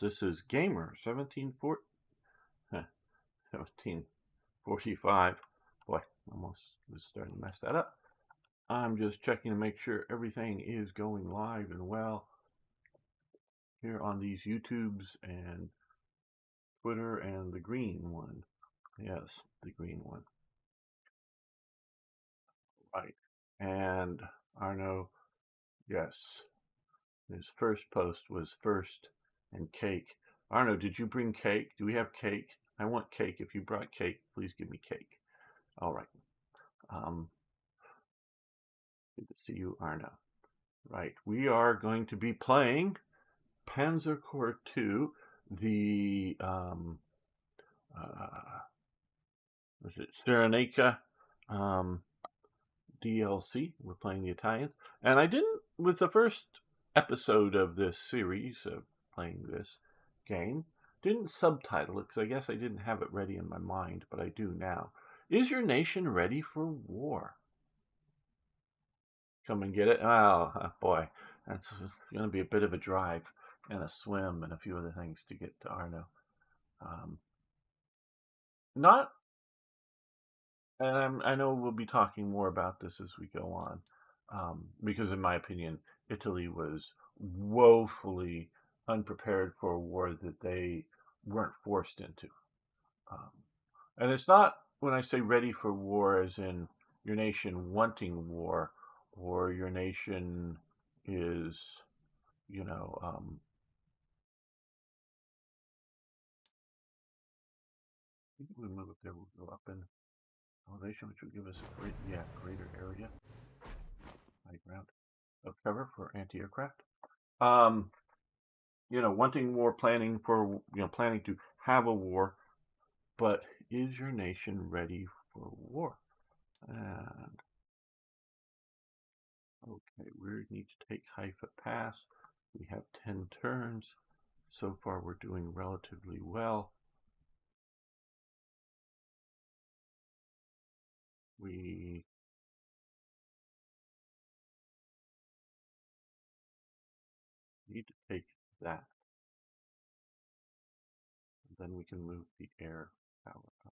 This is Gamer 1745. Boy, almost was starting to mess that up. I'm just checking to make sure everything is going live and well here on these YouTubes and Twitter and the green one. Yes, the green one. Right. And Arno, yes, his first post was first and cake. Arno, did you bring cake? Do we have cake? I want cake. If you brought cake, please give me cake. All right. Good to see you, Arno. Right. We are going to be playing Panzer Corps 2, the was it Cyrenaica DLC. We're playing the Italians, and I didn't with the first episode of this series of playing this game. Didn't subtitle it because I guess I didn't have it ready in my mind, but I do now. Is your nation ready for war? Come and get it. Oh boy, that's going to be a bit of a drive and a swim and a few other things to get to Arno. Not, and I know we'll be talking more about this as we go on, because in my opinion, Italy was woefully unprepared for a war that they weren't forced into. And it's not when I say ready for war as in your nation wanting war or your nation is, you know, we move up there, we'll go up in elevation, which will give us a greater area, high ground of cover for anti-aircraft. Wanting war, planning for, planning to have a war, but is your nation ready for war? And okay, we need to take Haifa Pass. We have 10 turns. So far, we're doing relatively well. We need to take that. And then we can move the air power up.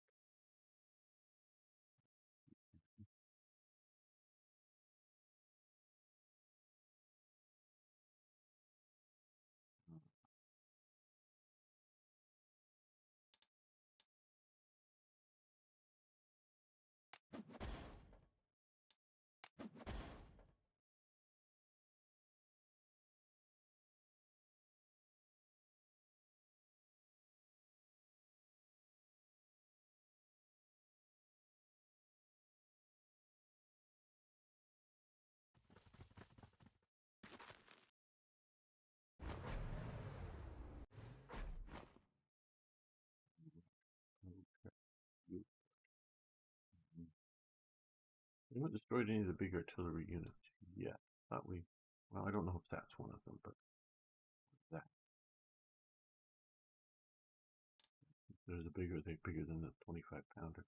We haven't destroyed any of the big artillery units yet. Thought we, well, I don't know if that's one of them, but that. They're bigger than the 25 pounder.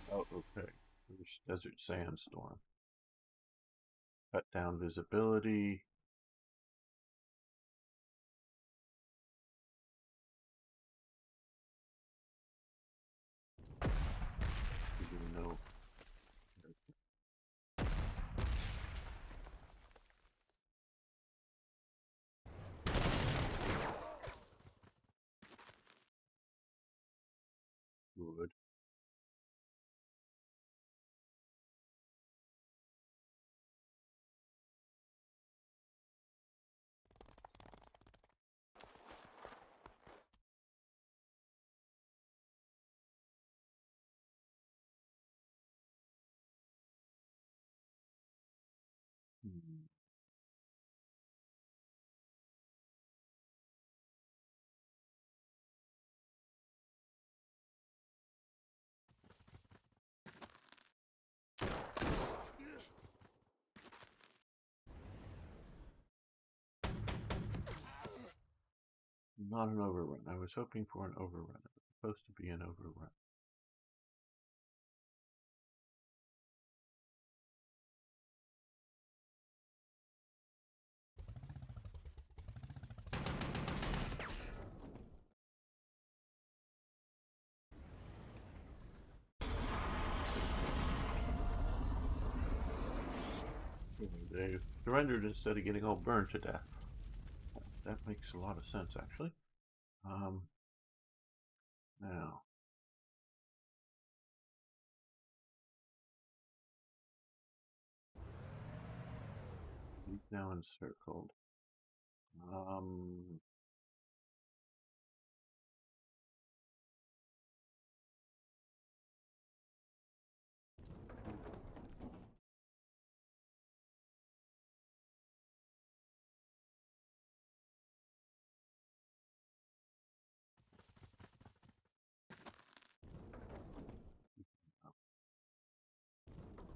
Oh, okay. There's desert sandstorm. Cut down visibility. No. Good. Not an overrun. I was hoping for an overrun. It was supposed to be an overrun. They surrendered instead of getting all burned to death. That makes a lot of sense, actually. Now, he's now encircled. Um,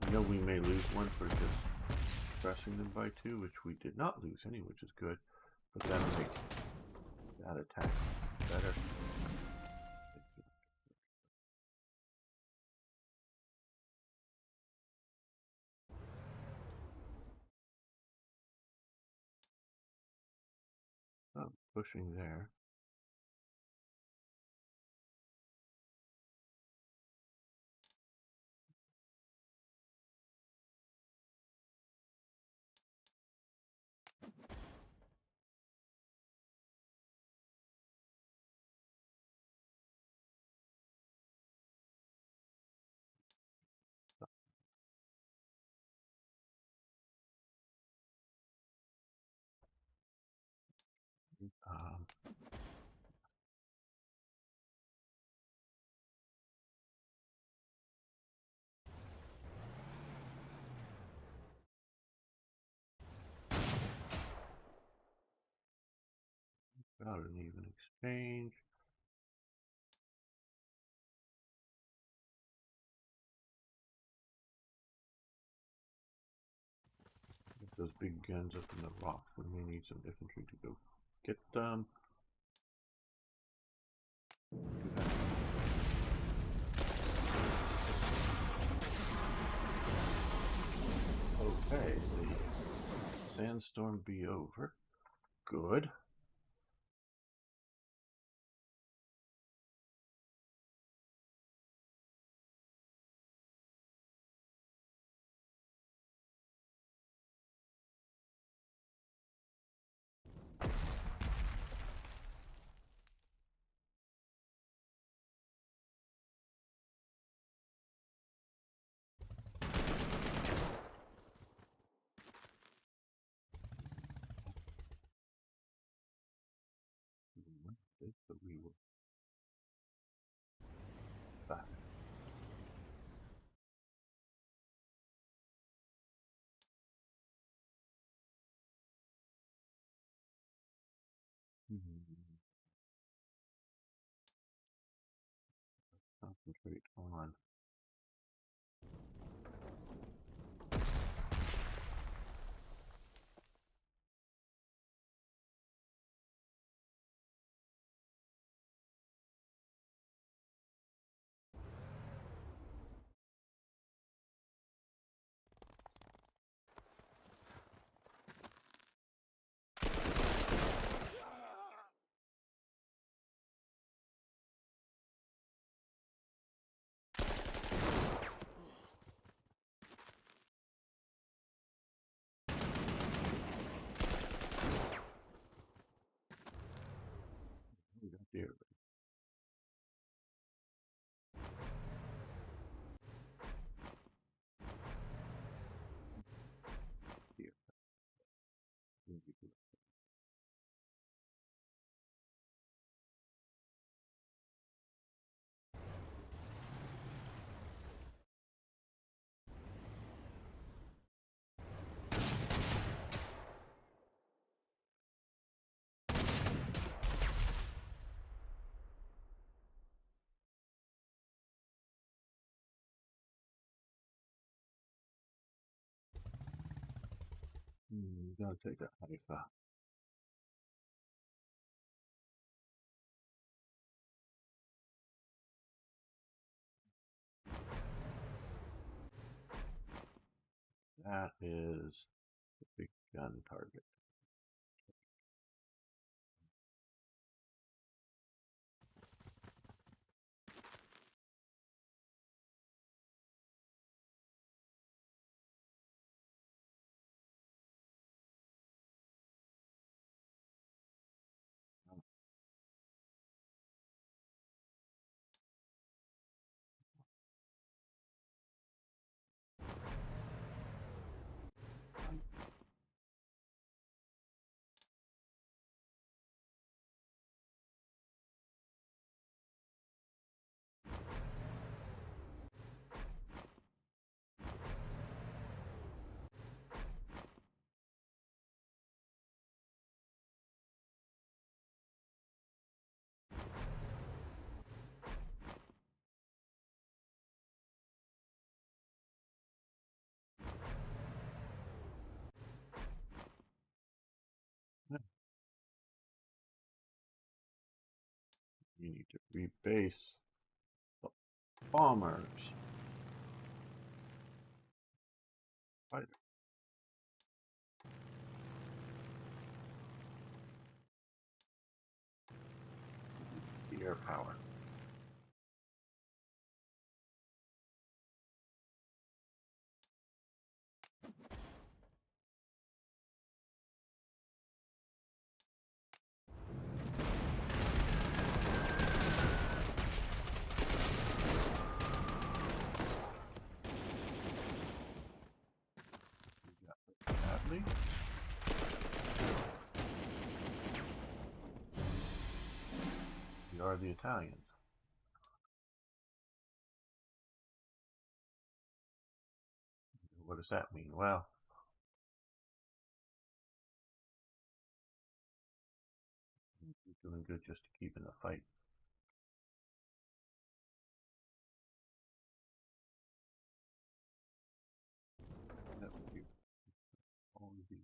I know we may lose one for just pressing them by 2, which we did not lose any, which is good. But that'll make that attack better. Oh, pushing there. Um, About an even exchange. Get those big guns up in the rocks. We may need some infantry to go get them. Okay, the sandstorm be over. Good. But we will back. Concentrate on we got the air. Here. Gotta take that Haifa. That is the big gun target. You need to rebase the bombers. Fighter. The air power. Badly. We are the Italians. What does that mean? Well, you're doing good just to keep in the fight. That would be all of these.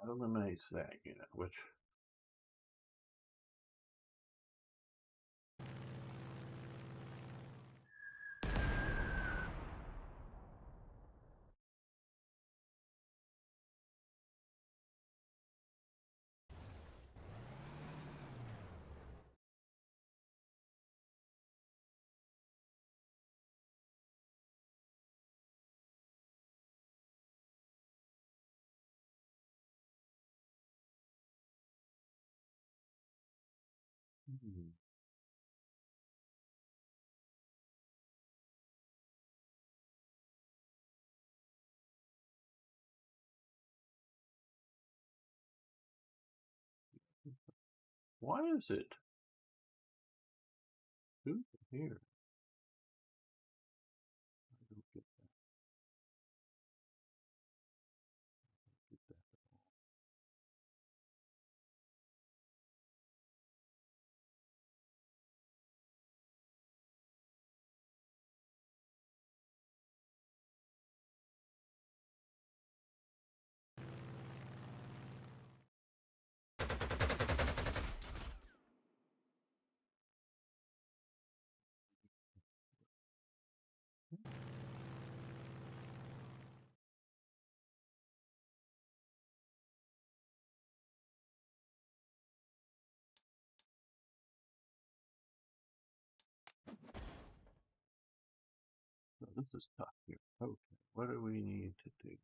That eliminates that unit, which why is it? Who's here? I don't get that. Get that. this is tough here. Okay, what do we need to do?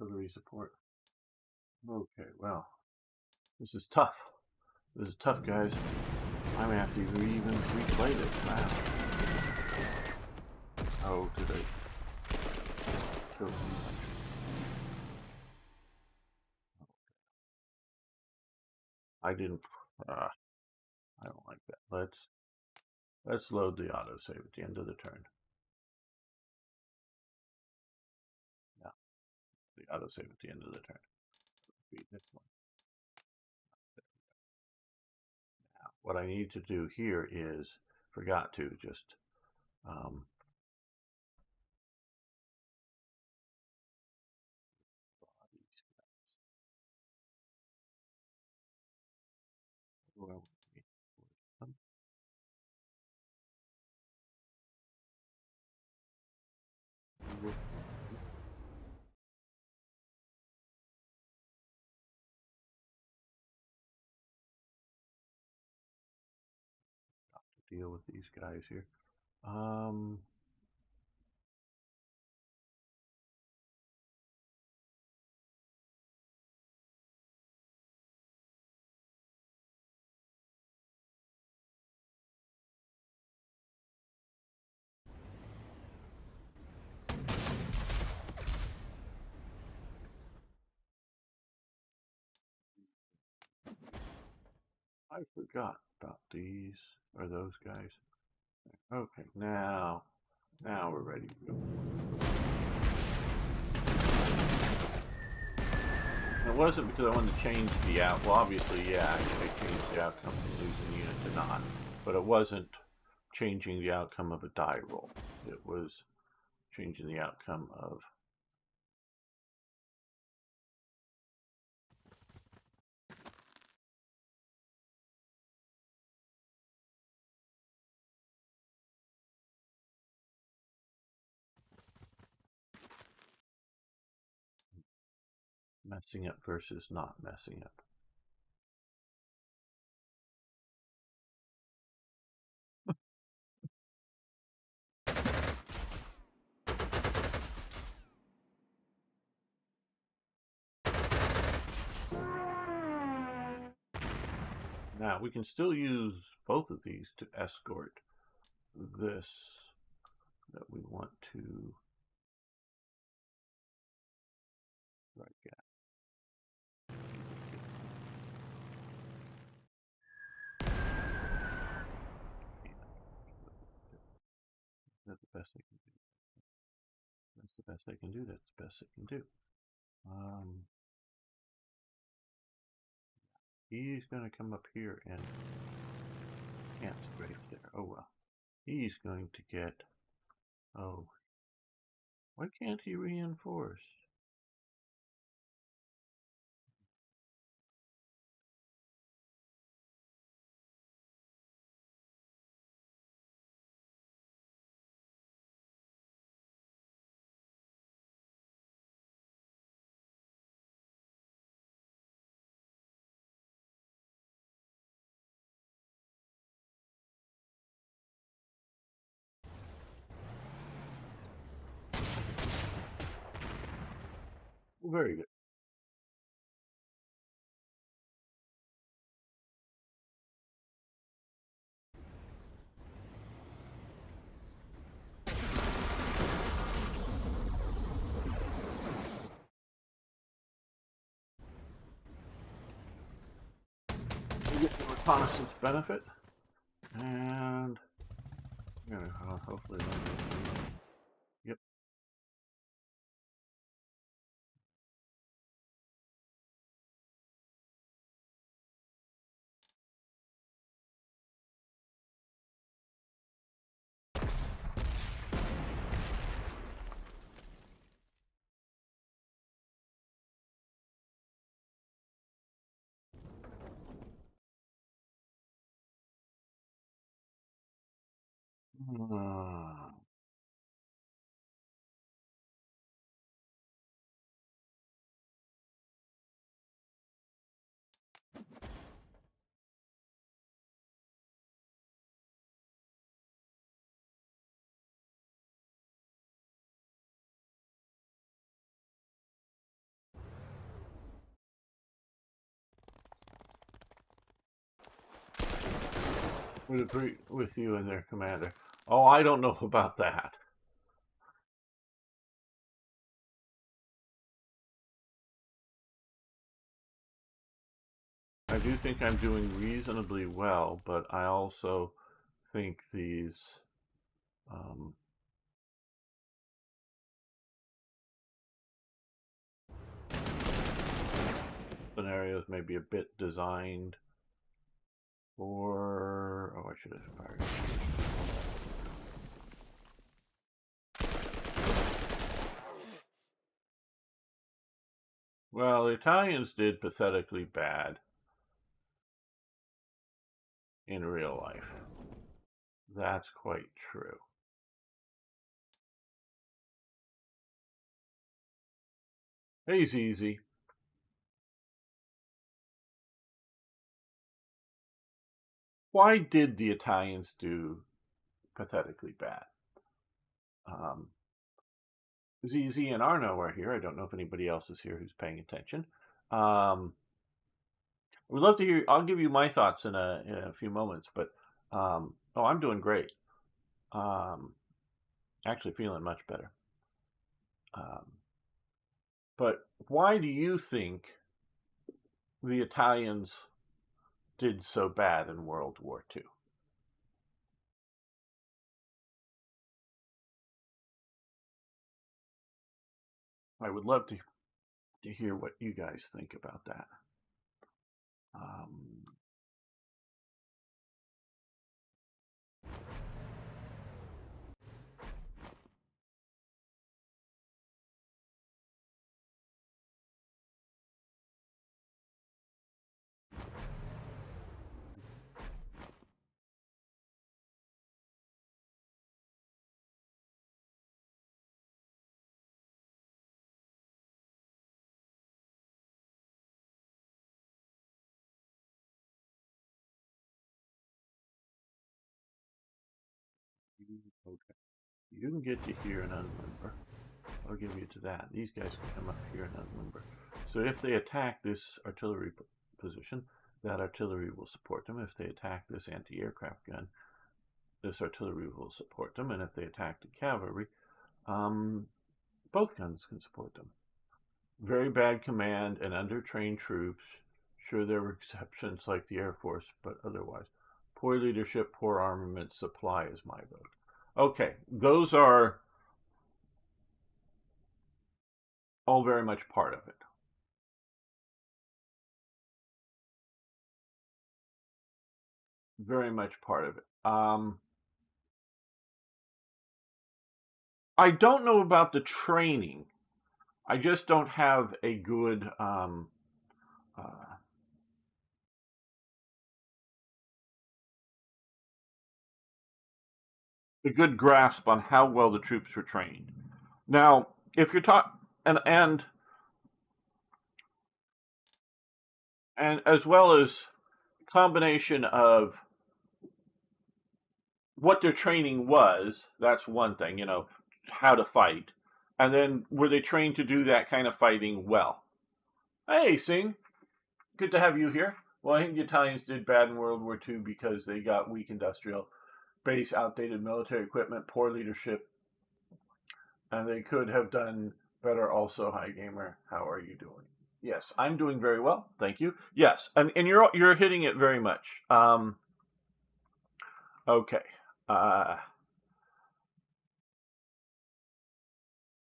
Artillery support. Okay, well, this is tough. This is tough, guys. I may have to even replay this. Wow. Oh, did I kill somebody? I didn't. I don't like that. Let's load the autosave at the end of the turn. Yeah, the autosave at the end of the turn. Beat this one. Now, what I need to do here is forgot to just well, to deal with these guys here. I forgot about these or those guys. Okay, now we're ready to go. It wasn't because I wanted to change the out. Well, obviously, yeah, I changed the outcome from losing unit to not, but it wasn't changing the outcome of a die roll. It was changing the outcome of messing up versus not messing up. Now, we can still use both of these to escort this that we want to strike at. That's the best I can do. That's the best I can do. That's the best I can do. He's going to come up here and can't strafe there. Oh well. He's going to get. Oh. Why can't he reinforce? Very good. get the reconnaissance benefit, and hopefully. Yep. Would agree with you and their commander. Oh, I don't know about that. I do think I'm doing reasonably well, but I also think these scenarios may be a bit designed for. Oh, I should have fired. Well, the Italians did pathetically bad in real life. That's quite true. Hey, Zizi. Why did the Italians do pathetically bad? ZZ and Arno are here. I don't know if anybody else is here who's paying attention. We'd love to hear. I'll give you my thoughts in a few moments, but oh, I'm doing great. Actually, feeling much better. But why do you think the Italians did so bad in World War II? I would love to hear what you guys think about that. Okay. You can get to here and unlimber. I'll give you to that. These guys can come up here and unlimber. So if they attack this artillery position, that artillery will support them. If they attack this anti-aircraft gun, this artillery will support them. And if they attack the cavalry, both guns can support them. Very bad command and undertrained troops. Sure, there were exceptions like the Air Force, but otherwise. Poor leadership, poor armament supply is my vote. Okay, those are all very much part of it. Very much part of it. I don't know about the training. I just don't have a good grasp on how well the troops were trained. Now, if you're talking and as well as combination of what their training was, that's one thing, how to fight. And then were they trained to do that kind of fighting well? Hey, Singh, good to have you here. Well, I think the Italians did bad in World War II because they got weak industrial base, outdated military equipment, poor leadership, and they could have done better also. Hi, Gamer. How are you doing? Yes, I'm doing very well, thank you. Yes, and you're hitting it very much. Okay, uh,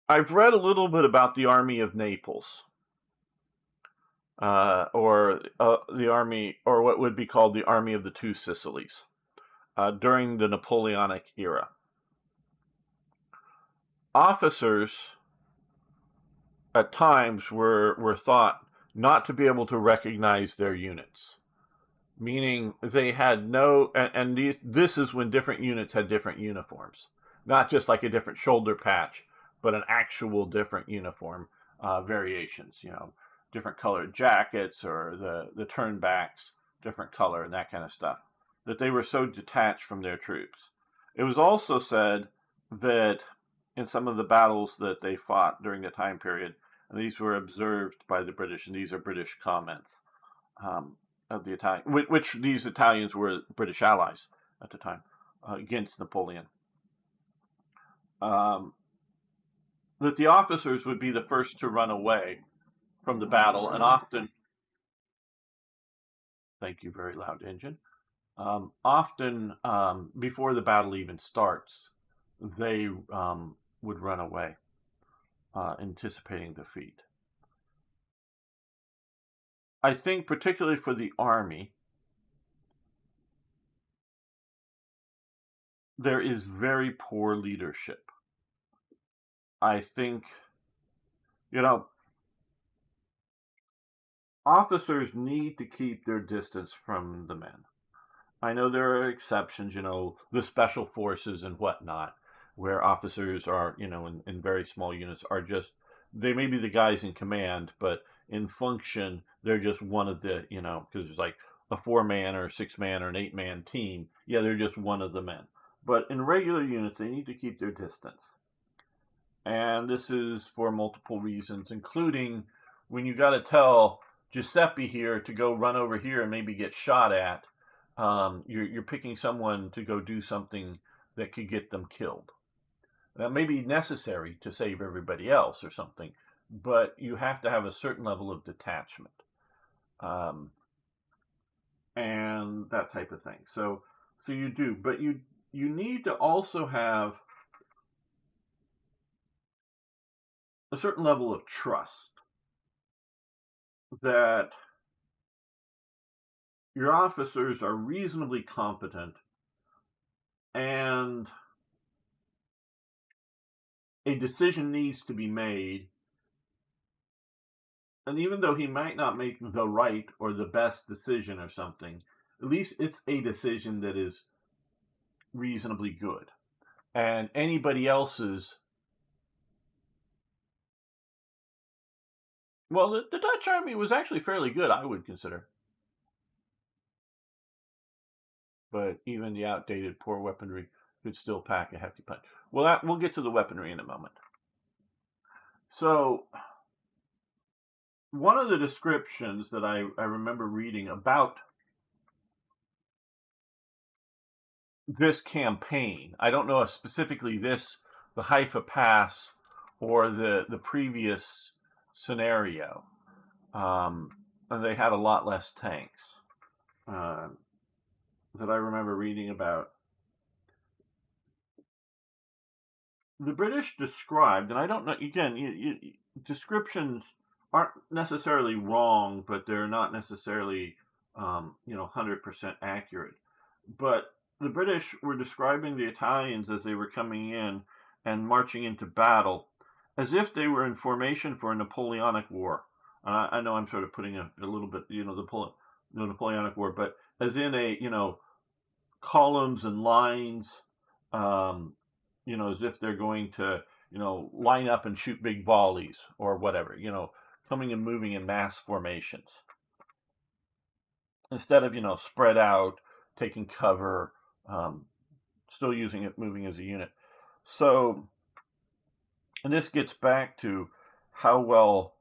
I've read a little bit about the Army of Naples, or the army, or what would be called the Army of the Two Sicilies, during the Napoleonic era. Officers at times were thought not to be able to recognize their units, meaning they had no, and this is when different units had different uniforms, not just like a different shoulder patch, but an actual different uniform, variations, different colored jackets, or the turnbacks, different color, and that kind of stuff, that they were so detached from their troops. It was also said that in some of the battles that they fought during the time period, and these were observed by the British, and these are British comments, um, of the Italian, which these Italians were British allies at the time, against Napoleon. Um, that the officers would be the first to run away from the battle, and often, thank you, very loud engine. Often, before the battle even starts, they would run away, anticipating defeat. I think, particularly for the army, there is very poor leadership. I think, you know, officers need to keep their distance from the men. I know there are exceptions, the special forces and whatnot, where officers are, in very small units, are just, they may be the guys in command, but in function, they're just one of the, because there's like a 4-man or a 6-man or an 8-man team. Yeah, they're just one of the men. But in regular units, they need to keep their distance. And this is for multiple reasons, including when you got to tell Giuseppe here to go run over here and maybe get shot at, you're picking someone to go do something that could get them killed. That may be necessary to save everybody else or something, but you have to have a certain level of detachment, um, and that type of thing. So you do, but you need to also have a certain level of trust that your officers are reasonably competent, and a decision needs to be made. And even though he might not make the right or the best decision or something, at least it's a decision that is reasonably good. And anybody else's, well, the Dutch army was actually fairly good, I would consider. But even the outdated, poor weaponry could still pack a hefty punch. Well, we'll get to the weaponry in a moment. So, one of the descriptions that I remember reading about this campaign, I don't know if specifically the Haifa Pass, or the previous scenario, and they had a lot less tanks, uh, that I remember reading about. The British described, and I don't know, again, descriptions aren't necessarily wrong, but they're not necessarily, 100% accurate. But the British were describing the Italians as they were coming in and marching into battle as if they were in formation for a Napoleonic War. I know I'm sort of putting a little bit, the Napoleonic War, but as in columns and lines, um, as if they're going to, line up and shoot big volleys or whatever, coming and moving in mass formations, instead of, spread out, taking cover, still using it, moving as a unit. So, and this gets back to how well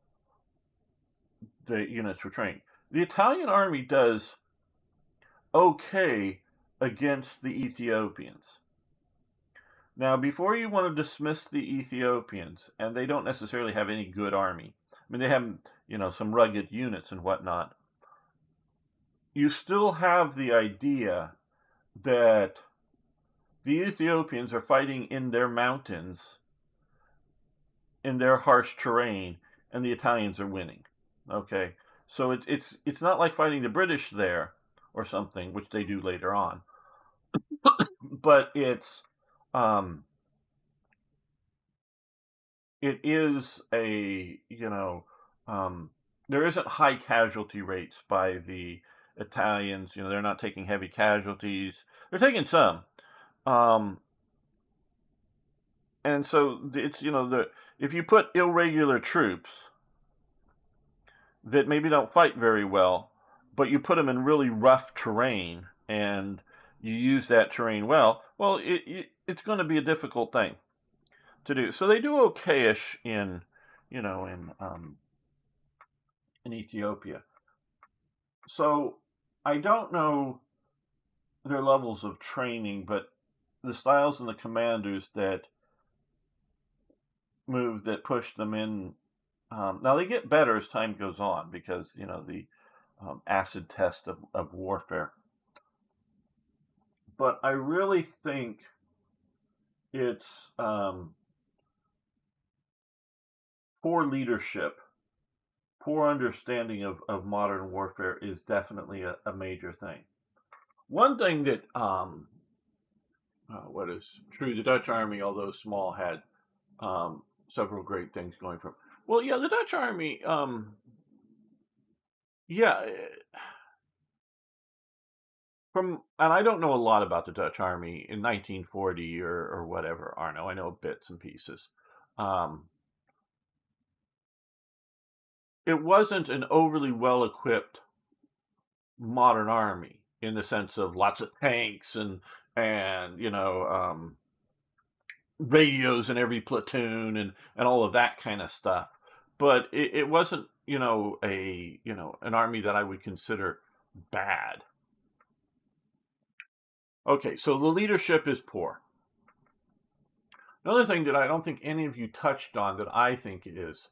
the units were trained. The Italian army does okay against the Ethiopians. Now, before you want to dismiss the Ethiopians, and they don't necessarily have any good army, mean, they have, some rugged units and whatnot. You still have the idea that the Ethiopians are fighting in their mountains, in their harsh terrain, and the Italians are winning. Okay, so it's not like fighting the British there or something, which they do later on, but it is there isn't high casualty rates by the Italians. They're not taking heavy casualties. They're taking some. And so it's, if you put irregular troops that maybe don't fight very well, but you put them in really rough terrain and you use that terrain well, it's going to be a difficult thing to do. So they do okayish in Ethiopia. So I don't know their levels of training, but the styles and the commanders that push them in. Now they get better as time goes on because the acid test of warfare. But I really think it's poor leadership, poor understanding of modern warfare is definitely a major thing. One thing that what is true, the Dutch army, although small, had several great things going for them. Well, yeah, the Dutch army, yeah, and I don't know a lot about the Dutch army in 1940 or whatever, Arno. I know bits and pieces. It wasn't an overly well-equipped modern army in the sense of lots of tanks and radios in every platoon and all of that kind of stuff. But it wasn't an army that I would consider bad. Okay, so the leadership is poor. Another thing that I don't think any of you touched on that I think is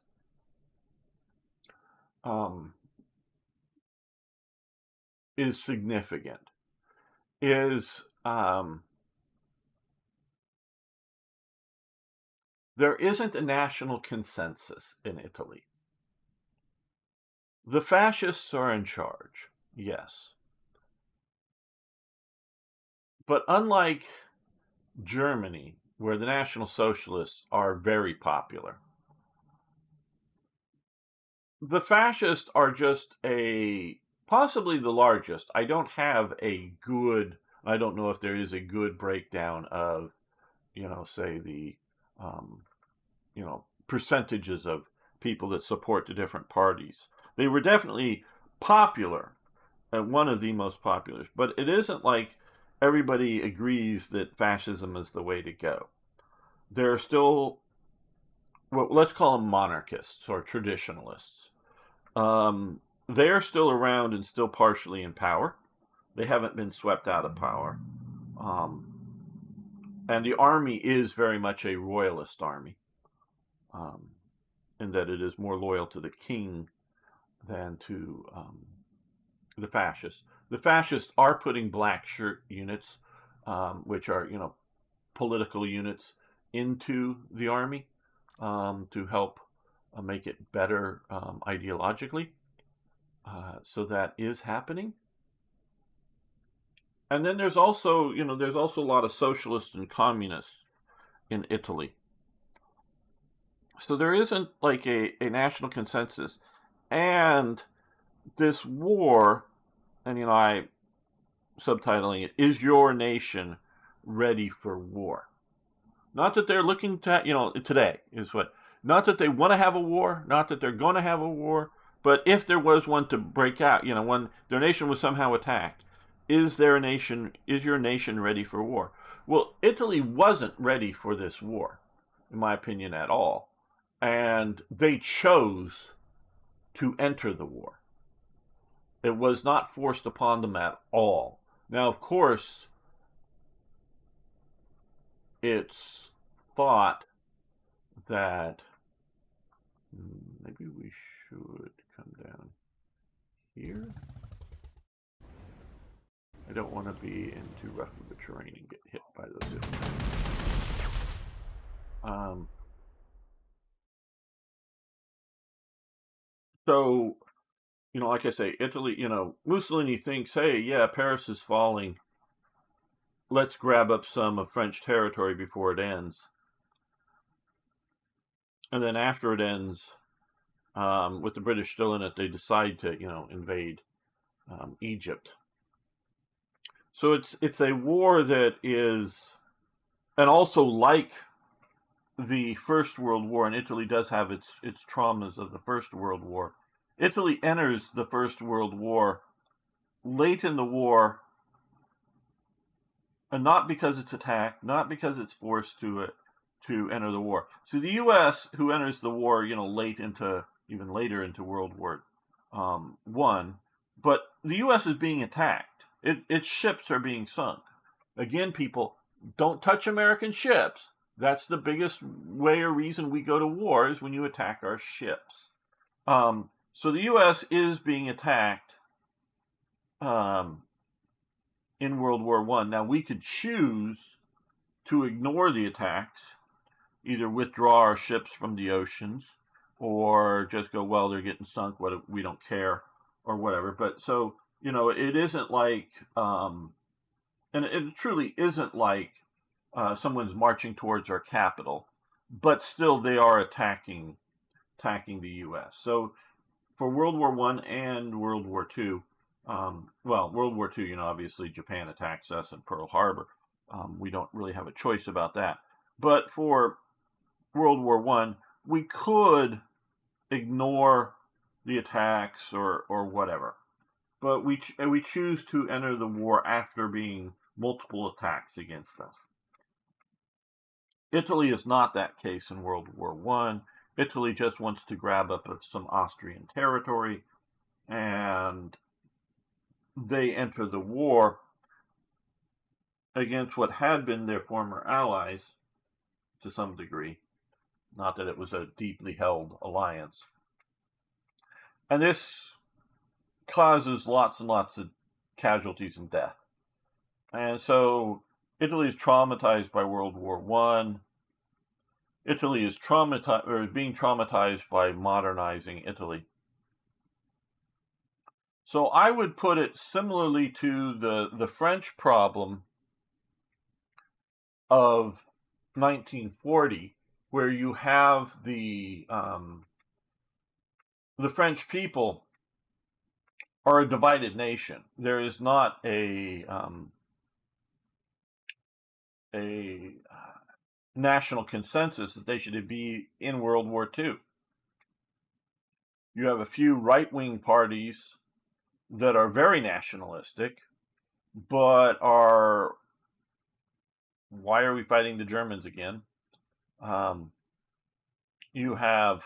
significant is there isn't a national consensus in Italy. The fascists are in charge, yes. But unlike Germany, where the National Socialists are very popular, the fascists are just possibly the largest. I don't know if there is a good breakdown of, say the, percentages of people that support the different parties. They were definitely popular, and one of the most popular, but it isn't like everybody agrees that fascism is the way to go. There are still, well, let's call them monarchists or traditionalists. They are still around and still partially in power. They haven't been swept out of power. And the army is very much a royalist army, in that it is more loyal to the king than to the fascists. The fascists are putting black shirt units, which are political units, into the army to help make it better ideologically. So that is happening. And then there's also a lot of socialists and communists in Italy. So there isn't like a national consensus. And this war, and I subtitling it, is your nation ready for war? Not that they're looking to, today is what, not that they want to have a war, not that they're going to have a war, but if there was one to break out, when their nation was somehow attacked, is your nation ready for war? Well, Italy wasn't ready for this war, in my opinion, at all. And they chose to enter the war. It was not forced upon them at all. Now, of course, it's thought that maybe we should come down here. I don't want to be in too rough of a terrain and get hit by those Italy. So, like I say, Italy, Mussolini thinks, hey, yeah, Paris is falling. Let's grab up some of French territory before it ends. And then after it ends, with the British still in it, they decide to, invade Egypt. So it's a war that is, and also like the First World War, and Italy does have its traumas of the First World War. Italy enters the First World War late in the war, and not because it's attacked, not because it's forced to enter the war. So the U.S., who enters the war, even later into World War One, but the U.S. is being attacked. Its ships are being sunk. Again, people, don't touch American ships. That's the biggest way or reason we go to war, is when you attack our ships. So the U.S. is being attacked in World War One. Now, we could choose to ignore the attacks, either withdraw our ships from the oceans, or just go, well, they're getting sunk, we don't care, or whatever. But so, it isn't like, and it truly isn't like someone's marching towards our capital, but still they are attacking the U.S. So for World War One and World War Two, World War Two, obviously Japan attacks us in Pearl Harbor. We don't really have a choice about that. But for World War One, we could ignore the attacks or whatever, but we choose to enter the war after being multiple attacks against us. Italy is not that case in World War One. Italy just wants to grab up some Austrian territory, and they enter the war against what had been their former allies to some degree. Not that it was a deeply held alliance. And this causes lots and lots of casualties and death. And so Italy is traumatized by World War One. Italy is being traumatized by modernizing Italy. So I would put it similarly to the French problem of 1940, where you have the French people are a divided nation. There is not a national consensus that they should be in World War II. You have a few right-wing parties that are very nationalistic, but are, why are we fighting the Germans again? You have,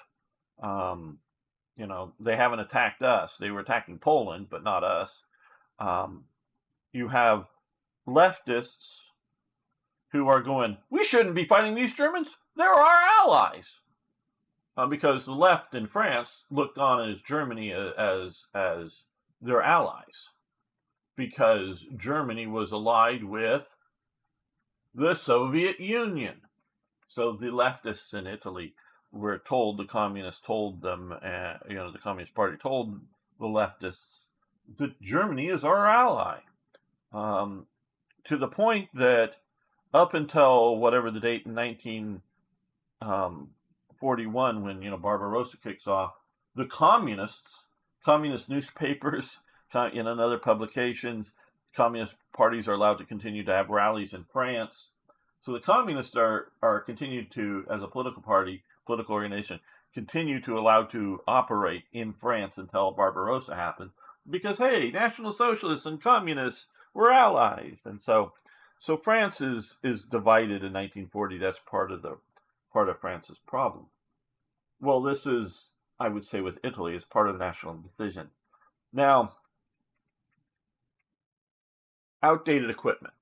they haven't attacked us. They were attacking Poland, but not us. You have leftists who are going, we shouldn't be fighting these Germans. They're our allies. Because the left in France looked on as Germany as their allies, because Germany was allied with the Soviet Union. So the leftists in Italy were told, the communists told them, the Communist Party told the leftists that Germany is our ally. To the point that up until whatever the date in 1941, when Barbarossa kicks off, the communist newspapers, and other publications, communist parties are allowed to continue to have rallies in France. So the communists are continued to, as a political party, political organization, continue to allow to operate in France until Barbarossa happened, because hey, National Socialists and communists were allies, and so France is divided in 1940. That's part of France's problem. Well, this is, I would say, with Italy, is part of the national decision. Now, outdated equipment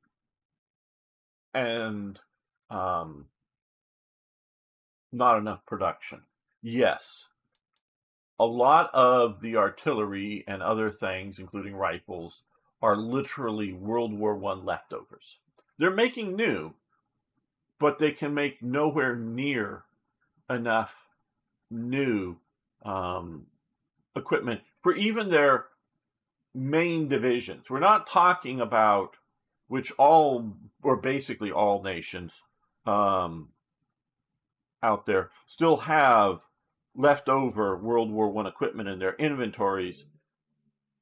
and not enough production. Yes, a lot of the artillery and other things, including rifles, are literally World War I leftovers. They're making new, but they can make nowhere near enough new equipment for even their main divisions. We're not talking about which all, or basically all nations out there still have leftover World War I equipment in their inventories.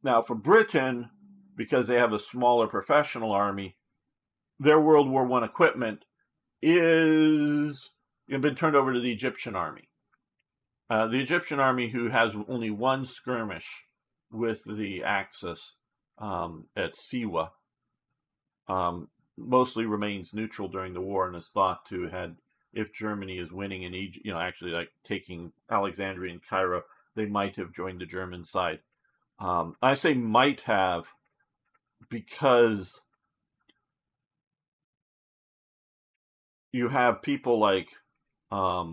Now, for Britain, because they have a smaller professional army, their World War I equipment is been turned over to the Egyptian army. The Egyptian army, who has only one skirmish with the Axis at Siwa, mostly remains neutral during the war and is thought to had, if Germany is winning in Egypt, actually like taking Alexandria and Cairo, they might have joined the German side. I say might have because you have people like Sadat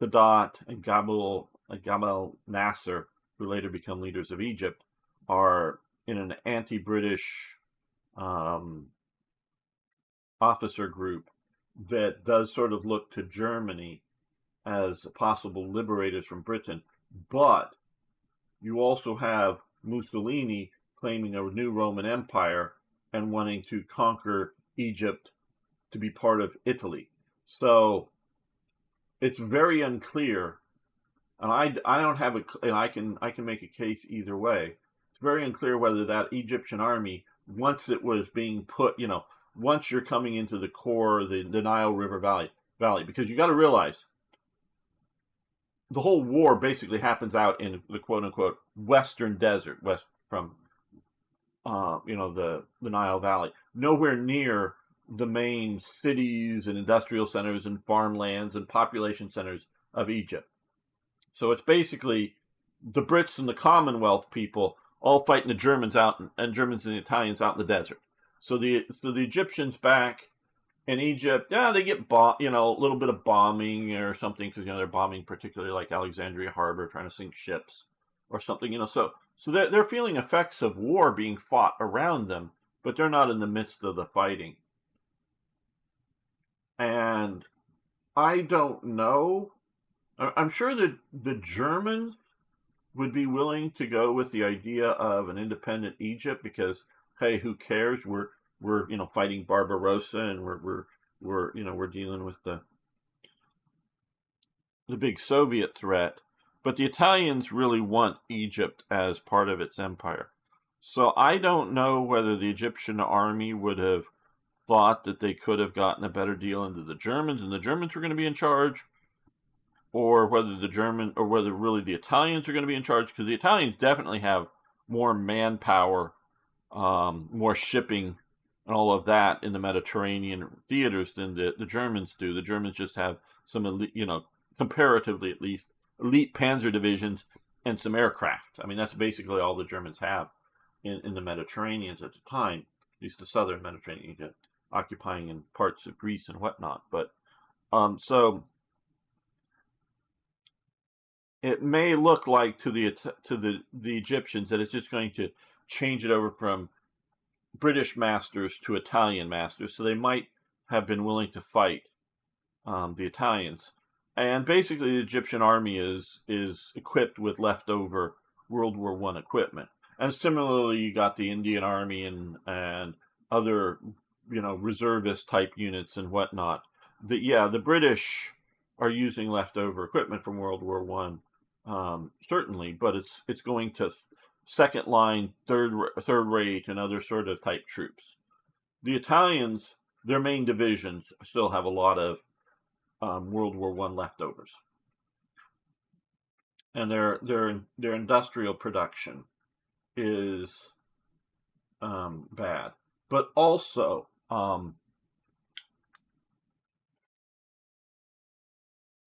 and Gamal Nasser, who later become leaders of Egypt, are in an anti-British officer group that does sort of look to Germany as possible liberators from Britain. But you also have Mussolini claiming a new Roman Empire and wanting to conquer Egypt to be part of Italy. So it's very unclear, and I don't have and I can make a case either way. It's very unclear whether that Egyptian army, once it was being put, once you're coming into the core, the Nile River Valley, because you got to realize the whole war basically happens out in the quote unquote Western Desert, west from the Nile Valley, nowhere near the main cities and industrial centers and farmlands and population centers of Egypt. So it's basically the Brits and the Commonwealth people all fighting the Germans out, and Germans and the Italians out in the desert. So the Egyptians back in Egypt, they get a little bit of bombing or something, because they're bombing particularly like Alexandria Harbor, trying to sink ships or something. So they're feeling effects of war being fought around them, but they're not in the midst of the fighting. And I don't know. I'm sure that the Germans would be willing to go with the idea of an independent Egypt because, hey, who cares? We're fighting Barbarossa, and we're dealing with the big Soviet threat. But the Italians really want Egypt as part of its empire. So I don't know whether the Egyptian army would have thought that they could have gotten a better deal into the Germans, and the Germans were going to be in charge, or whether really the Italians are going to be in charge, because the Italians definitely have more manpower, more shipping, and all of that in the Mediterranean theaters than the Germans do. The Germans just have some elite, comparatively at least, elite panzer divisions and some aircraft. I mean, that's basically all the Germans have in the Mediterranean at the time, at least the southern Mediterranean, occupying in parts of Greece and whatnot. But so it may look like to the Egyptians that it's just going to change it over from British masters to Italian masters, so they might have been willing to fight the Italians. And basically, the Egyptian army is equipped with leftover World War I equipment. And similarly, you got the Indian Army and other reservist type units and whatnot. The British are using leftover equipment from World War I, certainly, but it's going to second line, third rate, and other sort of type troops. The Italians, their main divisions, still have a lot of World War I leftovers, and their industrial production is bad, but also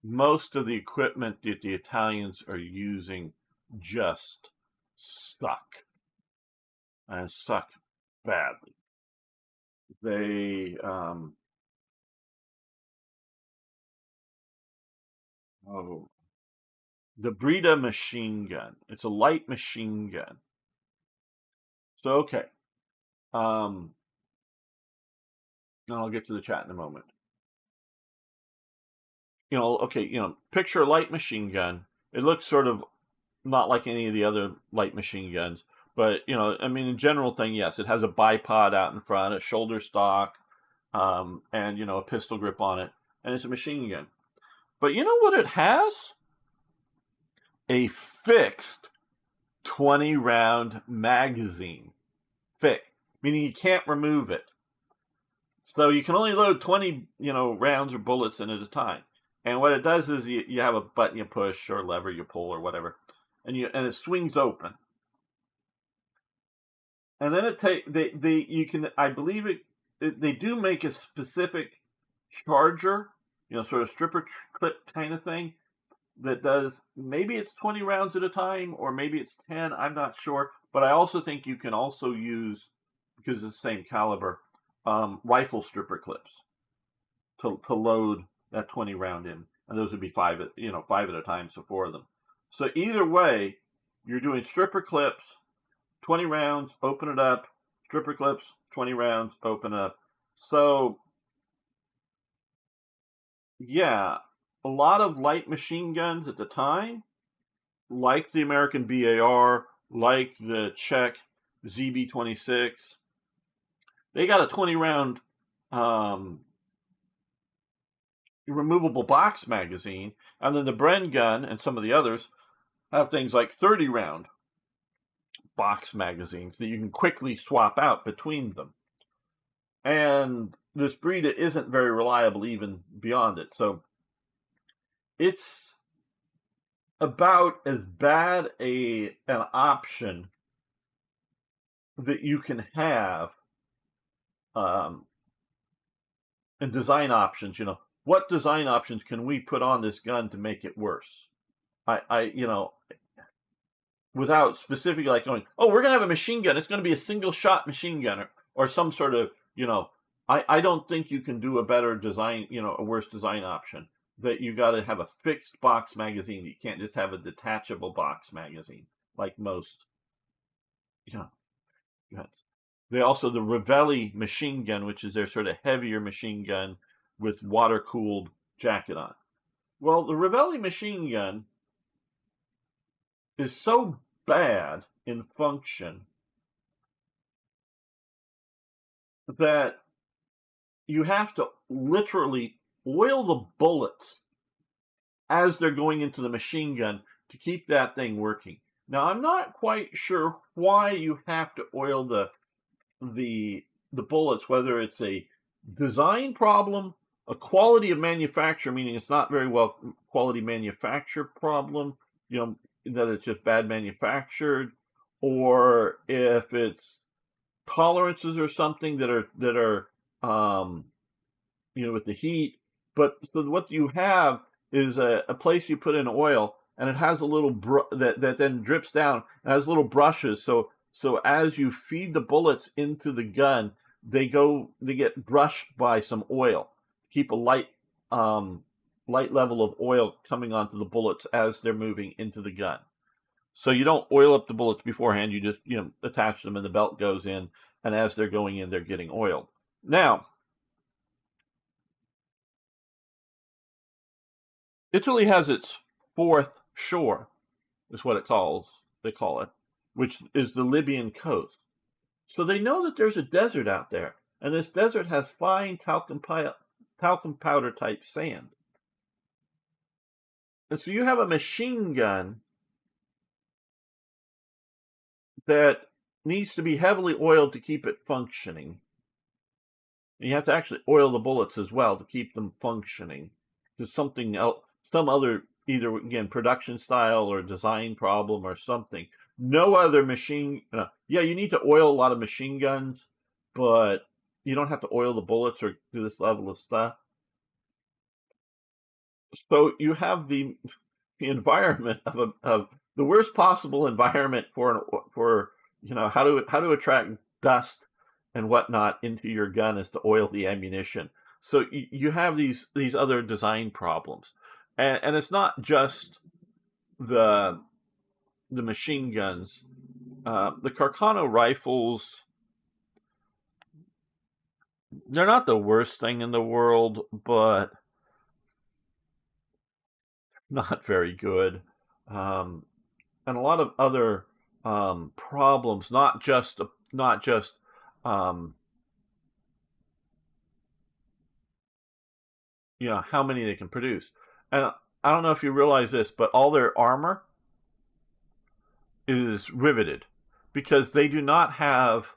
most of the equipment that the Italians are using just suck, and suck badly. They The Breda machine gun. It's a light machine gun. So, okay. And I'll get to the chat in a moment. Okay, picture a light machine gun. It looks sort of not like any of the other light machine guns, but I mean, in general thing, yes, it has a bipod out in front, a shoulder stock, and a pistol grip on it, and it's a machine gun. But you know what it has? A fixed 20-round magazine. Fixed, meaning you can't remove it. So you can only load 20, rounds or bullets in at a time. And what it does is you have a button you push or lever you pull or whatever, and it swings open. And then I believe they do make a specific charger, sort of stripper clip kind of thing that does, maybe it's 20 rounds at a time or maybe it's 10, I'm not sure. But I also think you can also use, because it's the same caliber, rifle stripper clips to load that 20 round in, and those would be five at a time, so 4 of them. So either way, you're doing stripper clips, 20 rounds, open it up, stripper clips, 20 rounds, open up. So yeah, a lot of light machine guns at the time, like the American BAR, like the Czech ZB-26, they got a 20 round removable box magazine, and then the Bren gun and some of the others have things like 30 round box magazines that you can quickly swap out between them. And this Breda isn't very reliable even beyond it. So it's about as bad an option that you can have in design options. What design options can we put on this gun to make it worse? Without specifically like going, oh, we're going to have a machine gun. It's going to be a single shot machine gun or some sort of, I don't think you can do a better design, a worse design option. That you got to have a fixed box magazine. You can't just have a detachable box magazine like most, guns. They also, the Ravelli machine gun, which is their sort of heavier machine gun with water-cooled jacket on. Well, the Ravelli machine gun is so bad in function that you have to literally oil the bullets as they're going into the machine gun to keep that thing working. Now, I'm not quite sure why you have to oil the bullets, whether it's a design problem, a quality of manufacture, meaning it's not very well quality manufacture problem, that it's just bad manufactured, or if it's tolerances or something that are with the heat. But so what you have is a place you put in oil, and it has a little that then drips down. It has little brushes, so as you feed the bullets into the gun, they get brushed by some oil. Keep a light level of oil coming onto the bullets as they're moving into the gun. So you don't oil up the bullets beforehand. You just attach them, and the belt goes in, and as they're going in, they're getting oiled. Now, Italy has its fourth shore, is what they call it, which is the Libyan coast. So they know that there's a desert out there, and this desert has fine talcum powder type sand. And so you have a machine gun that needs to be heavily oiled to keep it functioning. And you have to actually oil the bullets as well to keep them functioning. There's something else, some other, either again production style or design problem or something. No other machine. Yeah, you need to oil a lot of machine guns, but you don't have to oil the bullets or do this level of stuff. So you have the environment of the worst possible environment for how to attract dust and whatnot into your gun is to oil the ammunition. So you have these other design problems, and it's not just the machine guns. The Carcano rifles, they're not the worst thing in the world, but not very good. Um, and a lot of other problems, not just um, how many they can produce. And I don't know if you realize this, but all their armor is riveted because they do not have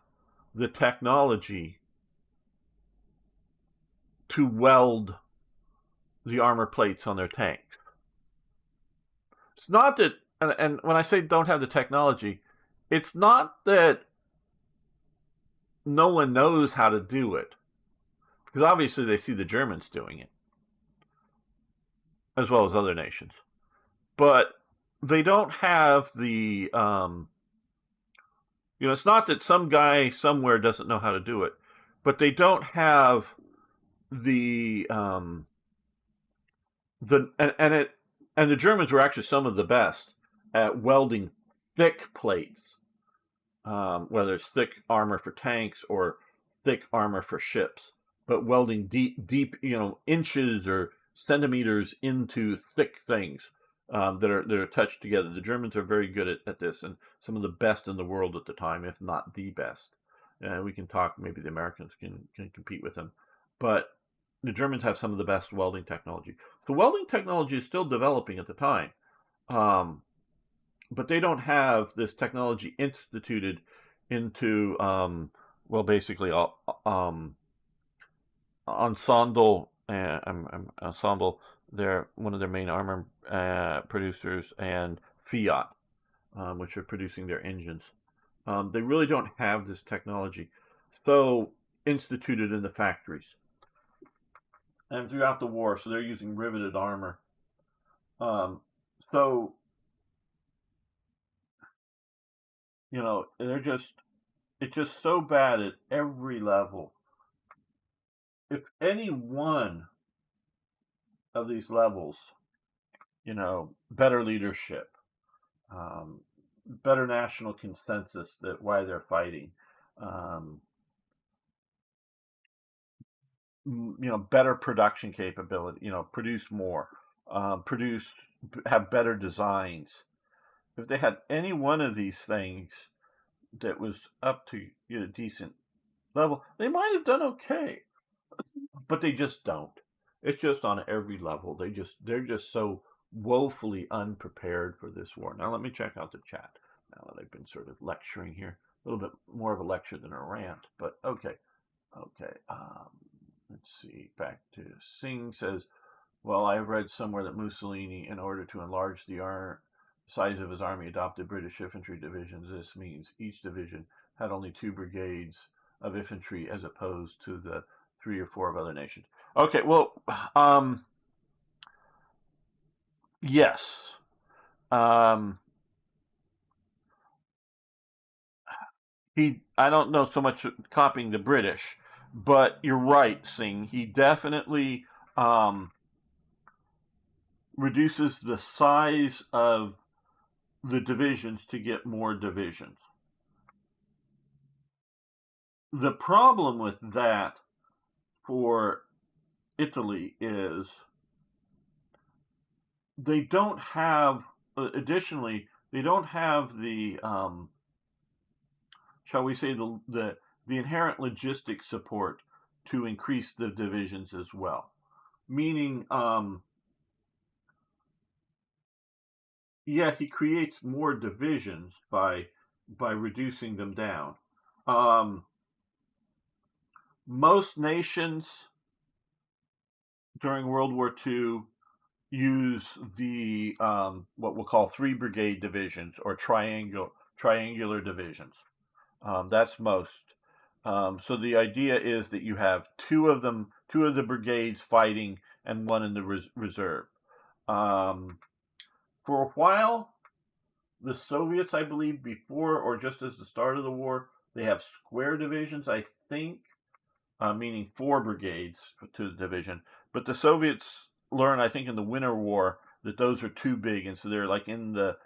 the technology to weld the armor plates on their tanks. It's not that, and when I say don't have the technology, it's not that no one knows how to do it, because obviously they see the Germans doing it, as well as other nations. But they don't have the, it's not that some guy somewhere doesn't know how to do it, but they don't have the, and the Germans were actually some of the best at welding thick plates, whether it's thick armor for tanks or thick armor for ships, but welding deep, inches or centimeters into thick things that are attached together. The Germans are very good at this, and some of the best in the world at the time, if not the best. We can talk. Maybe the Americans can compete with them, but the Germans have some of the best welding technology. So welding technology is still developing at the time, but they don't have this technology instituted into basically Ensemble. Ensemble, they're one of their main armor producers, and Fiat, which are producing their engines. They really don't have this technology so instituted in the factories and throughout the war. So they're using riveted armor. So it's just so bad at every level. If any one of these levels, better leadership, better national consensus that why they're fighting, um, better production capability, produce more, have better designs. If they had any one of these things that was up to a decent level, they might have done okay, but they just don't. It's just on every level. They're just so woefully unprepared for this war. Now let me check out the chat. Now that I've been sort of lecturing here, a little bit more of a lecture than a rant, but okay. Let's see. Back to Singh says, well, I've read somewhere that Mussolini, in order to enlarge the size of his army, adopted British infantry divisions. This means each division had only 2 brigades of infantry as opposed to the 3 or 4 of other nations. Okay, well, yes. I don't know so much copying the British, but you're right, Singh. He definitely reduces the size of the divisions to get more divisions. The problem with that for Italy is they don't have, additionally, they don't have the, shall we say, the inherent logistic support to increase the divisions as well. Meaning, yeah, he creates more divisions by reducing them down. Most nations during World War II use the what we'll call 3 brigade divisions or triangular divisions. That's most. So the idea is that you have 2 of them, 2 of the brigades fighting, and 1 in the reserve. For a while, the Soviets, I believe, before or just as the start of the war, they have square divisions, I think, meaning 4 brigades to the division. But the Soviets learn, I think, in the Winter War that those are too big, and so they're like in the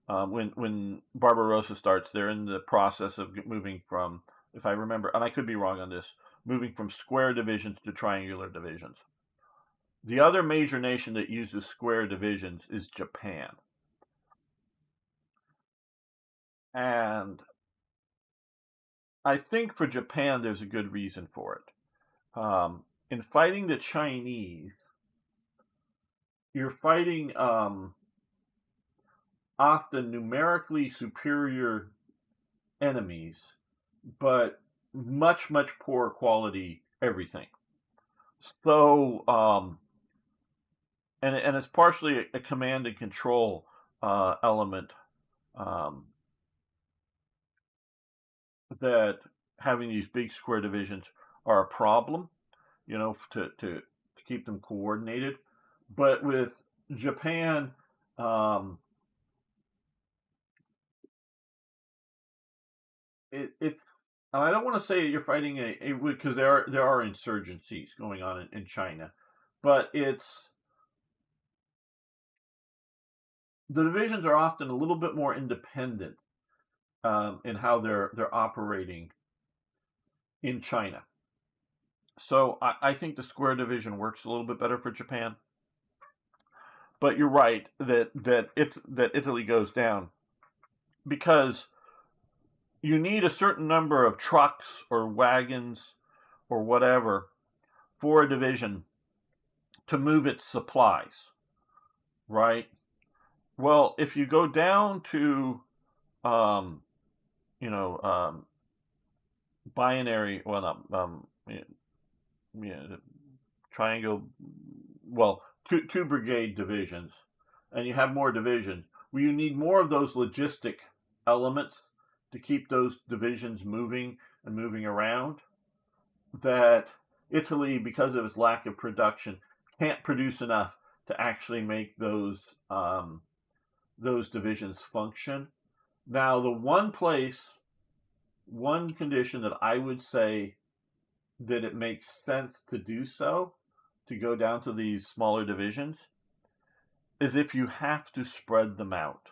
when Barbarossa starts, they're in the process of moving from, if I remember, and I could be wrong on this, moving from square divisions to triangular divisions. The other major nation that uses square divisions is Japan. And I think for Japan, there's a good reason for it. In fighting the Chinese, you're fighting often numerically superior enemies, but much, much poorer quality everything. So, and it's partially a command and control element um, that having these big square divisions are a problem, to keep them coordinated. But with Japan, um, it's I don't want to say you're fighting because there are insurgencies going on in China, but the divisions are often a little bit more independent in how they're operating in China. So I think the square division works a little bit better for Japan. But you're right that Italy goes down because you need a certain number of trucks or wagons or whatever for a division to move its supplies, right? Well, if you go down to, um, you know, binary, well, not triangle, well, two brigade divisions, and you have more divisions, well, you need more of those logistic elements to keep those divisions moving and moving around. That Italy, because of its lack of production, can't produce enough to actually make those divisions function. Now, the one condition that I would say that it makes sense to do so, to go down to these smaller divisions, is if you have to spread them out.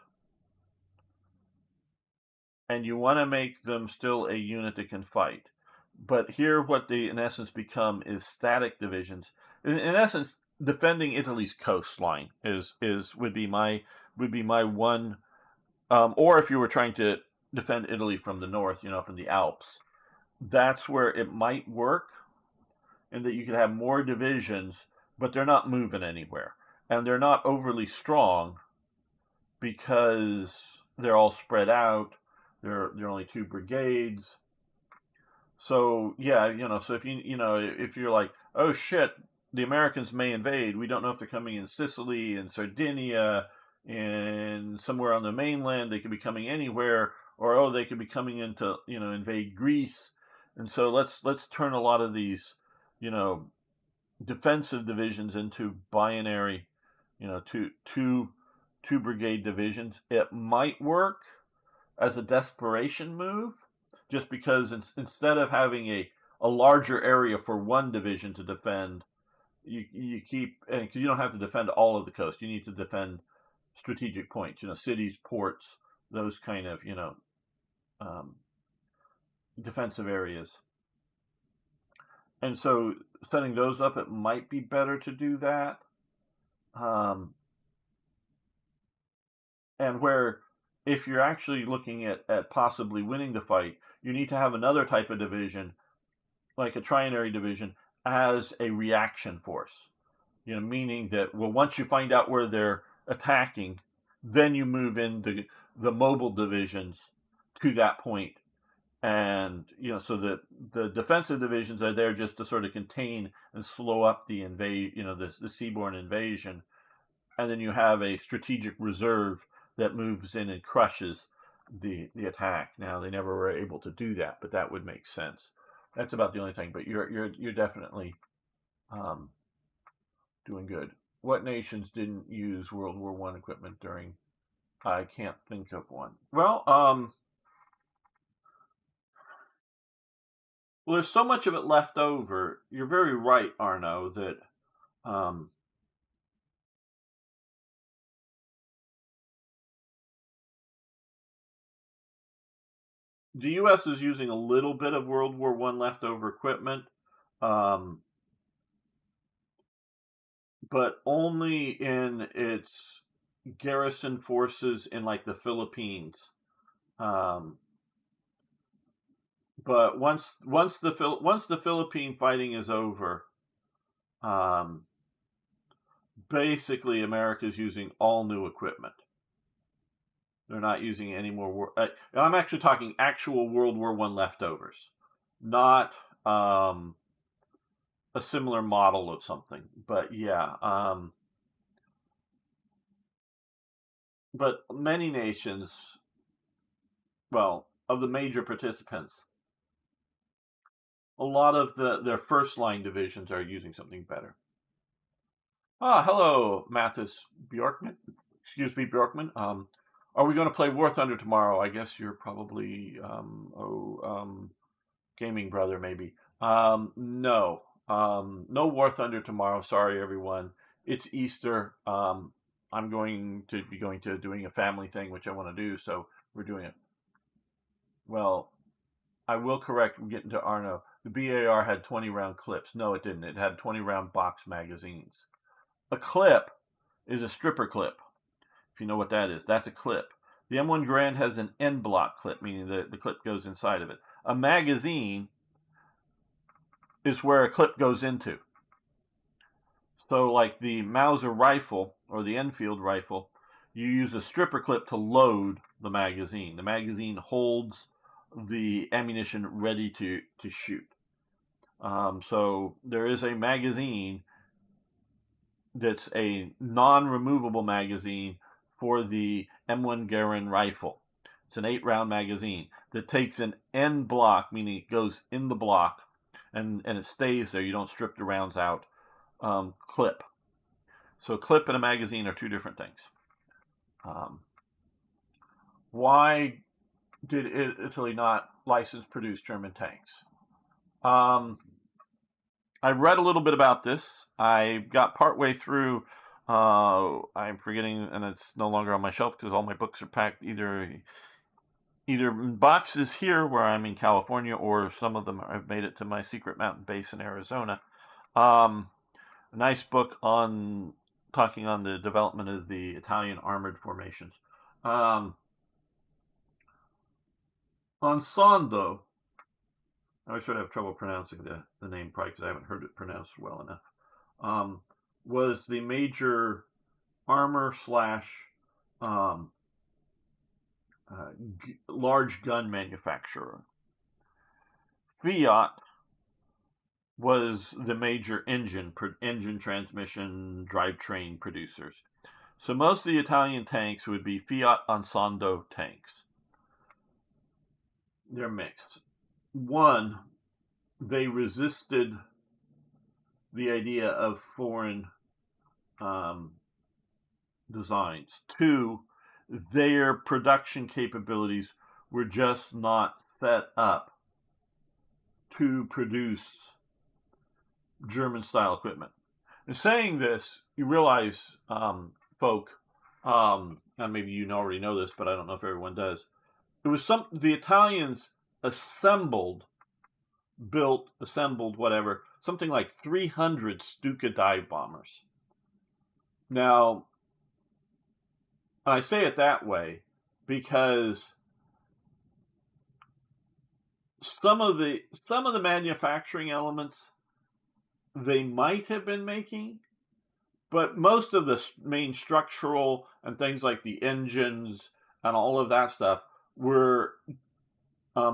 And you want to make them still a unit that can fight. But here, what they in essence become is static divisions. In essence, defending Italy's coastline would be my one. Or if you were trying to defend Italy from the north, from the Alps, that's where it might work, and that you could have more divisions, but they're not moving anywhere, and they're not overly strong because they're all spread out. They're only two brigades. So yeah, so if you're like, oh shit, the Americans may invade. We don't know if they're coming in Sicily and Sardinia and somewhere on the mainland. They could be coming anywhere, or oh, they could be coming into invade Greece. And so let's turn a lot of these, defensive divisions into binary, two brigade divisions. It might work as a desperation move, just because instead of having a larger area for one division to defend, you keep, and you don't have to defend all of the coast. You need to defend strategic points, cities, ports, those kind of um, defensive areas. And so setting those up, it might be better to do that. And where if you're actually looking at possibly winning the fight, you need to have another type of division, like a trinary division, as a reaction force. Meaning that, well, once you find out where they're attacking, then you move into the mobile divisions to that point. And, so that the defensive divisions are there just to sort of contain and slow up the the seaborne invasion. And then you have a strategic reserve that moves in and crushes the attack. Now, they never were able to do that, but that would make sense. That's about the only thing. But you're definitely doing good. What nations didn't use World War I equipment during? I can't think of one. Well, there's so much of it left over. You're very right, Arno, that um, the U.S. is using a little bit of World War I leftover equipment, um, but only in its garrison forces in like the Philippines. Um, but once the Philippine fighting is over, um, basically America's using all new equipment. They're not using any more. I'm actually talking actual World War I leftovers, not a similar model of something. But yeah, but many nations, well, of the major participants, a lot of their first line divisions are using something better. Ah, hello, Mathis Bjorkman. Excuse me, Bjorkman. Are we going to play War Thunder tomorrow? I guess you're probably gaming brother, maybe. No, no War Thunder tomorrow. Sorry, everyone. It's Easter. I'm going to be doing a family thing, which I want to do. So we're doing it. Well, I will correct. I'm getting to Arno. The BAR had 20 round clips. No, it didn't. It had 20 round box magazines. A clip is a stripper clip. If you know what that is, that's a clip. The M1 Garand has an end block clip, meaning the clip goes inside of it. A magazine is where a clip goes into. So like the Mauser rifle or the Enfield rifle, you use a stripper clip to load the magazine. The magazine holds the ammunition ready to shoot. So there is a magazine that's a non-removable magazine for the M1 Garand rifle. It's an 8-round magazine that takes an end block, meaning it goes in the block, and it stays there. You don't strip the rounds out. Clip. So clip and a magazine are two different things. Why did Italy not license produce German tanks? I read a little bit about this. I got partway through. I'm forgetting, and it's no longer on my shelf because all my books are packed either in boxes here where I'm in California, or some of them have made it to my secret mountain base in Arizona. A nice book on talking on the development of the Italian armored formations. On Sondo, I should have trouble pronouncing the name probably because I haven't heard it pronounced well enough. Was the major armor slash large gun manufacturer. Fiat was the major engine transmission drivetrain producers. So most of the Italian tanks would be Fiat Onsando tanks. They're mixed. One, they resisted the idea of foreign designs. Two, their production capabilities were just not set up to produce German-style equipment. In saying this, you realize, folk, and maybe you already know this, but I don't know if everyone does. It was the Italians built, whatever, something like 300 Stuka dive bombers. Now, I say it that way because some of the manufacturing elements they might have been making, but most of the main structural and things like the engines and all of that stuff were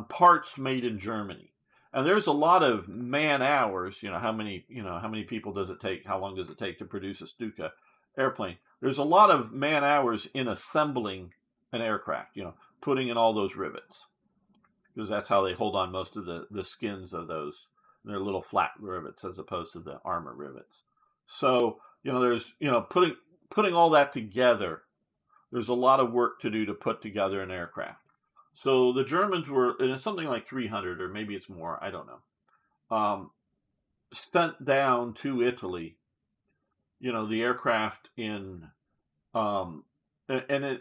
parts made in Germany. And there's a lot of man hours. How many people does it take? How long does it take to produce a Stuka airplane? There's a lot of man hours in assembling an aircraft. Putting in all those rivets, because that's how they hold on most of the skins of those. They're little flat rivets as opposed to the armor rivets. So there's putting all that together. There's a lot of work to do to put together an aircraft. So the Germans were, and it's something like 300, or maybe it's more, I don't know, sent down to Italy, the aircraft in, and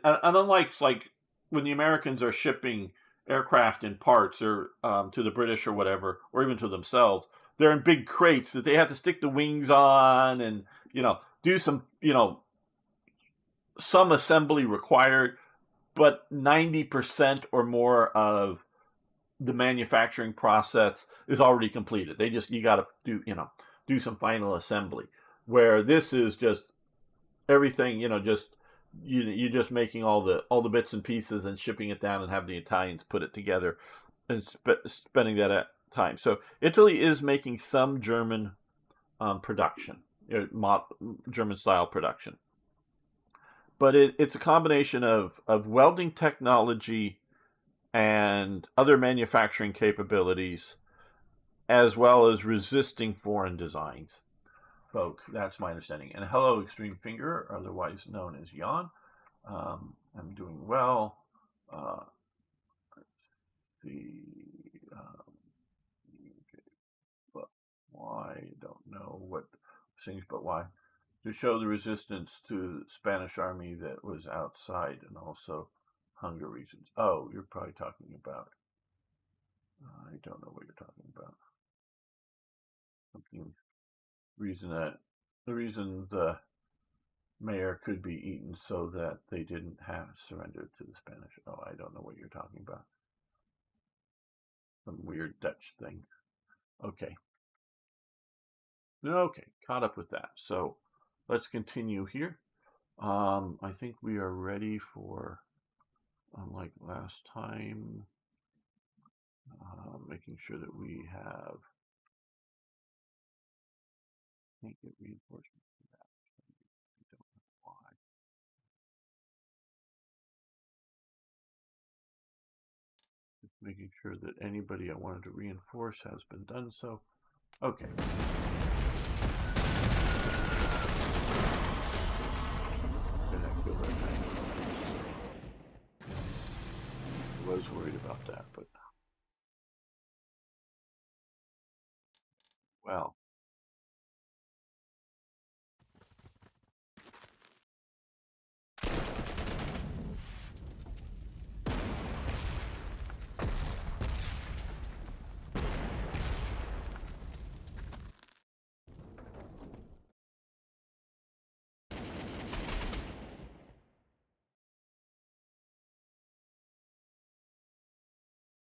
unlike like when the Americans are shipping aircraft in parts or to the British or whatever, or even to themselves. They're in big crates that they have to stick the wings on and, do some, some assembly required, but 90% or more of the manufacturing process is already completed. You got to do some final assembly. Where this is just everything, just you're just making all the bits and pieces and shipping it down and have the Italians put it together and spending that time. So Italy is making some German production, German style production, but it's a combination of welding technology and other manufacturing capabilities, as well as resisting foreign designs. Folk, that's my understanding. And hello, Extreme Finger, otherwise known as Jan. I'm doing well. The but why? Don't know what things, but why? To show the resistance to the Spanish army that was outside, and also hunger reasons. Oh, you're probably talking about. I don't know what you're talking about. Something the reason the mayor could be eaten so that they didn't have surrendered to the Spanish. Oh, I don't know what you're talking about. Some weird Dutch thing. Okay. Okay, caught up with that. So let's continue here. I think we are ready for, unlike last time, making sure that we have, can't get reinforcements for that. I don't know why. Just making sure that anybody I wanted to reinforce has been done so. Okay. I was worried about that, but well.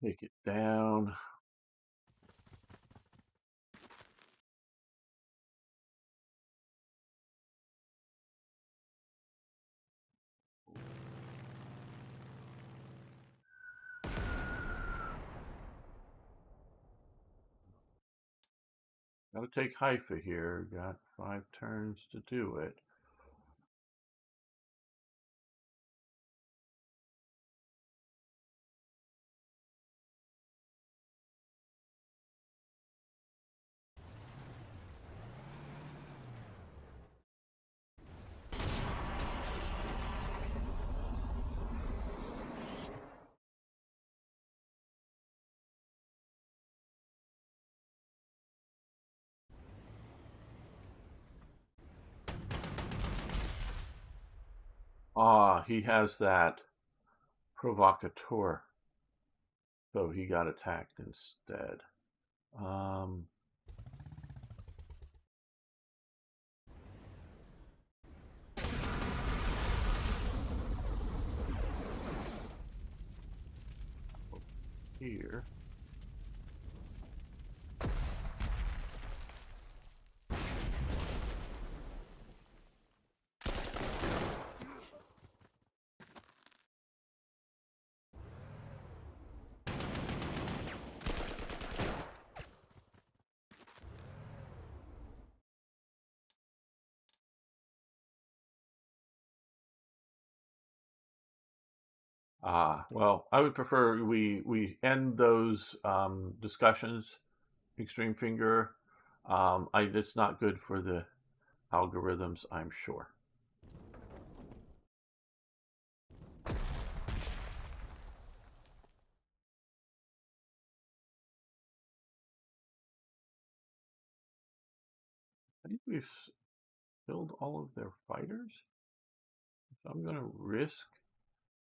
Take it down. Gotta take Haifa here. Got 5 turns to do it. Ah, he has that provocateur, so he got attacked instead. Um, here. Ah, well, I would prefer we end those discussions, Extreme Finger. It's not good for the algorithms, I'm sure. I think we've killed all of their fighters. So I'm going to risk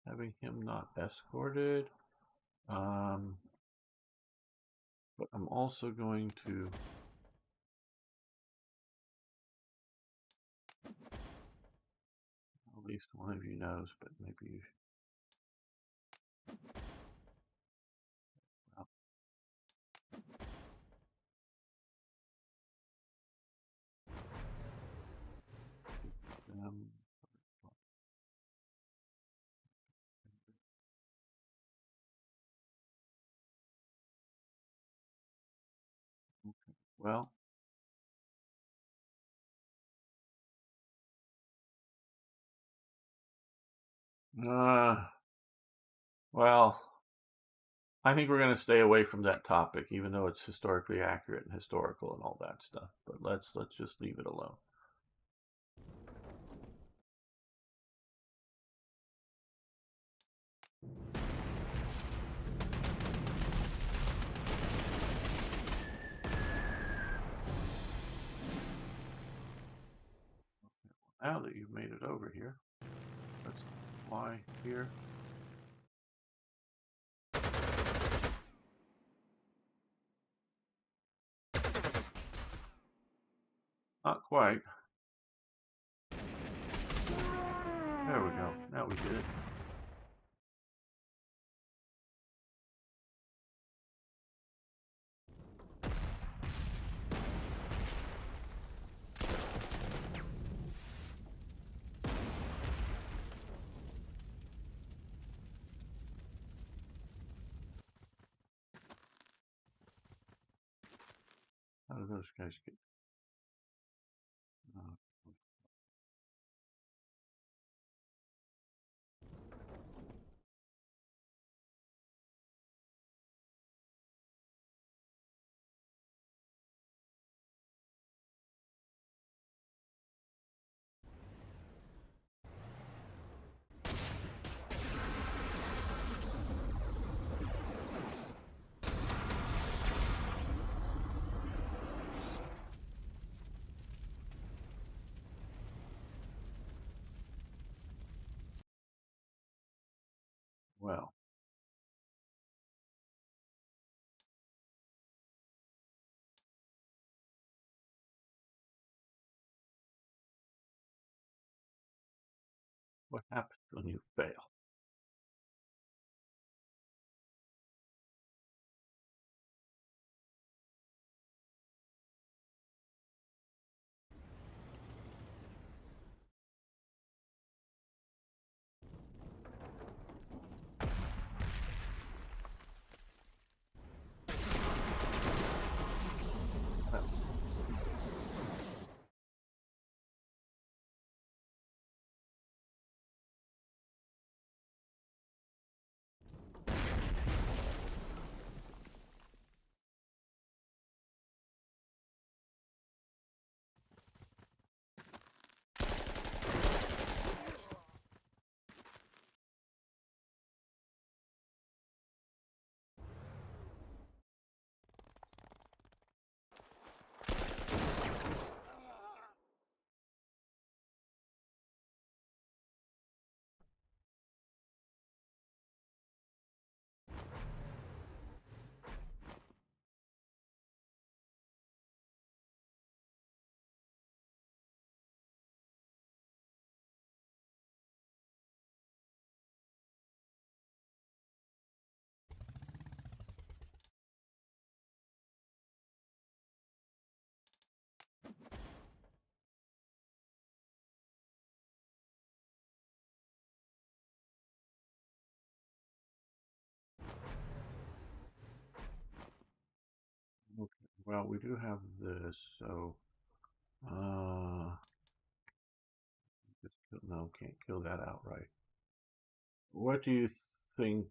having him not escorted. But I'm also going to at least one of you knows, but maybe you. Well, um, well, well, I think we're going to stay away from that topic, even though it's historically accurate and historical and all that stuff. But let's just leave it alone. Now that you've made it over here, let's fly here. Not quite. There we go. Now we did it. How do those guys get? Uh, well, what happens when you fail? Okay. Well, we do have this, so just no, can't kill that outright. What do you think?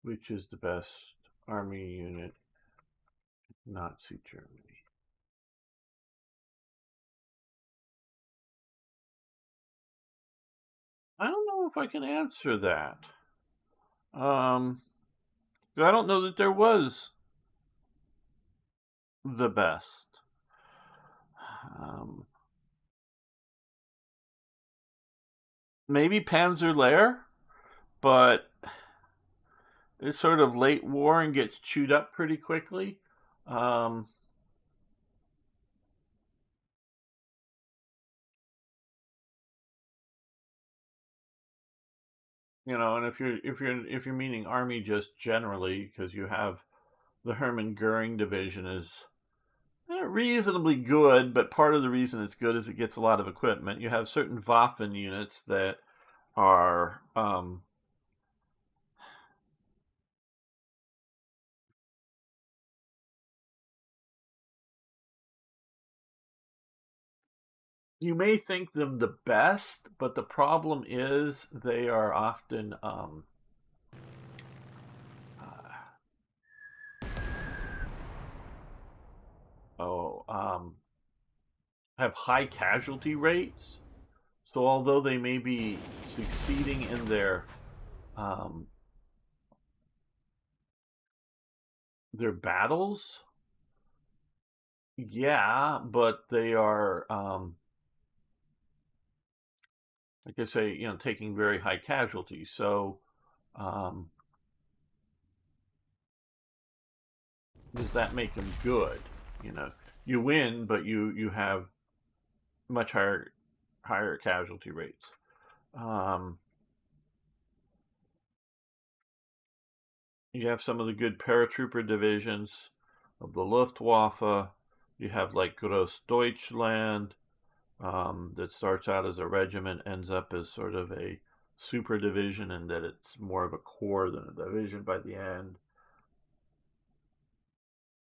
Which is the best army unit? Nazi Germany. I don't know if I can answer that. I don't know that there was the best. Um, Maybe Panzer Lehr, but It's sort of late war and gets chewed up pretty quickly. Um, and if you're meaning army just generally, because you have the Hermann Goering division is reasonably good, but part of the reason it's good is it gets a lot of equipment. You have certain Waffen units that are you may think them the best, but the problem is they are often oh have high casualty rates. So although they may be succeeding in um, their battles, yeah, but they are like I say, taking very high casualties. So um, does that make them good? You know, you win, but you have much higher casualty rates. Um, you have some of the good paratrooper divisions of the Luftwaffe. You have like Großdeutschland that starts out as a regiment, ends up as sort of a super division, and that it's more of a corps than a division by the end.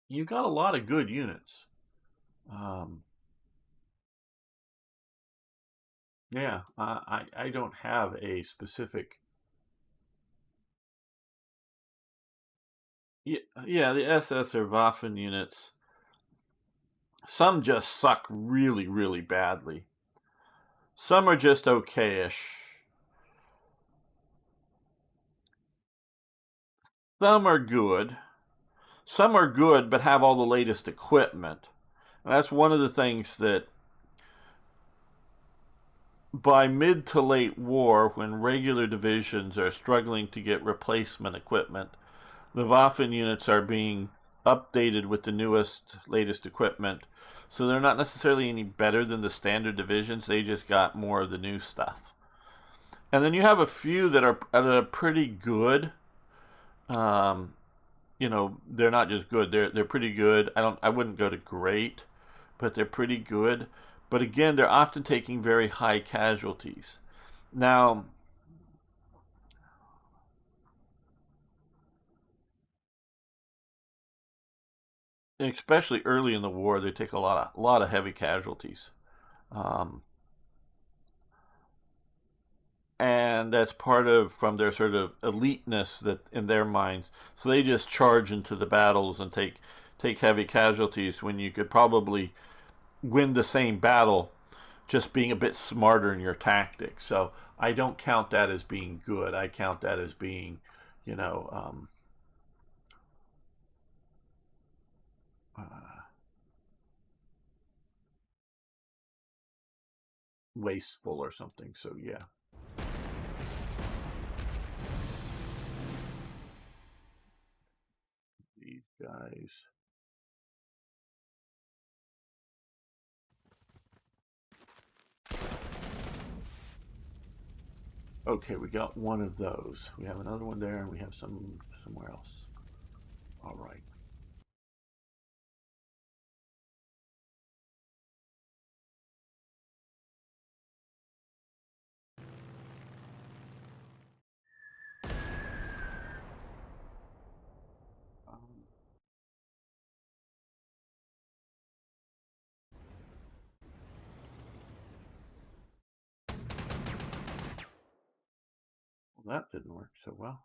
You've got a lot of good units. Um, yeah, I don't have a specific. Yeah, yeah, the SS or Waffen units. Some just suck really, really badly. Some are just okayish. Some are good. Some are good, but have all the latest equipment. And that's one of the things that by mid to late war, when regular divisions are struggling to get replacement equipment, the Waffen units are being updated with the newest, latest equipment. So they're not necessarily any better than the standard divisions. They just got more of the new stuff. And then you have a few that are pretty good. Um, they're not just good. They're pretty good. I wouldn't go to great, but they're pretty good. But again, they're often taking very high casualties. Now, especially early in the war, they take a lot of heavy casualties, um, and that's part of from their sort of eliteness that in their minds. So they just charge into the battles and take heavy casualties when you could probably win the same battle just being a bit smarter in your tactics. So I don't count that as being good. I count that as being, you know, wasteful or something. So yeah, these guys. Okay, we got one of those. We have another one there, and we have some somewhere else. All right. Um, well, that didn't work so well.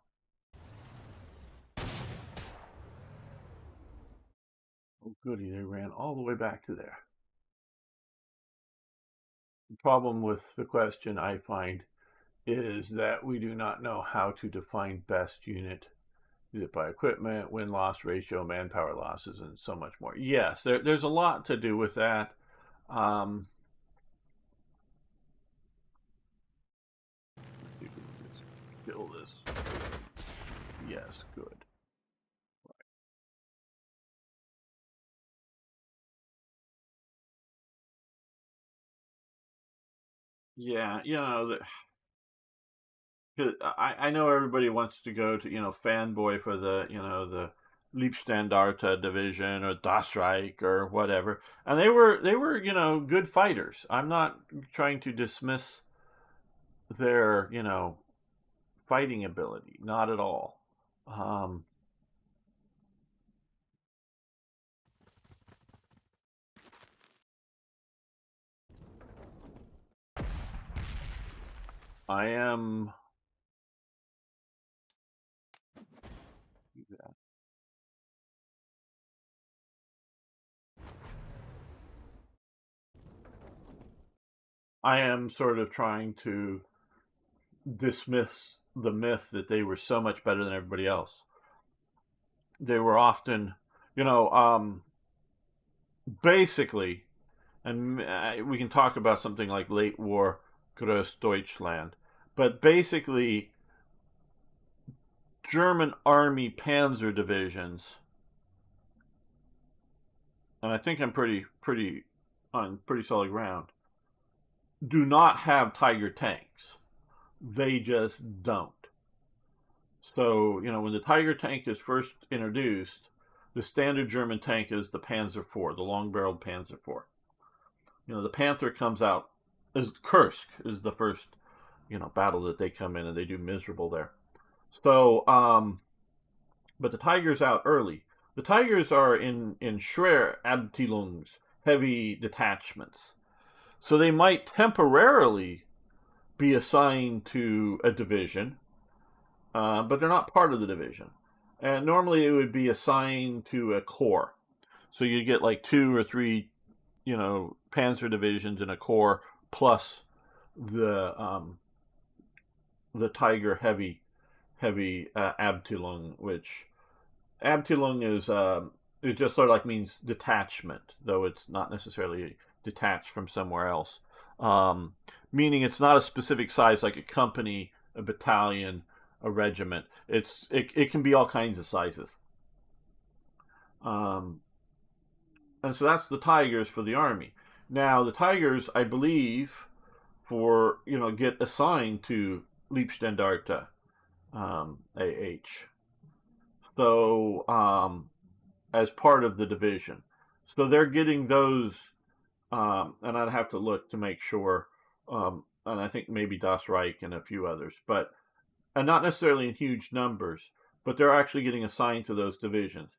Oh, goody, they ran all the way back to there. The problem with the question I find is that we do not know how to define best unit. Is it by equipment, win-loss ratio, manpower losses, and so much more? Yes, there's a lot to do with that. Um, let's see if we can just kill this Yes, good. Yeah, you know, 'cause I know everybody wants to go to, fanboy for the, the Liebstandarte division or Das Reich or whatever. And they were, good fighters. I'm not trying to dismiss their, fighting ability, not at all. Um, I am I am sort of trying to dismiss the myth that they were so much better than everybody else. They were often, you know, basically, and we can talk about something like late war Großdeutschland, but basically, German army panzer divisions, and I think I'm pretty on pretty solid ground, do not have Tiger tanks. They just don't. So, when the Tiger tank is first introduced, the standard German tank is the Panzer IV, the long-barreled Panzer IV. The Panther comes out as Kursk is the first, battle that they come in and they do miserable there. So, but the Tiger's out early. The Tigers are in schwer Abteilungs, heavy detachments. So they might temporarily be assigned to a division, but they're not part of the division. And normally it would be assigned to a corps. So you get like 2 or 3, panzer divisions in a corps plus the Tiger heavy Abteilung, which Abteilung is it just sort of like means detachment, though it's not necessarily detached from somewhere else. Meaning it's not a specific size like a company, a battalion, a regiment. It can be all kinds of sizes. Um, and so that's the Tigers for the Army. Now the Tigers, I believe, for get assigned to Liebstandarte AH. So as part of the division, so they're getting those, and I'd have to look to make sure. And I think maybe Das Reich and a few others, but and not necessarily in huge numbers, but they're actually getting assigned to those divisions.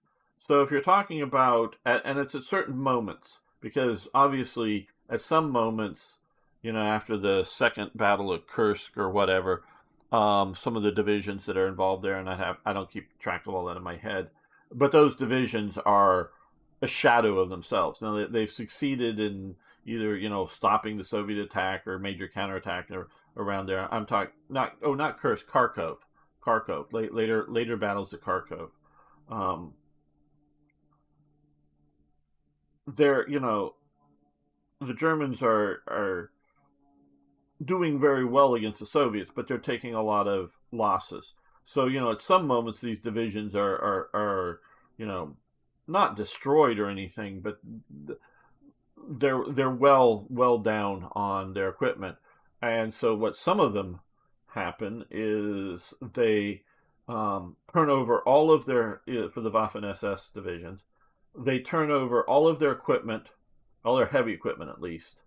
So if you're talking about, and it's at certain moments, because obviously at some moments, after the second battle of Kursk or whatever, some of the divisions that are involved there, and I don't keep track of all that in my head, but those divisions are a shadow of themselves. Now they've succeeded in either stopping the Soviet attack or major counterattack around there. I'm talking not Kursk, Kharkov. Later battles at Kharkov. Um, they're the Germans are doing very well against the Soviets, but they're taking a lot of losses. So at some moments these divisions are not destroyed or anything, but they're well down on their equipment. And so what some of them happen is they turn over all of their, for the Waffen SS divisions, they turn over all of their equipment, all their heavy equipment at least,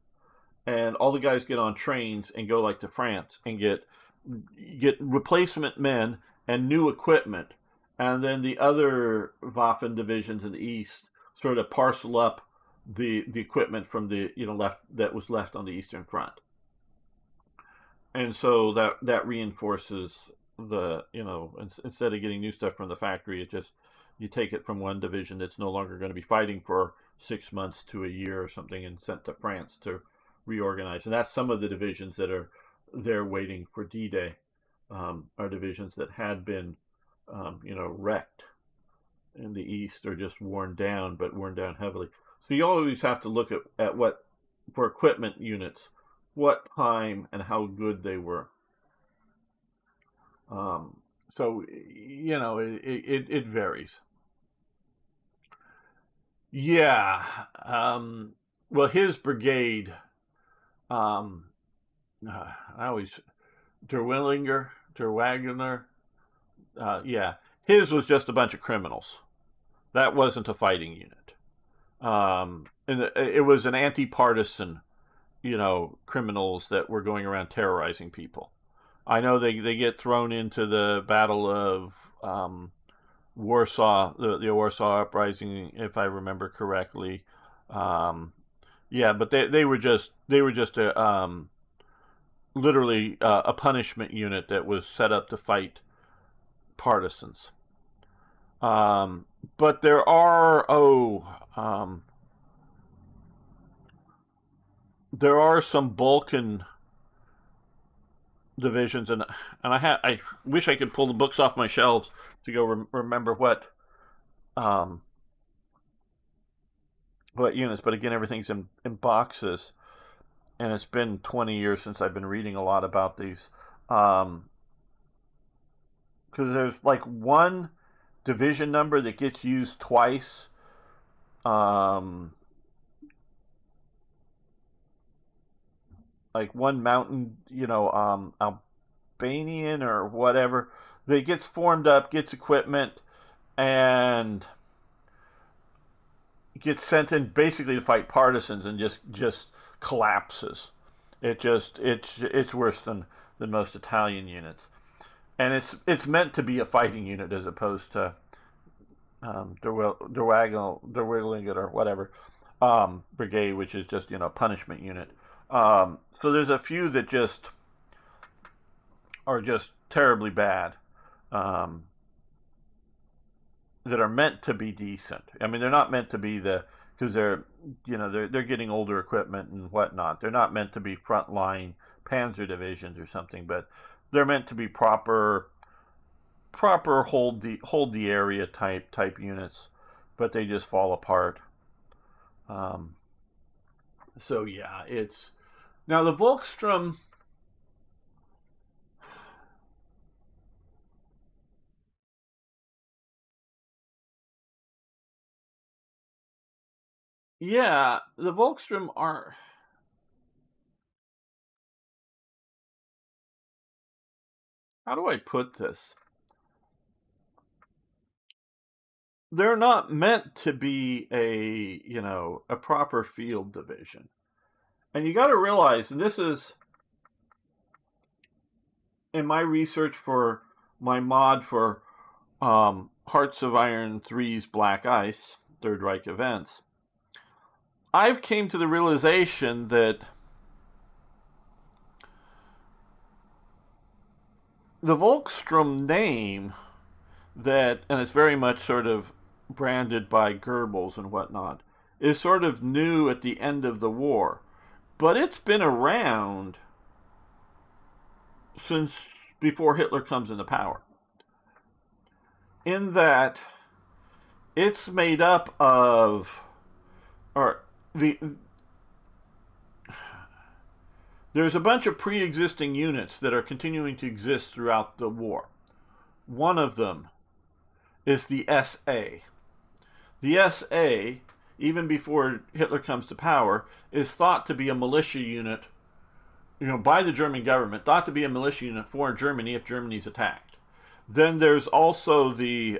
and all the guys get on trains and go like to France and get replacement men and new equipment, and then the other Waffen divisions in the east sort of parcel up the equipment from the left that was left on the Eastern Front, and so that reinforces the instead of getting new stuff from the factory, it just you take it from one division that's no longer going to be fighting for 6 months to a year or something and sent to France to reorganize. And that's some of the divisions that are there waiting for D-Day, are divisions that had been wrecked in the east or just worn down, but worn down heavily. So you always have to look at what, for equipment units, what time and how good they were. So, you know, it varies. Yeah. Well, his brigade, um, I always, Der Wagener, yeah. His was just a bunch of criminals. That wasn't a fighting unit. And it was an anti-partisan, you know, criminals that were going around terrorizing people. I know they get thrown into the Battle of Warsaw, the Warsaw Uprising, if I remember correctly. Um, yeah, but they were just a literally a punishment unit that was set up to fight partisans. But there are there are some Balkan divisions, and I wish I could pull the books off my shelves to go remember um, what units. But again, everything's in boxes, and it's been 20 years since I've been reading a lot about these. Because there's like one division number that gets used twice. Um, like one mountain, you know, Albanian or whatever, that gets formed up, gets equipment, and gets sent in basically to fight partisans, and just collapses. It's worse than most Italian units, and it's meant to be a fighting unit as opposed to Der Wagener or whatever brigade, which is just, you know, punishment unit. So there's a few that just are just terribly bad, um, that are meant to be decent. I mean, they're not meant to be because they're, you know, they're getting older equipment and whatnot. They're not meant to be frontline panzer divisions or something, but they're meant to be proper hold the area type units, but they just fall apart. Um, so yeah, it's now the Volkstrom. Yeah, the Volkstrom are. How do I put this? They're not meant to be a proper field division, and you got to realize, and this is in my research for my mod for Hearts of Iron 3's Black Ice Third Reich events. I've came to the realization that the Volkstrom name, and it's very much sort of branded by Goebbels and whatnot, is sort of new at the end of the war. But it's been around since before Hitler comes into power. In that it's made up of, or there's a bunch of pre-existing units that are continuing to exist throughout the war. One of them is the SA. The SA, even before Hitler comes to power, is thought to be a militia unit, you know, by the German government, thought to be a militia unit for Germany if Germany's attacked. Then there's also there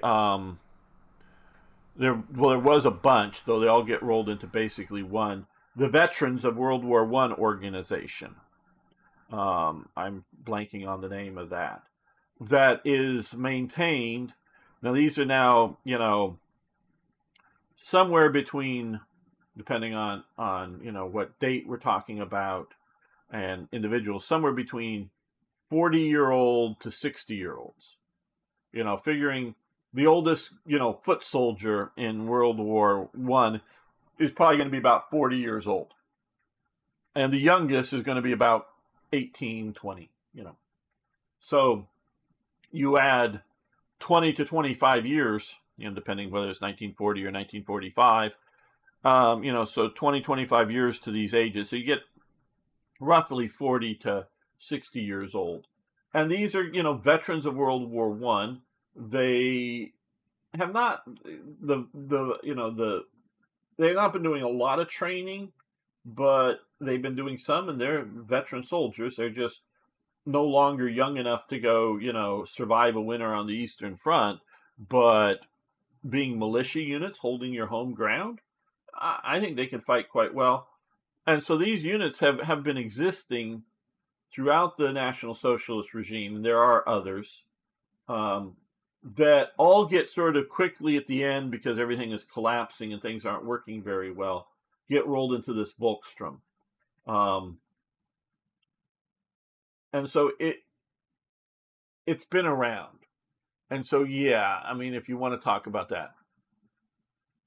was a bunch, though they all get rolled into basically one, the Veterans of World War I organization. I'm blanking on the name of that. That is maintained. Now these are now, you know, somewhere between, depending on you know what date we're talking about and individuals, somewhere between 40-year-old to 60-year-olds. You know, figuring the oldest, you know, foot soldier in World War I is probably going to be about 40 years old, and the youngest is going to be about 18, 20. You know, so you add 20 to 25 years, you know, depending whether it's 1940 or 1945. You know, so 20, 25 years to these ages. So you get roughly 40 to 60 years old. and these are, you know, veterans of World War One. They have not they've not been doing a lot of training, but they've been doing some, and they're veteran soldiers. They're just no longer young enough to go, you know, survive a winter on the Eastern Front, but being militia units holding your home ground, I think they can fight quite well. And so these units have been existing throughout the National Socialist regime, and there are others that all get sort of quickly at the end because everything is collapsing and things aren't working very well, get rolled into this Volkssturm. And so it's been around. And so, yeah, I mean, if you want to talk about that.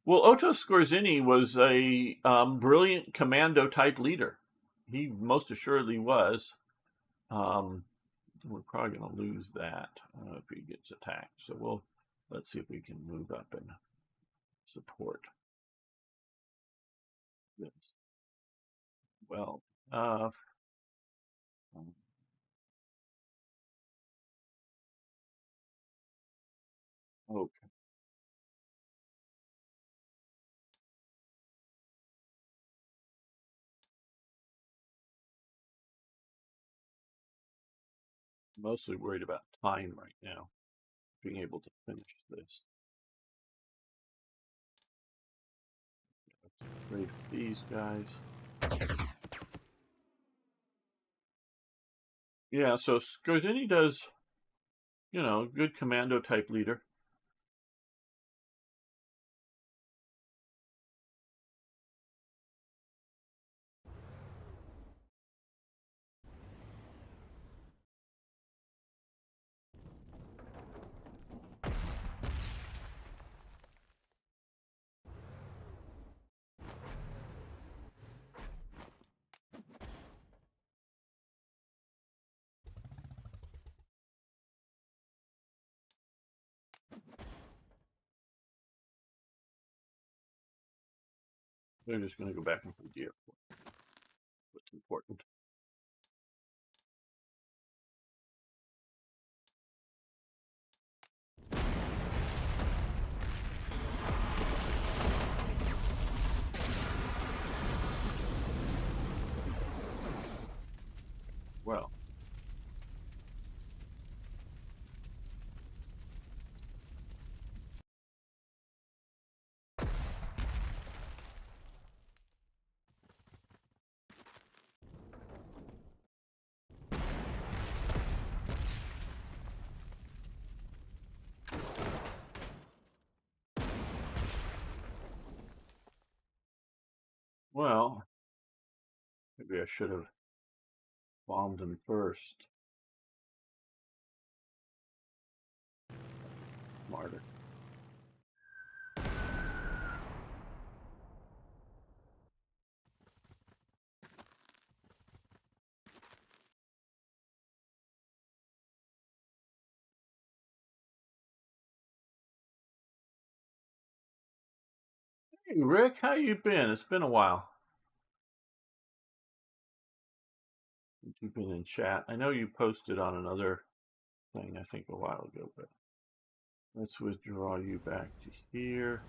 Well, Otto Skorzeny was a brilliant commando type leader. He most assuredly was. We're probably going to lose that if he gets attacked. So let's see if we can move up and support this. Well, okay. Mostly worried about time right now, being able to finish this. Let's trade these guys. Yeah, so Skorzeny does, you know, good commando type leader. They're just going to go back and forth the airport. What's important. Well, well, maybe I should have bombed him first. Smarter. Hey, Rick, how you been? It's been a while since you've been in chat. I know you posted on another thing, I think, a while ago, but let's withdraw you back to here.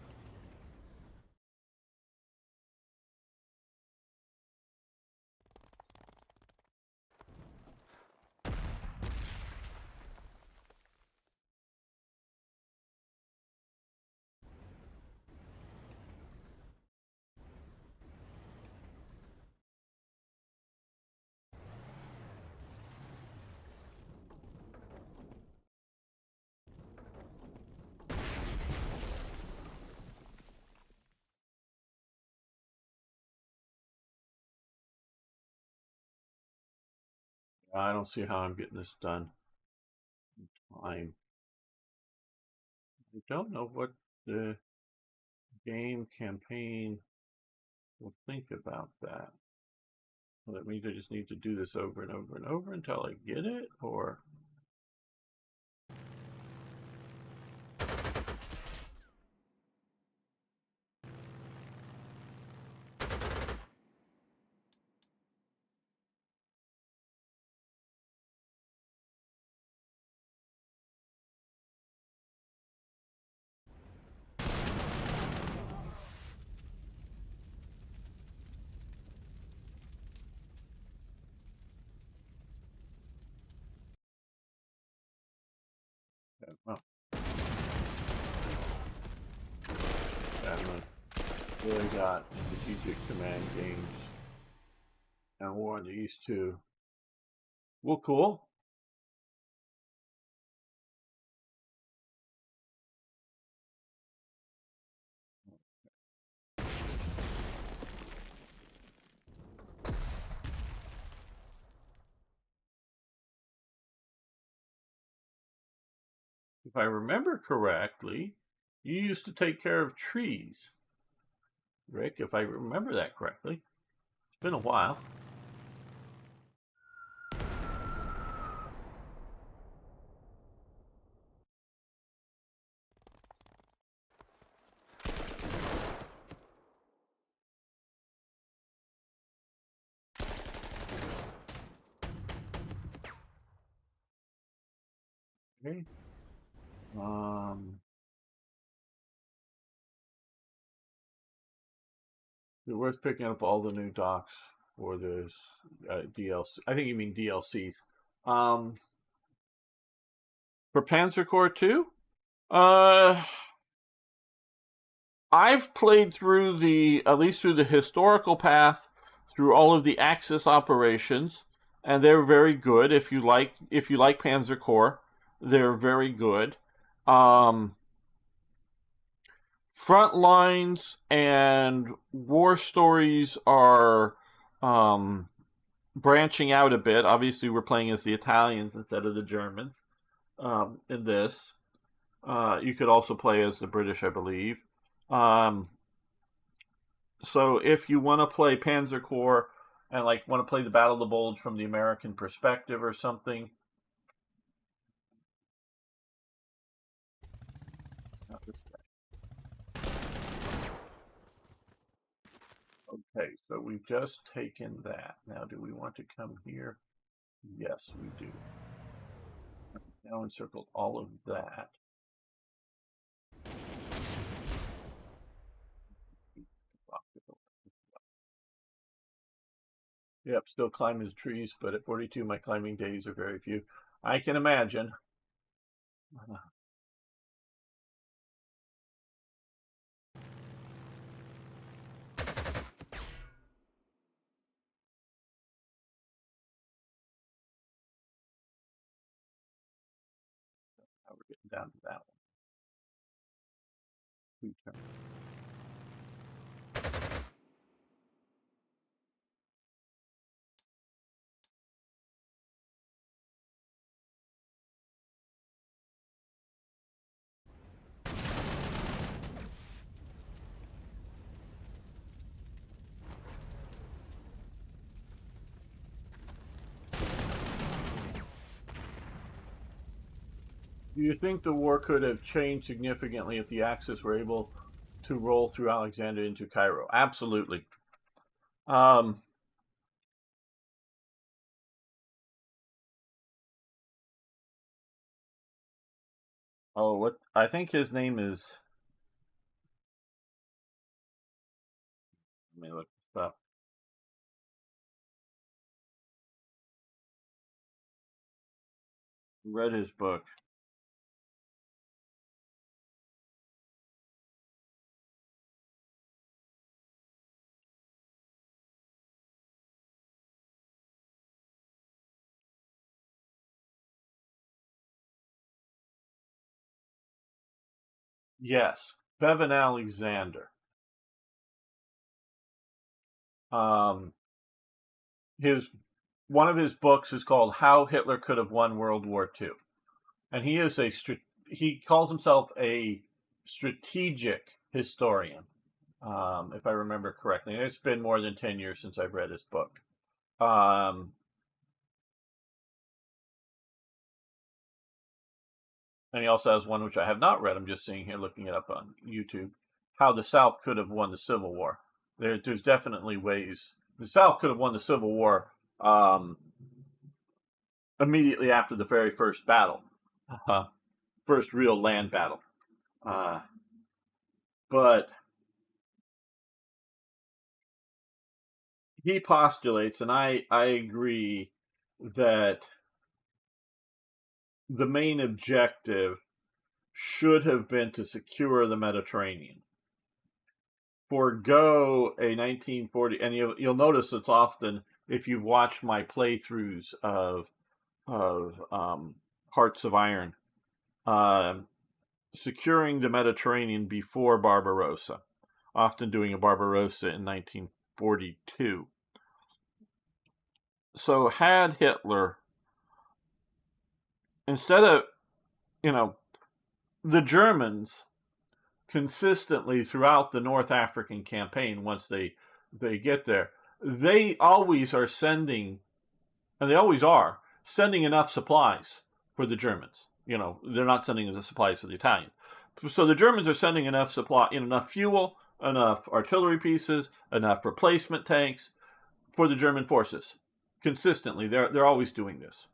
I don't see how I'm getting this done in time. I don't know what the game campaign will think about that. Well, that means I just need to do this over and over and over until I get it, or Well, really got strategic command games and War in the East too. Well, cool. If I remember correctly, you used to take care of trees, Rick, if I remember that correctly. It's been a while. Okay. It's worth picking up all the new docs for this DLC. I think you mean DLCs. For Panzer Corps 2, I've played through at least through the historical path, through all of the Axis operations, and they're very good. If you like Panzer Corps, they're very good. Frontlines and War Stories are branching out a bit. Obviously, we're playing as the Italians instead of the Germans in this. You could also play as the British, I believe. So if you want to play Panzer Corps and like want to play the Battle of the Bulge from the American perspective or something, not this way. Okay, so we've just taken that. Now, do we want to come here? Yes, we do. Now encircle all of that. Yep, still climbing the trees, but at 42, my climbing days are very few. I can imagine. Now we're getting down to that one. Do you think the war could have changed significantly if the Axis were able to roll through Alexandria into Cairo? Absolutely. Oh, what I think his name is. Let me look this up. Read his book. Yes, Bevan Alexander. Um, his one of his books is called "How Hitler Could Have Won World War II," and he calls himself a strategic historian, if I remember correctly. And it's been more than 10 years since I've read his book. Um, and he also has one which I have not read. I'm just seeing here, looking it up on YouTube. How the South Could Have Won the Civil War. There's definitely ways the South could have won the Civil War immediately after the very first battle, first real land battle. But he postulates, and I agree, that the main objective should have been to secure the Mediterranean. Forgo a 1940, and you'll notice it's often, if you've watched my playthroughs of Hearts of Iron, securing the Mediterranean before Barbarossa, often doing a Barbarossa in 1942. So had Hitler, instead of, the Germans consistently throughout the North African campaign, once they get there, they always are sending, and they always are, sending enough supplies for the Germans. They're not sending the supplies for the Italians. So the Germans are sending enough supply, enough fuel, enough artillery pieces, enough replacement tanks for the German forces. Consistently, they're always doing this.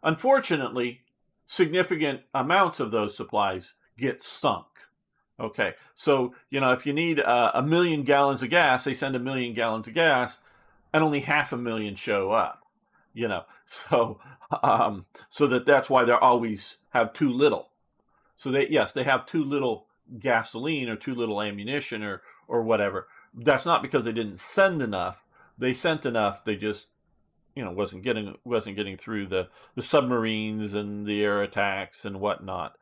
Unfortunately, significant amounts of those supplies get sunk. Okay, so, if you need 1 million gallons of gas, they send 1 million gallons of gas, and only 500,000 show up. So that's why they always have too little. So they have too little gasoline or too little ammunition or whatever. That's not because they didn't send enough. They sent enough. They just wasn't getting through the submarines and the air attacks and whatnot.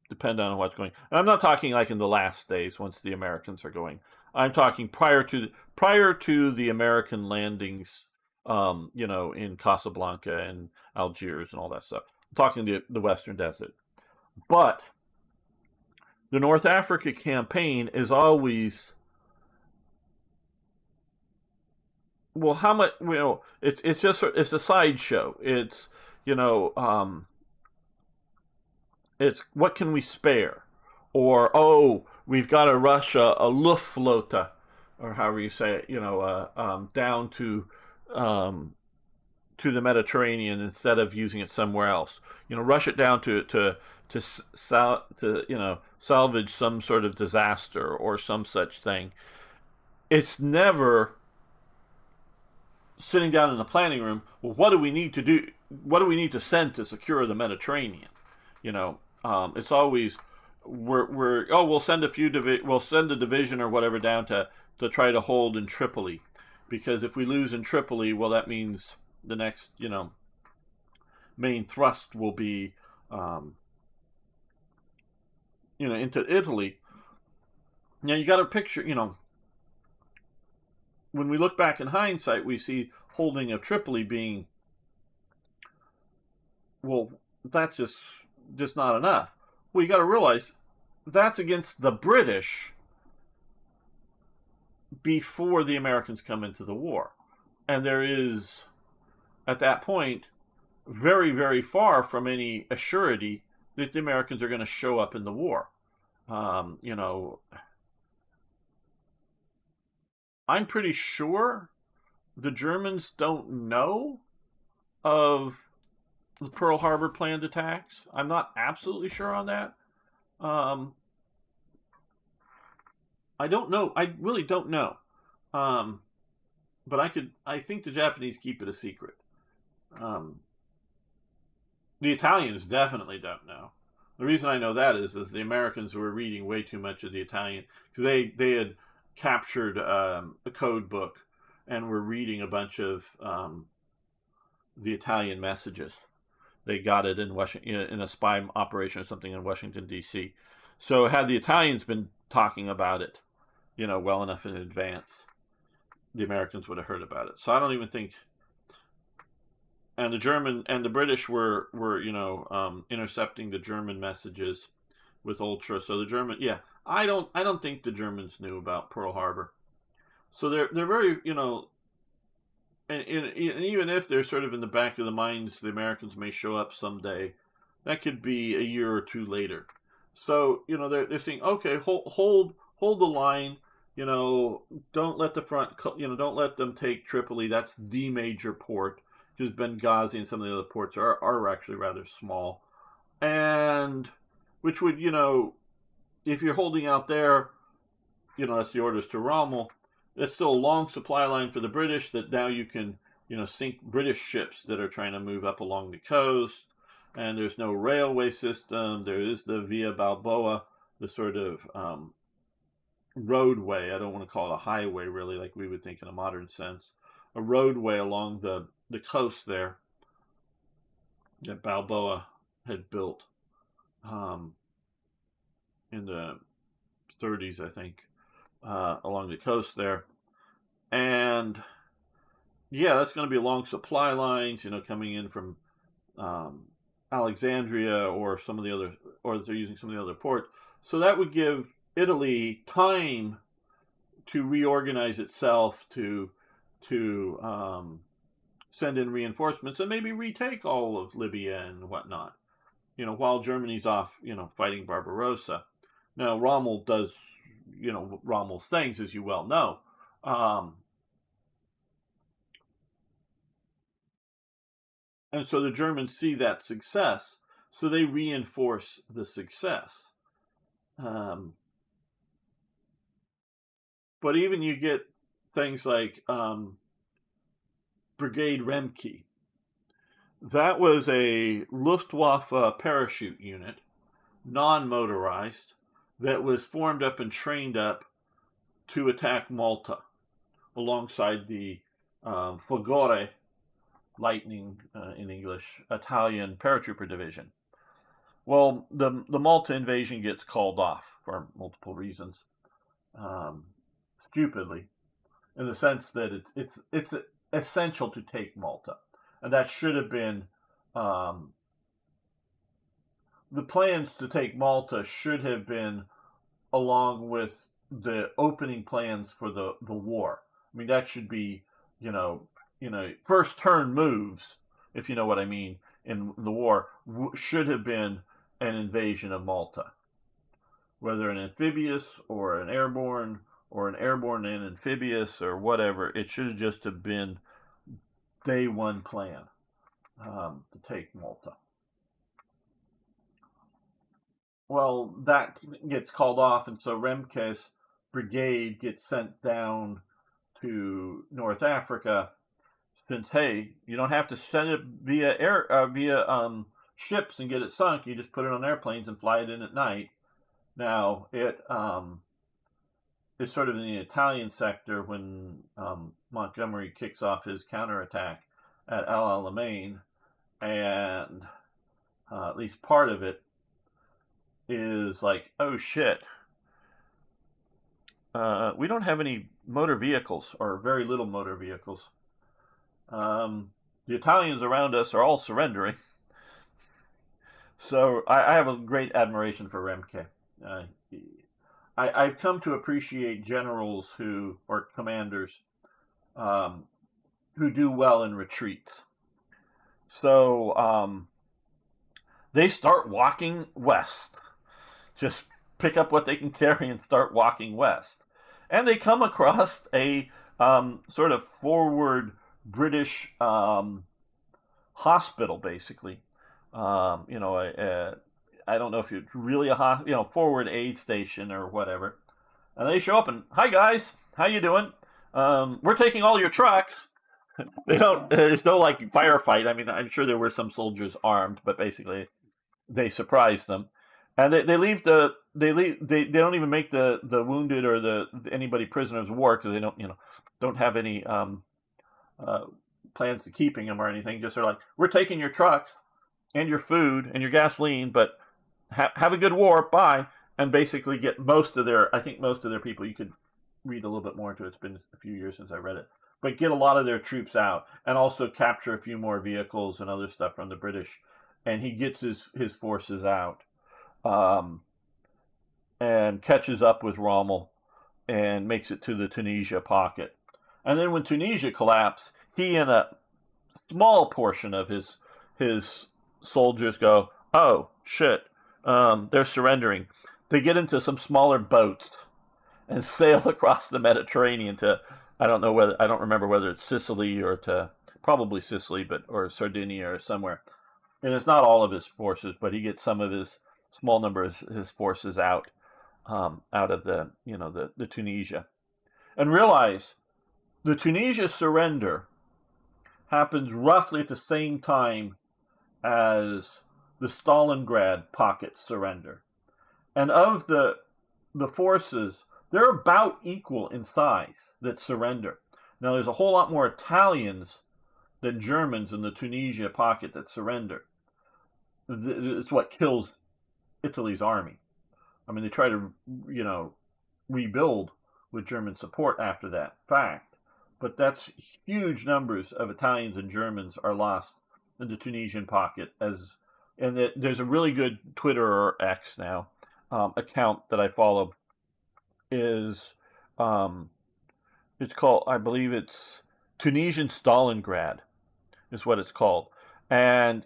Depend on what's going. And I'm not talking like in the last days once the Americans are going. I'm talking prior to the American landings, in Casablanca and Algiers and all that stuff. I'm talking the Western Desert. But the North Africa campaign is always, well, how much? It's a sideshow. It's it's what can we spare, or we've got to rush a Luftflotte, or however you say it, down to the Mediterranean instead of using it somewhere else. Rush it down to salvage some sort of disaster or some such thing. It's never sitting down in the planning room. Well, what do we need to do? What do we need to send to secure the Mediterranean? It's always we'll send a division or whatever down to try to hold in Tripoli, because if we lose in Tripoli, well, that means the next main thrust will be into Italy. Now you got to picture, when we look back in hindsight, we see holding of Tripoli being, well, that's just not enough. Well, you got to realize that's against the British before the Americans come into the war. And there is, at that point, very, very far from any assurity that the Americans are going to show up in the war. I'm pretty sure the Germans don't know of the Pearl Harbor planned attacks. I'm not absolutely sure on that. I don't know. I really don't know. But I think the Japanese keep it a secret. The Italians definitely don't know. The reason I know that is the Americans were reading way too much of the Italian, because they had captured a code book and were reading a bunch of the Italian messages. They got it in Washington, in a spy operation or something in Washington, D.C. So had the Italians been talking about it, well enough in advance, the Americans would have heard about it. So I don't even think. And the British were intercepting the German messages with ultra. So the German, I don't think the Germans knew about Pearl Harbor. So they're very, and even if they're sort of in the back of the minds, the Americans may show up someday. That could be a year or two later. So they're saying, okay, hold the line. Don't let the front. Don't let them take Tripoli. That's the major port. Because Benghazi and some of the other ports are actually rather small, and which would if you're holding out there, that's the orders to Rommel. That's still a long supply line for the British that now you can sink British ships that are trying to move up along the coast. and there's no railway system. There is the Via Balboa, the sort of roadway. I don't want to call it a highway, really, like we would think in a modern sense. A roadway along the coast there that Balboa had built in the 30s, I think, along the coast there. And yeah, that's going to be along supply lines, coming in from Alexandria or some of the other, or they're using some of the other ports. So that would give Italy time to reorganize itself, to send in reinforcements and maybe retake all of Libya and whatnot, while Germany's off, fighting Barbarossa. Now, Rommel does, Rommel's things, as you well know. And so the Germans see that success, so they reinforce the success. But even you get things like Brigade Remke. That was a Luftwaffe parachute unit, non-motorized, that was formed up and trained up to attack Malta alongside the Folgore, Lightning in English, Italian paratrooper division. Well, the Malta invasion gets called off for multiple reasons, stupidly, in the sense that it's essential to take Malta, and that should have been the plans to take Malta should have been along with the opening plans for the war. I mean, that should be, first turn moves, if you know what I mean, in the war, should have been an invasion of Malta. Whether an amphibious or an airborne and amphibious or whatever, it should have just have been day one plan to take Malta. Well, that gets called off, and so Remke's brigade gets sent down to North Africa. Since, hey, you don't have to send it via ships and get it sunk. You just put it on airplanes and fly it in at night. Now it's sort of in the Italian sector when Montgomery kicks off his counterattack at El Alamein, and at least part of it is like, oh shit, we don't have any motor vehicles, or very little motor vehicles. The Italians around us are all surrendering. So I have a great admiration for Remke. I've come to appreciate generals or commanders who do well in retreats. So they start walking west. Just pick up what they can carry and start walking west. And they come across a sort of forward British hospital, basically. I don't know if it's really a forward aid station or whatever. And they show up and, hi guys, how you doing? We're taking all your trucks. They don't. There's no firefight. I mean, I'm sure there were some soldiers armed, but basically, they surprise them, and they leave the. They don't even make the wounded or anybody prisoners of war, because they don't have any plans to keeping them or anything. Just like, we're taking your trucks and your food and your gasoline, but have a good war. Bye. And basically get most of their people. You could read a little bit more into it. It's been a few years since I read it. But get a lot of their troops out, and also capture a few more vehicles and other stuff from the British. And he gets his forces out, and catches up with Rommel, and makes it to the Tunisia pocket. And then when Tunisia collapsed, he and a small portion of his soldiers go, oh shit, they're surrendering. They get into some smaller boats and sail across the Mediterranean to, I don't remember whether it's Sicily or probably Sicily, or Sardinia or somewhere. And it's not all of his forces, but he gets some of his small number of his forces out of the Tunisia. And realize the Tunisia surrender happens roughly at the same time as the Stalingrad pocket surrender. And of the forces, they're about equal in size that surrender. Now, there's a whole lot more Italians than Germans in the Tunisia pocket that surrender. It's what kills Italy's army. I mean, they try to, rebuild with German support after that fact, but that's huge numbers of Italians and Germans are lost in the Tunisian pocket. And there's a really good Twitter or X now account that I follow. It's called, I believe it's Tunisian Stalingrad is what it's called, and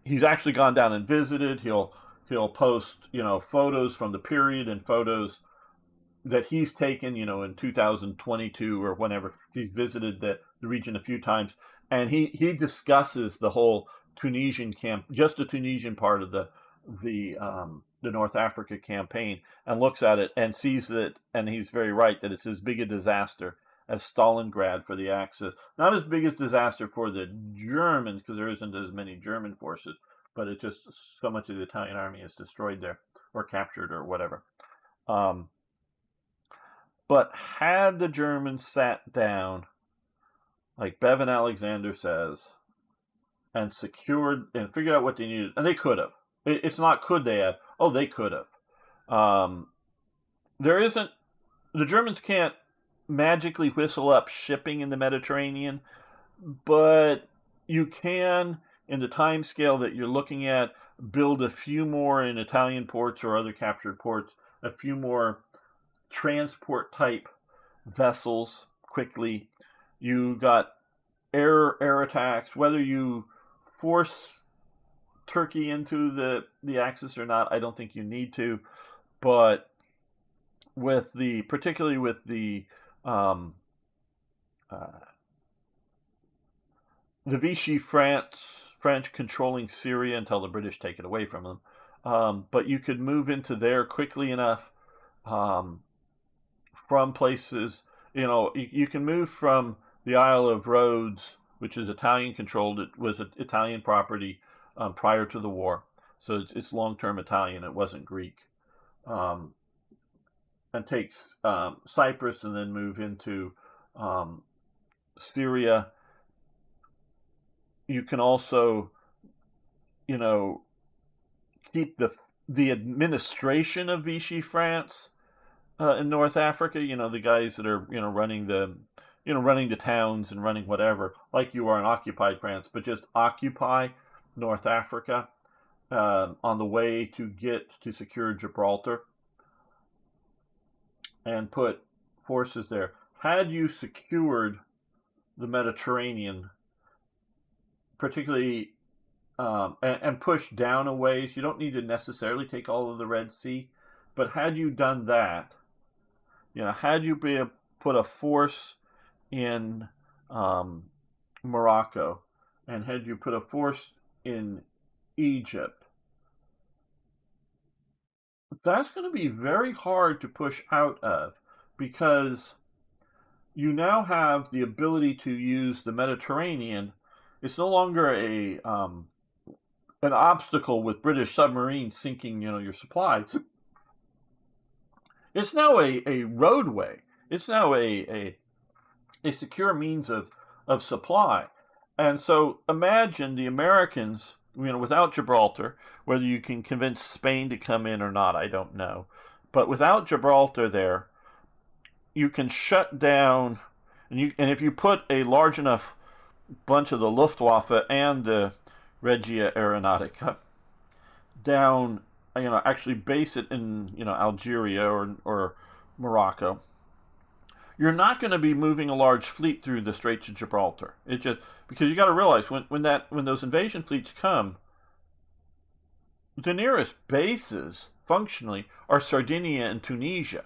he's actually gone down and visited. He'll post photos from the period and photos that he's taken in 2022 or whenever. He's visited the region a few times, and he discusses the whole Tunisian camp, just the Tunisian part of the North Africa campaign, and looks at it and sees that, and he's very right, that it's as big a disaster as Stalingrad for the Axis. Not as big as disaster for the Germans, because there isn't as many German forces, but it just, so much of the Italian army is destroyed there, or captured, or whatever. But had the Germans sat down, like Bevan Alexander says, and secured, and figured out what they needed, and they could have. It's not could they have. Oh, they could have. The Germans can't magically whistle up shipping in the Mediterranean, but you can, in the time scale that you're looking at, build a few more in Italian ports or other captured ports, a few more transport type vessels quickly. You got air attacks, whether you force Turkey into the Axis or not, I don't think you need to, but particularly with the Vichy French controlling Syria until the British take it away from them, but you could move into there quickly enough from places. You can move from the Isle of Rhodes, which is Italian controlled. It was Italian property prior to the war, so it's long-term Italian. It wasn't Greek. And takes Cyprus and then move into Syria. You can also, keep the administration of Vichy France in North Africa. The guys that are running the towns and running whatever, like you are in occupied France, but just occupy North Africa on the way to secure Gibraltar and put forces there. Had you secured the Mediterranean, particularly, and pushed down a ways, you don't need to necessarily take all of the Red Sea, but had you done that, had you put a force in Morocco, and had you put a force in Egypt, that's going to be very hard to push out of, because you now have the ability to use the Mediterranean. It's no longer an obstacle with British submarines sinking, your supplies. It's now a roadway. It's now a secure means of supply. And so imagine the Americans, without Gibraltar, whether you can convince Spain to come in or not, I don't know. But without Gibraltar there, you can shut down, and if you put a large enough bunch of the Luftwaffe and the Regia Aeronautica down, actually base it in, Algeria or Morocco, you're not going to be moving a large fleet through the Straits of Gibraltar. It just, because you got to realize when those invasion fleets come, the nearest bases functionally are Sardinia and Tunisia.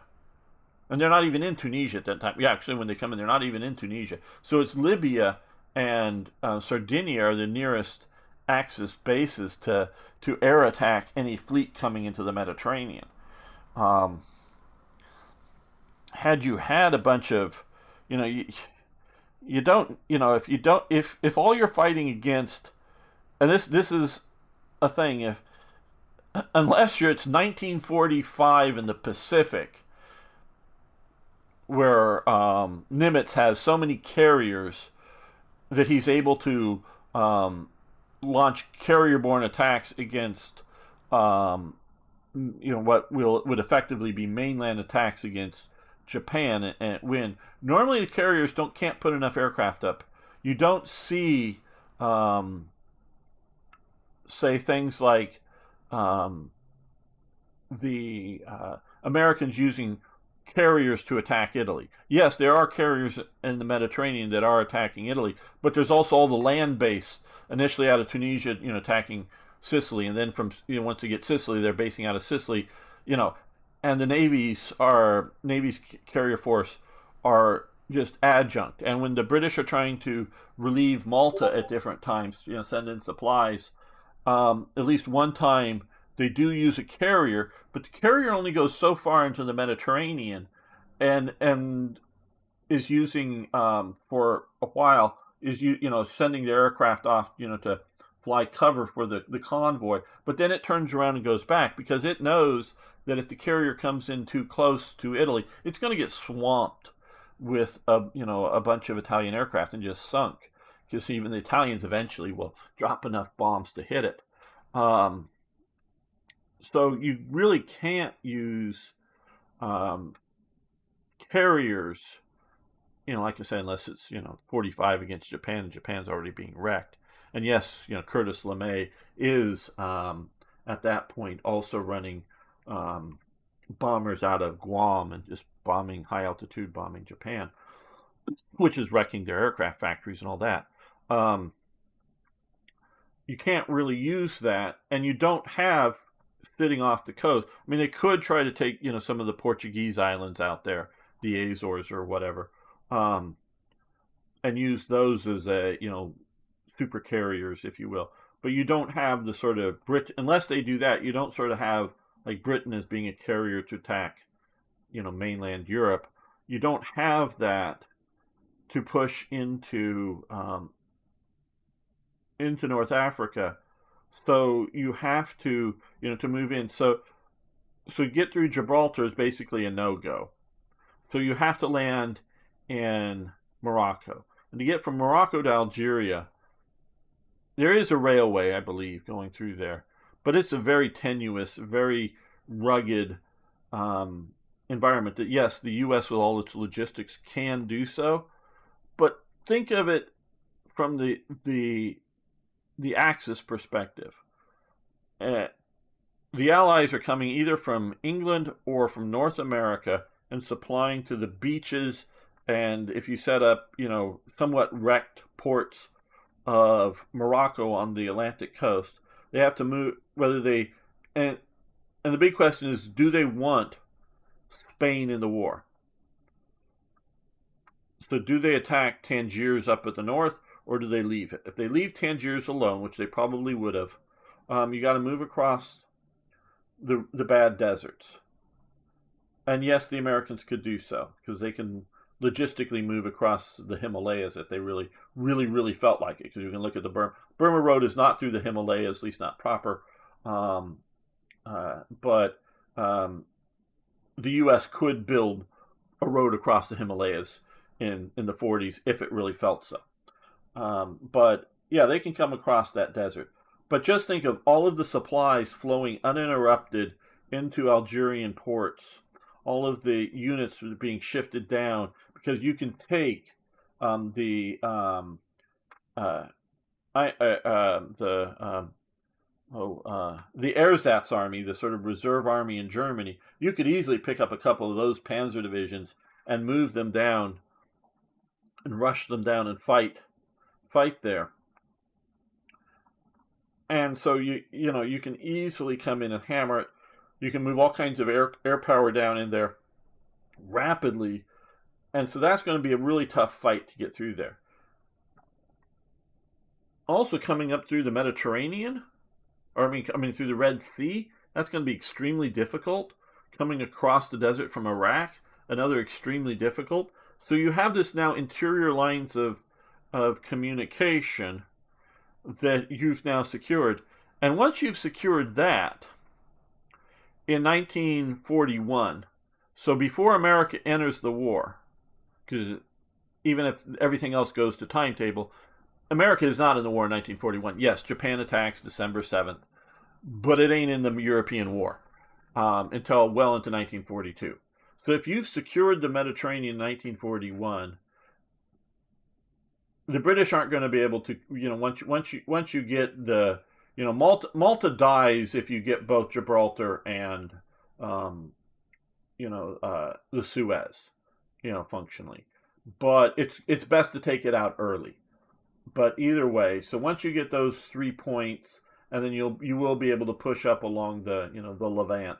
And they're not even in Tunisia at that time. Yeah, actually, when they come in, they're not even in Tunisia. So it's Libya and Sardinia are the nearest Axis bases to air attack any fleet coming into the Mediterranean. Had you had a bunch of, if all you're fighting against, and this is a thing. If unless it's 1945 in the Pacific, where Nimitz has so many carriers that he's able to launch carrier-borne attacks against, what would effectively be mainland attacks against Japan and win. Normally, the carriers can't put enough aircraft up. You don't see, say, things like the Americans using carriers to attack Italy. Yes, there are carriers in the Mediterranean that are attacking Italy, but there's also all the land base initially out of Tunisia, attacking Sicily, and then from once they get Sicily, they're basing out of Sicily, and the Navy's carrier force are just adjunct. And when the British are trying to relieve Malta at different times, send in supplies, at least one time they do use a carrier, but the carrier only goes so far into the Mediterranean, and is using for a while is sending the aircraft off to fly cover for the convoy, but then it turns around and goes back because it knows that if the carrier comes in too close to Italy, it's going to get swamped with a bunch of Italian aircraft and just sunk, because even the Italians eventually will drop enough bombs to hit it. So you really can't use carriers, like I said, unless it's 45 against Japan, and Japan's already being wrecked. And yes, Curtis LeMay is at that point also running bombers out of Guam and just bombing, high altitude bombing Japan, which is wrecking their aircraft factories and all that. You can't really use that, and you don't have sitting off the coast. I mean, they could try to take some of the Portuguese islands out there, the Azores or whatever, and use those as super carriers, if you will. But you don't have the sort of unless they do that, you don't sort of have like Britain as being a carrier to attack mainland Europe. You don't have that to push into North Africa. So you have to to move in. So get through Gibraltar is basically a no-go. So you have to land in Morocco. And to get from Morocco to Algeria, there is a railway, I believe, going through there. But it's a very tenuous, very rugged environment that, yes, the U.S. with all its logistics can do so. But think of it from the Axis perspective. The Allies are coming either from England or from North America and supplying to the beaches, and if you set up, somewhat wrecked ports of Morocco on the Atlantic coast, they have to move, and the big question is, do they want Spain in the war? So do they attack Tangiers up at the north, or do they leave it? If they leave Tangiers alone, which they probably would have, you got to move across the bad deserts. And yes, the Americans could do so because they can logistically move across the Himalayas if they really, really, really felt like it. Because you can look at the Burma Road is not through the Himalayas, at least not proper. But the U.S. could build a road across the Himalayas in the 40s if it really felt so. But yeah, they can come across that desert. But just think of all of the supplies flowing uninterrupted into Algerian ports, all of the units being shifted down, because you can take the Ersatz army, the sort of reserve army in Germany. You could easily pick up a couple of those panzer divisions and move them down and rush them down and fight there. And so you can easily come in and hammer it. You can move all kinds of air power down in there rapidly, and so that's going to be a really tough fight to get through there. Also, coming up through the Mediterranean, or I mean through the Red Sea, that's going to be extremely difficult. Coming across the desert from Iraq, another extremely difficult. So you have this now interior lines of communication that you've now secured. And once you've secured that, in 1941, so before America enters the war, because even if everything else goes to timetable, America is not in the war in 1941. Yes, Japan attacks December 7th, but it ain't in the European War until well into 1942. So if you've secured the Mediterranean in 1941, the British aren't going to be able to, once you get the, Malta dies if you get both Gibraltar and, the Suez, functionally. But it's best to take it out early. But either way, so once you get those 3 points, and then you will be able to push up along the the Levant,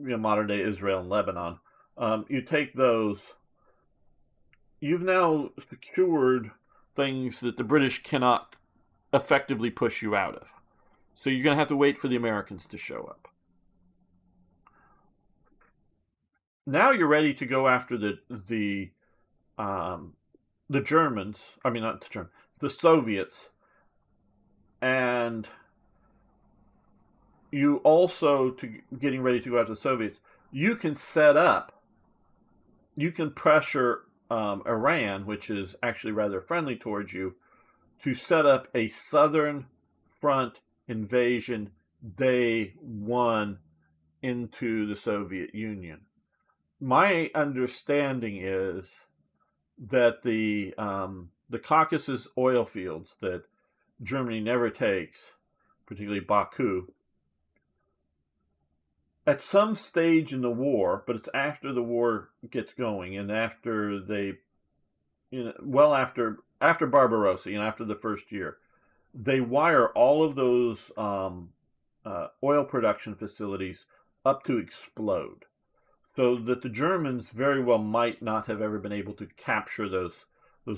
modern day Israel and Lebanon. You take those. You've now secured things that the British cannot effectively push you out of. So you're going to have to wait for the Americans to show up. Now you're ready to go after the Germans. I mean, not the Germans, the Soviets, and you also, to getting ready to go after the Soviets, you can pressure Iran, which is actually rather friendly towards you, to set up a southern front invasion day one into the Soviet Union. My understanding is that the Caucasus oil fields that Germany never takes, particularly Baku, at some stage in the war, but it's after the war gets going and after they, after Barbarossa, after the first year, they wire all of those oil production facilities up to explode, so that the Germans very well might not have ever been able to capture those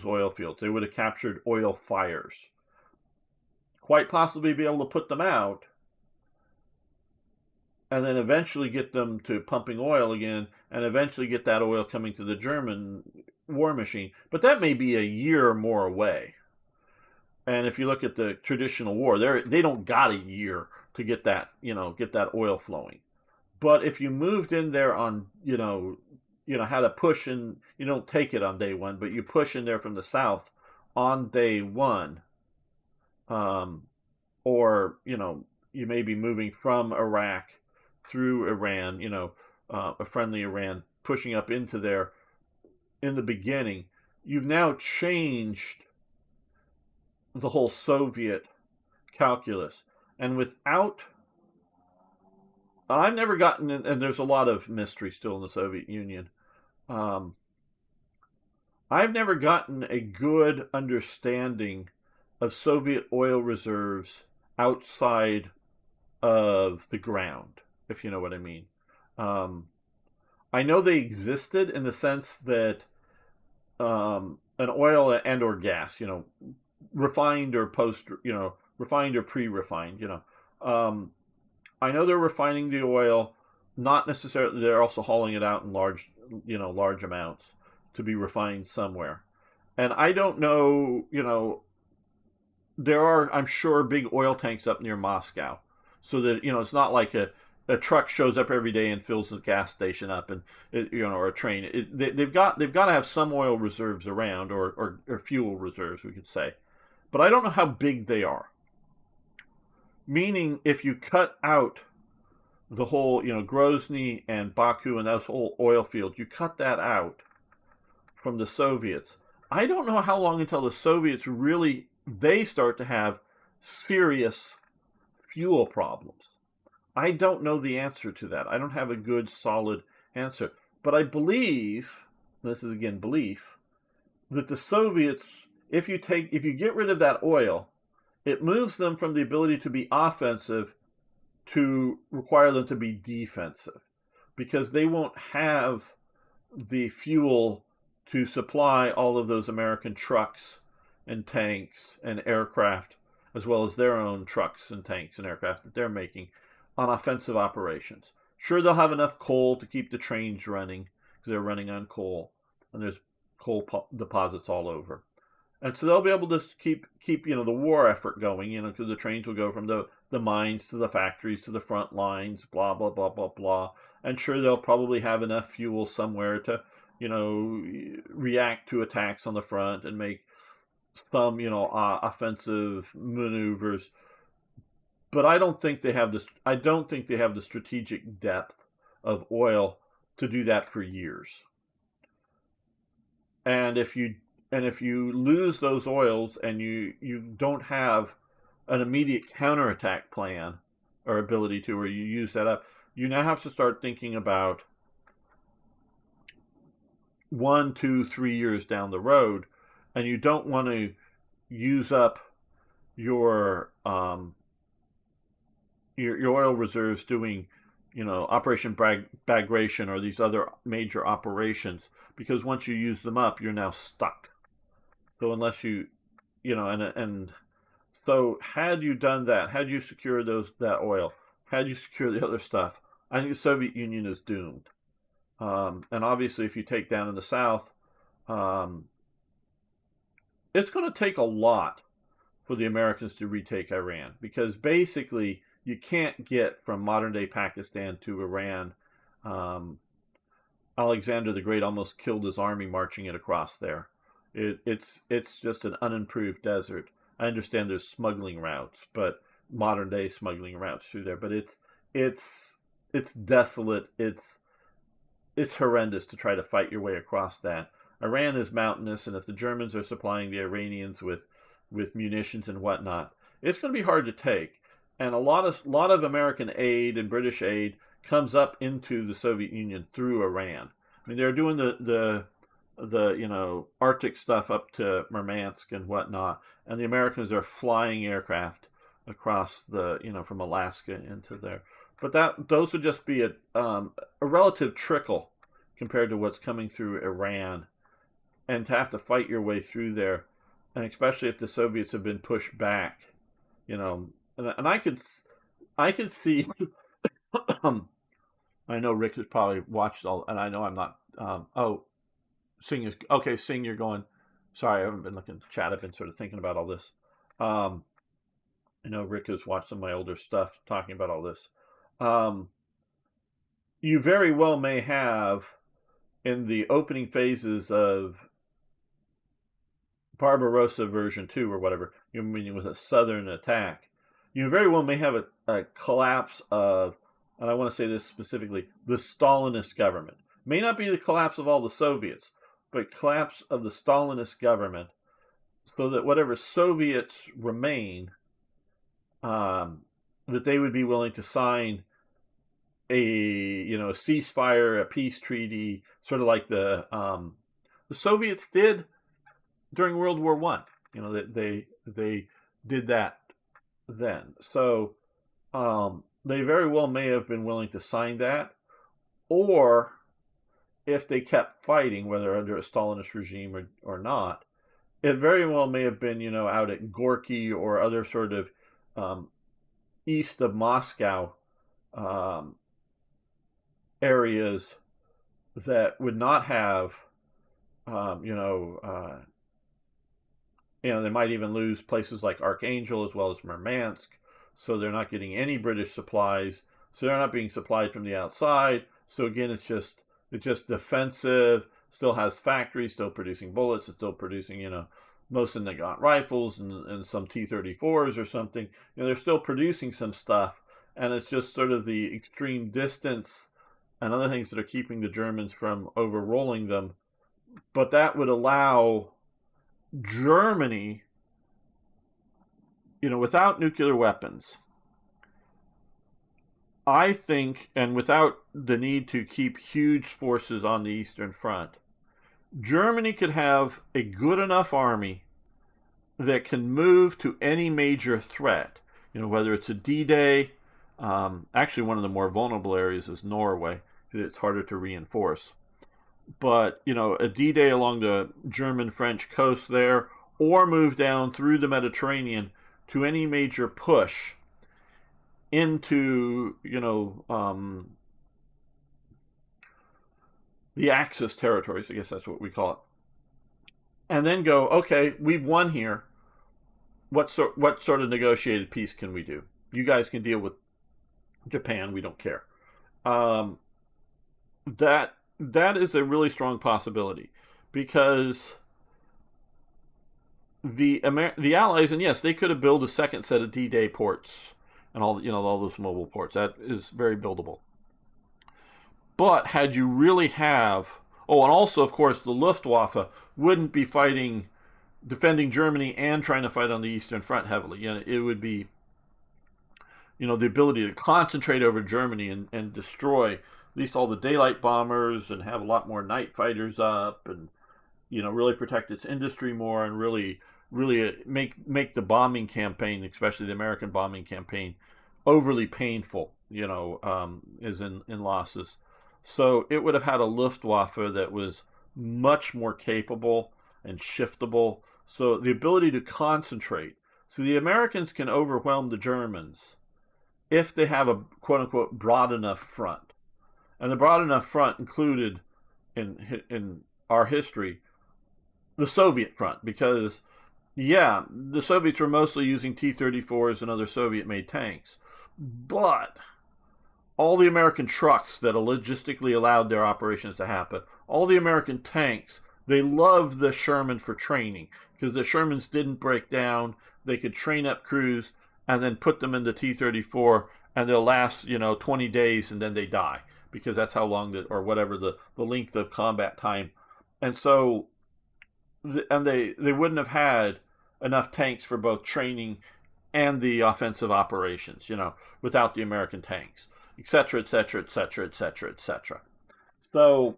oil fields. They would have captured oil fires, quite possibly be able to put them out, and then eventually get them to pumping oil again, and eventually get that oil coming to the German war machine. But that may be a year or more away. And if you look at the traditional war, they don't got a year to get that, get that oil flowing. But if you moved in there on, how to push in, you don't take it on day one, but you push in there from the south on day one, or, you may be moving from Iraq through Iran, a friendly Iran, pushing up into there in the beginning, you've now changed the whole Soviet calculus. And I've never gotten, and there's a lot of mystery still in the Soviet Union. I've never gotten a good understanding of Soviet oil reserves outside of the ground, if you know what I mean. I know they existed in the sense that an oil and or gas, refined or refined or pre-refined, I know they're refining the oil, not necessarily, they're also hauling it out in large amounts to be refined somewhere. And I don't know, there are, I'm sure, big oil tanks up near Moscow, so that, it's not like a truck shows up every day and fills the gas station up, and or a train. They've got to have some oil reserves around, or fuel reserves, we could say, but I don't know how big they are. Meaning, if you cut out the whole, Grozny and Baku and those whole oil fields, you cut that out from the Soviets. I don't know how long until the Soviets they start to have serious fuel problems. I don't know the answer to that. I don't have a good, solid answer. But I believe, this is again belief, that the Soviets, if you get rid of that oil, it moves them from the ability to be offensive to require them to be defensive, because they won't have the fuel to supply all of those American trucks and tanks and aircraft, as well as their own trucks and tanks and aircraft that they're making on offensive operations. Sure, they'll have enough coal to keep the trains running, because they're running on coal, and there's coal deposits all over. And so they'll be able to keep the war effort going, because the trains will go from the mines to the factories to the front lines, blah blah blah blah blah. And sure, they'll probably have enough fuel somewhere to react to attacks on the front and make some offensive maneuvers. But I don't think they have this. I don't think they have the strategic depth of oil to do that for years. And if you lose those oils and you don't have an immediate counterattack plan or ability to, or you use that up, you now have to start thinking about 1, 2, 3 years down the road, and you don't want to use up your oil reserves doing Operation Bagration or these other major operations, because once you use them up, you're now stuck. So unless and so had you done that, had you secured that oil, had you secured the other stuff, I think the Soviet Union is doomed. And obviously, if you take down in the South, it's going to take a lot for the Americans to retake Iran, because basically you can't get from modern day Pakistan to Iran. Alexander the Great almost killed his army marching it across there. It's just an unimproved desert. I understand there's smuggling routes, but modern day smuggling routes through there. But it's desolate. It's horrendous to try to fight your way across that. Iran is mountainous, and if the Germans are supplying the Iranians with munitions and whatnot, it's going to be hard to take. And a lot of American aid and British aid comes up into the Soviet Union through Iran. I mean, they're doing the Arctic stuff up to Murmansk and whatnot, and the Americans are flying aircraft across from Alaska into there. But those would just be a relative trickle compared to what's coming through Iran, and to have to fight your way through there, and especially if the Soviets have been pushed back, and I could see. I know Rick has probably watched all, and I know I'm not. Sing is okay. Sing, you're going. Sorry, I haven't been looking at the chat. I've been sort of thinking about all this. I know Rick has watched some of my older stuff talking about all this. You very well may have, in the opening phases of Barbarossa version 2 or whatever, meaning with a southern attack, you very well may have a collapse of, and I want to say this specifically, the Stalinist government. May not be the collapse of all the Soviets, but collapse of the Stalinist government, so that whatever Soviets remain, that they would be willing to sign a ceasefire, a peace treaty, sort of like the Soviets did during World War I. They did that then. So they very well may have been willing to sign that, or if they kept fighting, whether under a Stalinist regime or not, it very well may have been out at Gorky or other sort of east of Moscow areas that would not have they might even lose places like Archangel as well as Murmansk, so they're not getting any British supplies, so they're not being supplied from the outside. So again, it's just defensive. Still has factories, still producing bullets, it's still producing most of them got rifles and some T-34s or something. They're still producing some stuff, and it's just sort of the extreme distance and other things that are keeping the Germans from overrolling them. But that would allow Germany, without nuclear weapons, I think, and without the need to keep huge forces on the Eastern Front, Germany could have a good enough army that can move to any major threat, whether it's a D-Day. Actually, one of the more vulnerable areas is Norway, because it's harder to reinforce. But, a D-Day along the German-French coast there, or move down through the Mediterranean to any major push into, the Axis territories, I guess that's what we call it. and then go, okay, we've won here. What sort of negotiated peace can we do? You guys can deal with Japan. We don't care. Um, that is a really strong possibility because the Allies, and yes, they could have built a second set of D-Day ports and all those mobile ports. That is very buildable. But had you really have, oh, and also of course the Luftwaffe wouldn't be defending Germany and trying to fight on the Eastern Front heavily. It would be the ability to concentrate over Germany and destroy at least all the daylight bombers and have a lot more night fighters up and really protect its industry more and really make the bombing campaign, especially the American bombing campaign, overly painful. As in losses. So it would have had a Luftwaffe that was much more capable and shiftable. So the ability to concentrate. So the Americans can overwhelm the Germans if they have a quote unquote broad enough front. And the broad enough front included in our history the Soviet front, because yeah, the Soviets were mostly using T-34s and other Soviet-made tanks, but all the American trucks that logistically allowed their operations to happen, all the American tanks, they loved the Sherman for training because the Shermans didn't break down. They could train up crews and then put them in the T-34, and they'll last 20 days and then they die because that's how long or whatever the length of combat time. And so and they wouldn't have had enough tanks for both training and the offensive operations, without the American tanks, etc., etc., etc., etc., etc. So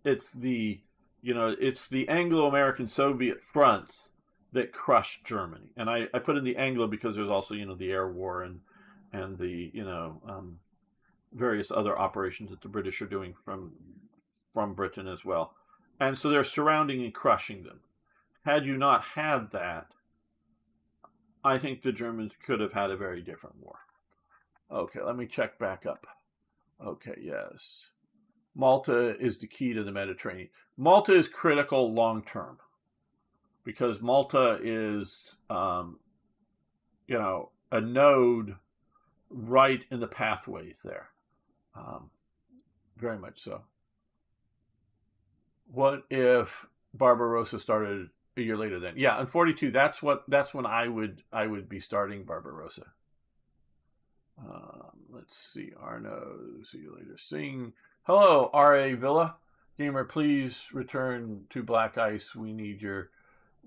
it's the Anglo-American Soviet fronts that crushed Germany, and I put in the Anglo because there's also the air war and the various other operations that the British are doing from Britain as well. And so they're surrounding and crushing them. Had you not had that, I think the Germans could have had a very different war. Okay, let me check back up. Okay, yes. Malta is the key to the Mediterranean. Malta is critical long term because Malta is, a node right in the pathways there. Very much so. What if Barbarossa started a year later? Then, yeah, in 42, that's when I would be starting Barbarossa. Let's see, Arno. See you later. Sing. Hello, R.A. Villa. Gamer, please return to Black Ice. We need your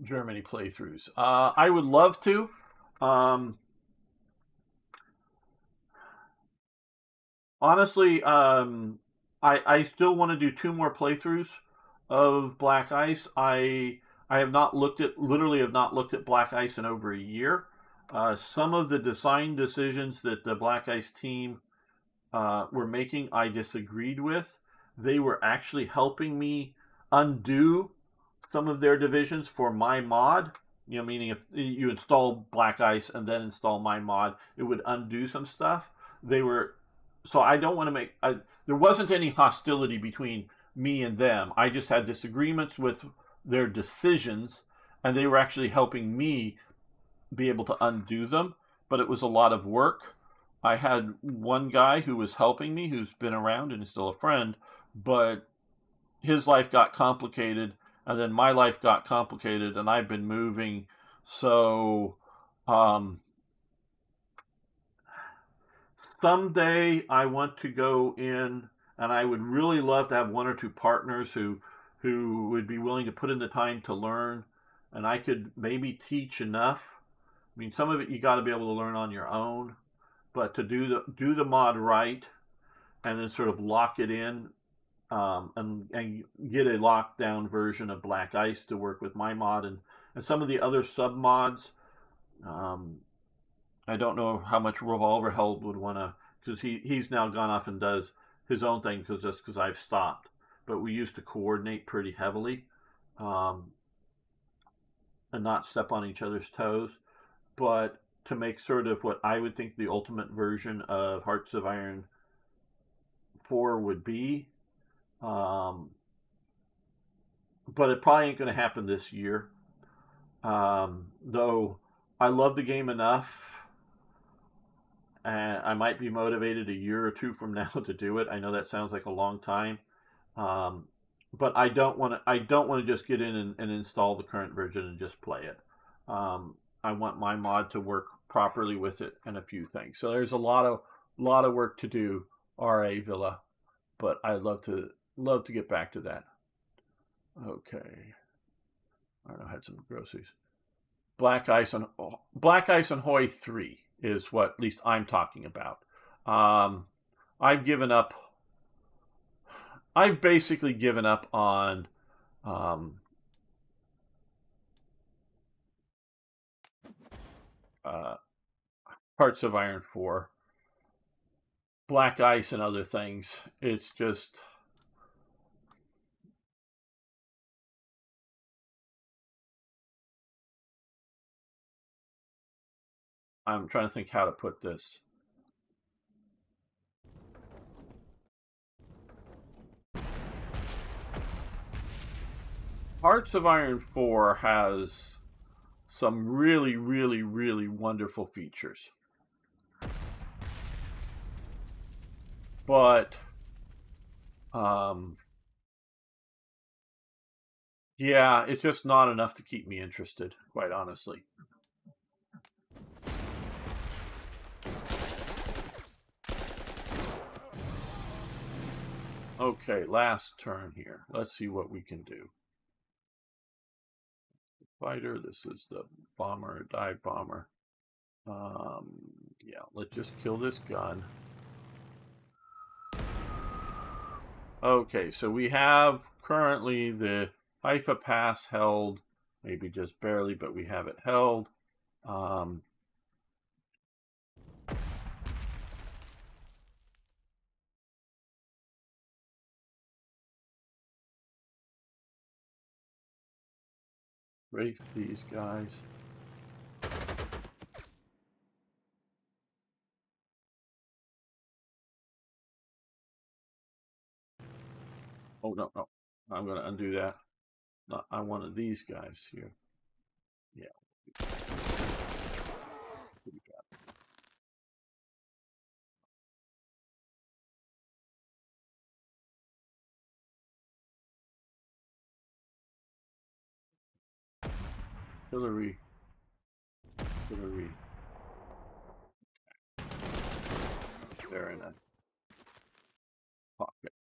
Germany playthroughs. I would love to. Honestly, I still want to do 2 more playthroughs of Black Ice. I have not literally have not looked at Black Ice in over a year. Some of the design decisions that the Black Ice team were making, I disagreed with. They were actually helping me undo some of their divisions for my mod. Meaning if you install Black Ice and then install my mod, it would undo some stuff. So I don't want to there wasn't any hostility between me and them. I just had disagreements with their decisions, and they were actually helping me be able to undo them, but it was a lot of work. I had one guy who was helping me, who's been around and is still a friend, but his life got complicated, and then my life got complicated, and I've been moving. So someday I want to go in, and I would really love to have 1 or 2 partners who would be willing to put in the time to learn, and I could maybe teach enough. I mean, some of it you got to be able to learn on your own, but to do the mod right, and then sort of lock it in, and get a lockdown version of Black Ice to work with my mod and some of the other sub mods. I don't know how much Revolver Held would want to, because he's now gone off and does his own thing because I've stopped. But we used to coordinate pretty heavily, and not step on each other's toes. But to make sort of what I would think the ultimate version of Hearts of Iron 4 would be, but it probably ain't going to happen this year. Though I love the game enough, and I might be motivated a year or two from now to do it. I know that sounds like a long time, um, but I don't want to. I don't want to just get in and install the current version and just play it. I want my mod to work properly with it and a few things. So there's a lot of work to do. RA Villa, but I'd love to get back to that. Okay, I had some groceries. Black Ice on Hawaii 3 is what at least I'm talking about. Um, I've given up. I've basically given up on um, uh, Hearts of Iron 4, Black Ice, and other things. It's just I'm trying to think how to put this. Hearts of Iron 4 has some really wonderful features. But yeah, it's just not enough to keep me interested, quite honestly. Okay, last turn here. Let's see what we can do. Fighter, this is the bomber, dive bomber. Yeah, let's just kill this gun. Okay, so we have currently the Haifa Pass held, maybe just barely, but we have it held. Rafe these guys. Oh, no. I'm going to undo that. No, I wanted these guys here. Yeah. What we got? Hillary. They're in a pocket.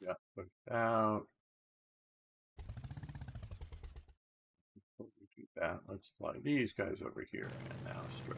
Yeah, put it out. What we do that? Let's fly these guys over here and now straight.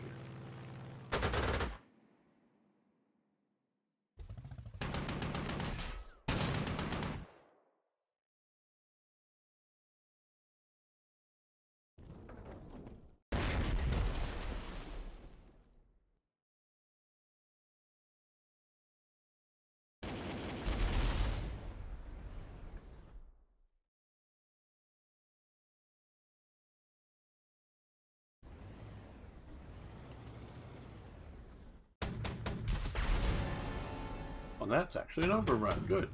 Well, that's actually an overrun. Good.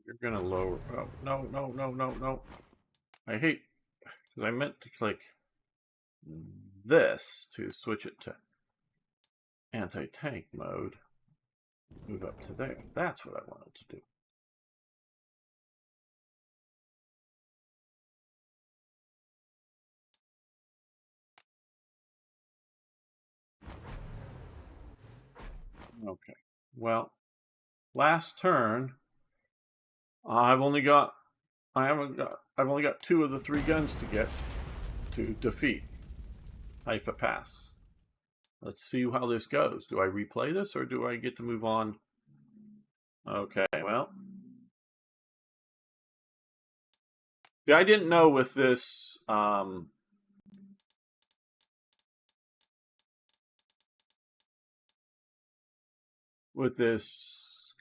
You're gonna lower. Oh, no. I hate because I meant to click this to switch it to anti-tank mode. Move up to there. That's what I wanted to do. Okay. Well, last turn, I've only got I've only got 2 of the 3 guns to get to defeat Haifa Pass. Let's see how this goes. Do I replay this or do I get to move on? Okay, well. Yeah, I didn't know with this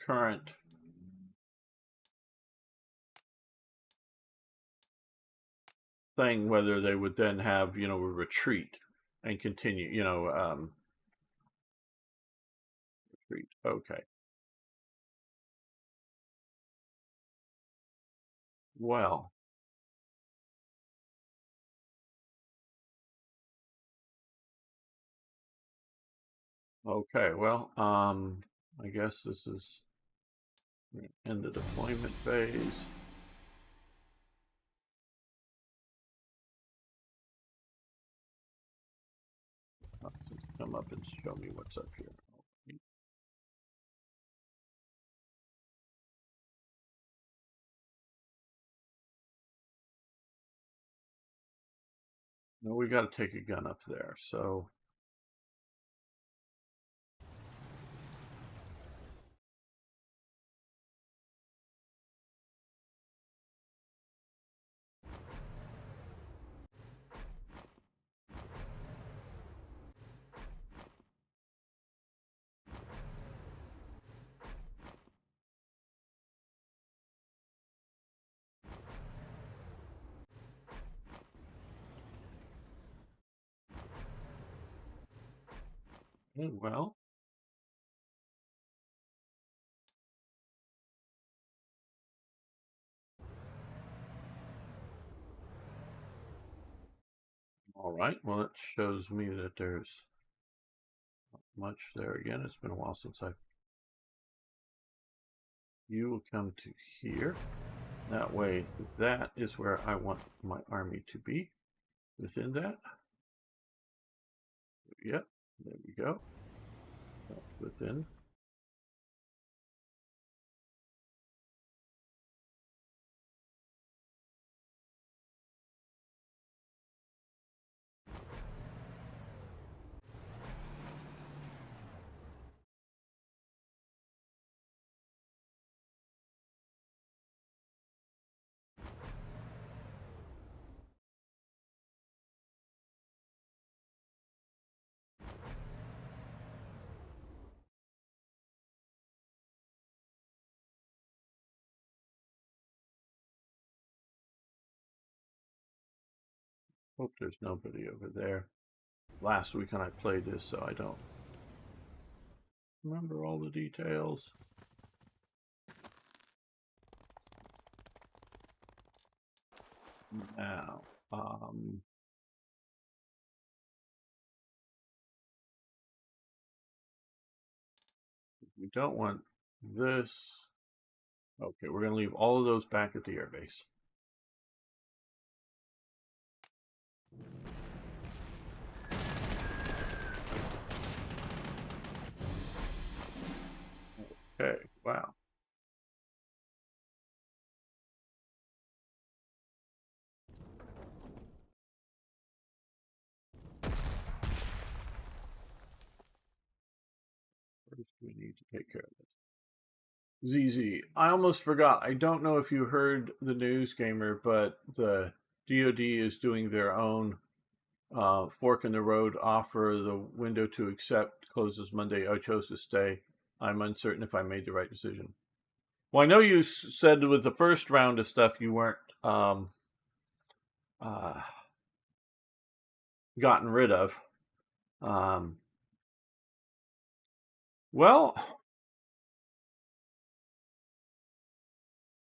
current thing whether they would then have, a retreat and continue, retreat. Okay. Well, okay. Well, I guess this is in the deployment phase. Come up and show me what's up here. No, we got to take a gun up there. So well, all right. Well, it shows me that there's not much there again. It's been a while since you will come to here. That way, that is where I want my army to be. Within that. Yep, there we go. That's within. Hope there's nobody over there. Last weekend I played this, so I don't remember all the details. Now, we don't want this. Okay, we're going to leave all of those back at the airbase. Okay, wow. First, we need to take care of this. ZZ, I almost forgot. I don't know if you heard the news, Gamer, but the DoD is doing their own fork in the road offer. The window to accept closes Monday. I chose to stay. I'm uncertain if I made the right decision. Well, I know you said with the first round of stuff you weren't gotten rid of. Well,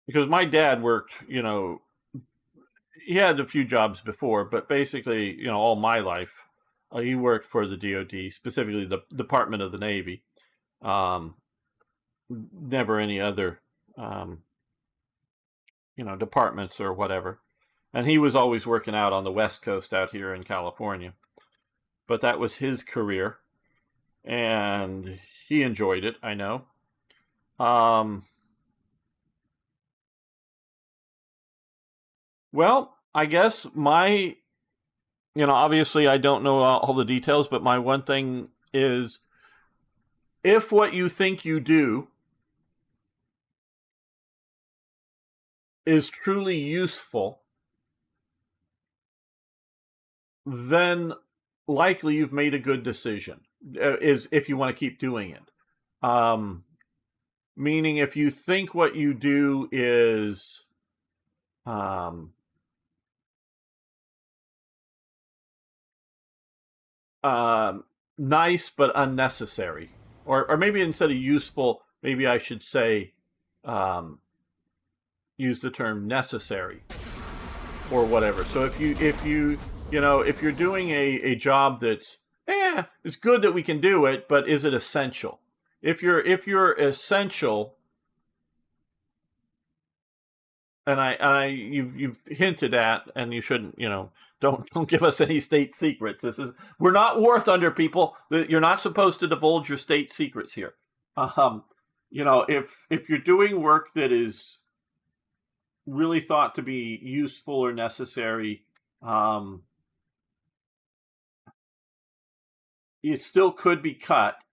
because my dad worked, he had a few jobs before, but basically, all my life, he worked for the DoD, specifically the Department of the Navy. Never any other, departments or whatever. And he was always working out on the West Coast out here in California. But that was his career. And he enjoyed it, I know. Um, well, I guess obviously I don't know all the details, but my one thing is, if what you think you do is truly useful, then likely you've made a good decision, is if you want to keep doing it. Meaning, if you think what you do is nice but unnecessary, or maybe instead of useful, maybe I should say use the term necessary or whatever. So if you're doing a job that's it's good that we can do it, but is it essential? If you're essential, and you've hinted at, and you shouldn't, don't give us any state secrets. We're not war thunder people. You're not supposed to divulge your state secrets here. If you're doing work that is really thought to be useful or necessary, it still could be cut.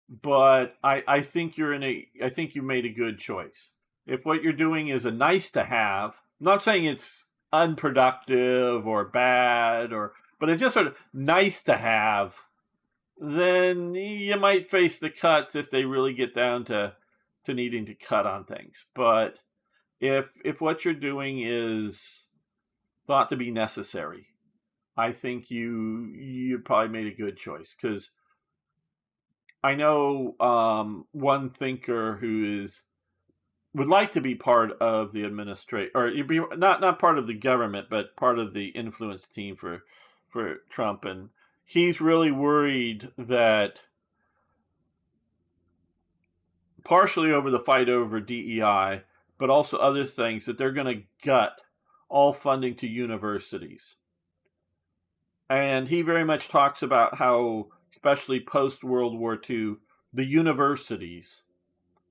But I think I think you made a good choice. If what you're doing is a nice to have, I'm not saying it's unproductive or bad, but it's just sort of nice to have, then you might face the cuts if they really get down to needing to cut on things. But if what you're doing is thought to be necessary, I think you probably made a good choice, because I know one thinker who would like to be part of the administration, or be not part of the government, but part of the influence team for Trump, and he's really worried that, partially over the fight over DEI, but also other things, that they're going to gut all funding to universities. And he very much talks about how, especially post-World War II, the universities,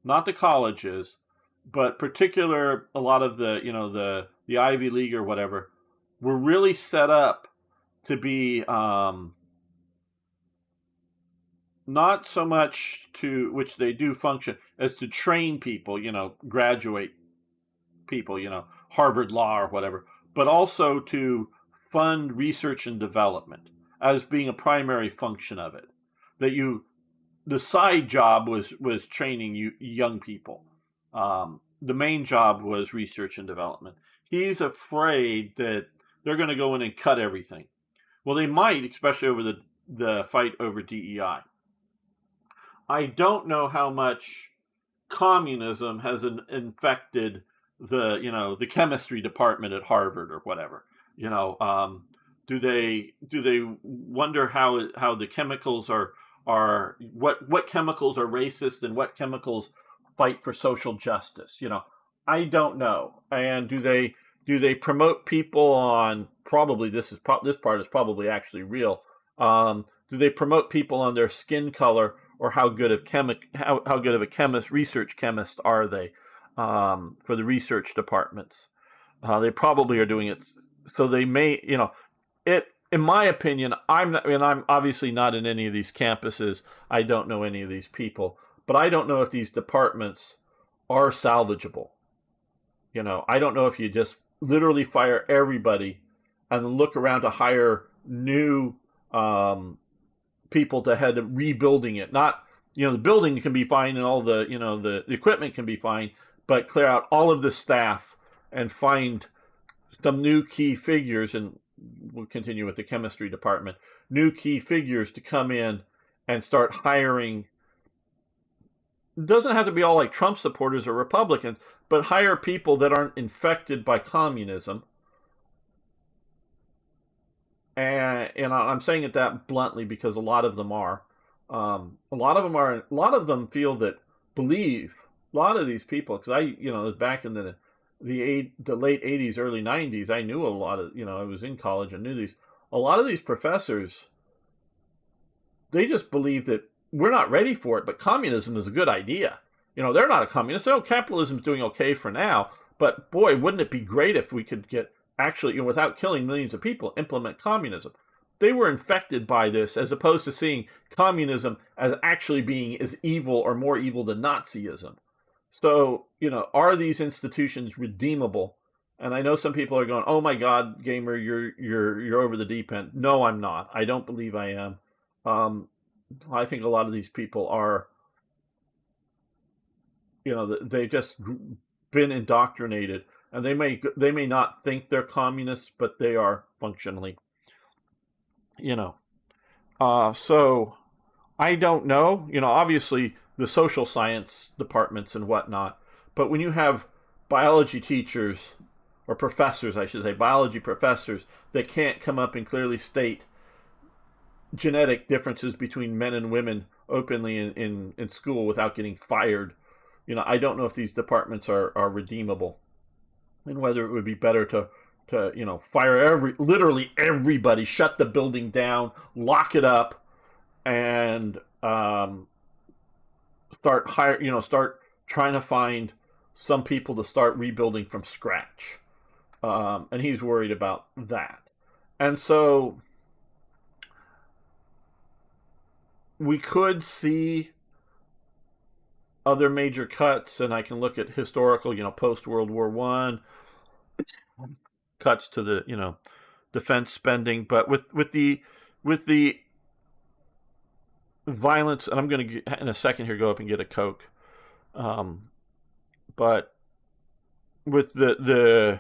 not the colleges, but a lot of the Ivy League or whatever, were really set up to be not so much to, which they do function, as to train people, graduate people, Harvard Law or whatever, but also to fund research and development as being a primary function of it. The side job was training young people. The main job was research and development. He's afraid that they're going to go in and cut everything. Well, they might, especially over the fight over DEI. I don't know how much communism has infected the chemistry department at Harvard or whatever. Do they wonder how the chemicals are what chemicals are racist and what chemicals fight for social justice? I don't know. And do they promote people on, probably this part is probably actually real. Do they promote people on their skin color, or how good of a research chemist are they, for the research departments? They probably are doing it, so they may, it. In my opinion, I'm obviously not in any of these campuses. I don't know any of these people, but I don't know if these departments are salvageable. I don't know if you just literally fire everybody and look around to hire new people to head rebuilding it. Not, the building can be fine and all the, the equipment can be fine, but clear out all of the staff and find some new key figures, and we'll continue with the chemistry department, new key figures to come in and start hiring. It doesn't have to be all like Trump supporters or Republicans, but hire people that aren't infected by communism. And I'm saying it that bluntly because a lot of them are. A lot of them feel that, believe, a lot of these people, because back in the late 80s, early 90s, I knew a lot of, I was in college and knew a lot of these professors, they just believe that we're not ready for it, but communism is a good idea. They're not a communist. Capitalism is doing okay for now, but boy, wouldn't it be great if we could get actually, without killing millions of people, implement communism. They were infected by this as opposed to seeing communism as actually being as evil or more evil than Nazism. So, are these institutions redeemable? And I know some people are going, "Oh my God, gamer, you're over the deep end." No, I'm not. I don't believe I am. Um, I think a lot of these people are, they've just been indoctrinated, and they may not think they're communists, but they are functionally, you know. So I don't know. Obviously the social science departments and whatnot, but when you have biology teachers or professors, I should say, biology professors that can't come up and clearly state genetic differences between men and women openly in school without getting fired, I don't know if these departments are redeemable, and whether it would be better to fire literally everybody, shut the building down, lock it up, and start trying to find some people to start rebuilding from scratch. And he's worried about that. And so we could see other major cuts, and I can look at historical, post World War I cuts to the defense spending, but with the violence, and I'm going to in a second here go up and get a Coke, but with the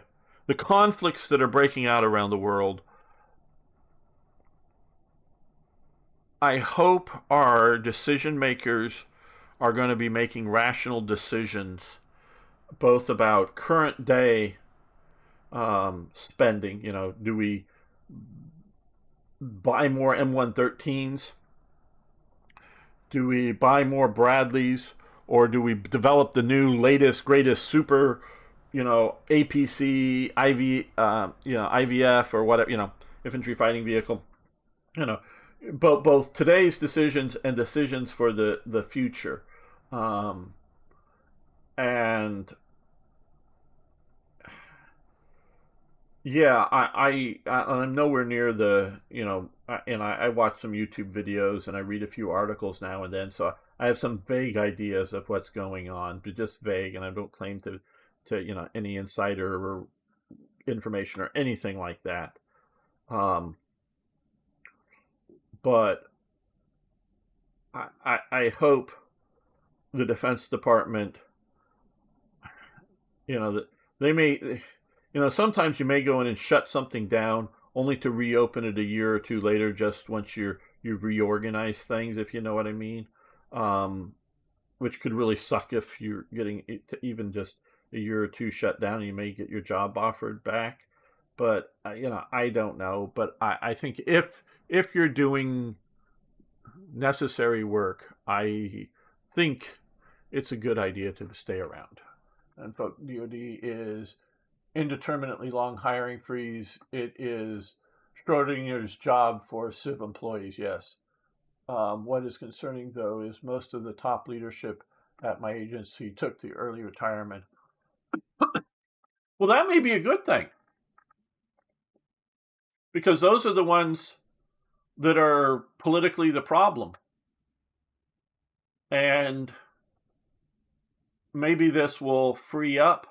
conflicts that are breaking out around the world, I hope our decision makers are going to be making rational decisions, both about current day spending. Do we buy more M113s? Do we buy more Bradleys? Or do we develop the new, latest, greatest super, APC, IVF, or whatever, infantry fighting vehicle? You know, both today's decisions and decisions for the future. And yeah, I'm nowhere near and I watch some YouTube videos and I read a few articles now and then, so I have some vague ideas of what's going on, but just vague, and I don't claim to any insider or information or anything like that. But I hope the Defense Department, that they may, sometimes you may go in and shut something down only to reopen it a year or two later, just once you've reorganized things, if you know what I mean. Which could really suck if you're getting to even just a year or two shut down, and you may get your job offered back. But I don't know. But I think if you're doing necessary work, I think it's a good idea to stay around. And folks, DoD is indeterminately long hiring freeze. It is Schrodinger's job for civ employees, yes. What is concerning, though, is most of the top leadership at my agency took the early retirement. Well, that may be a good thing, because those are the ones that are politically the problem. And maybe this will free up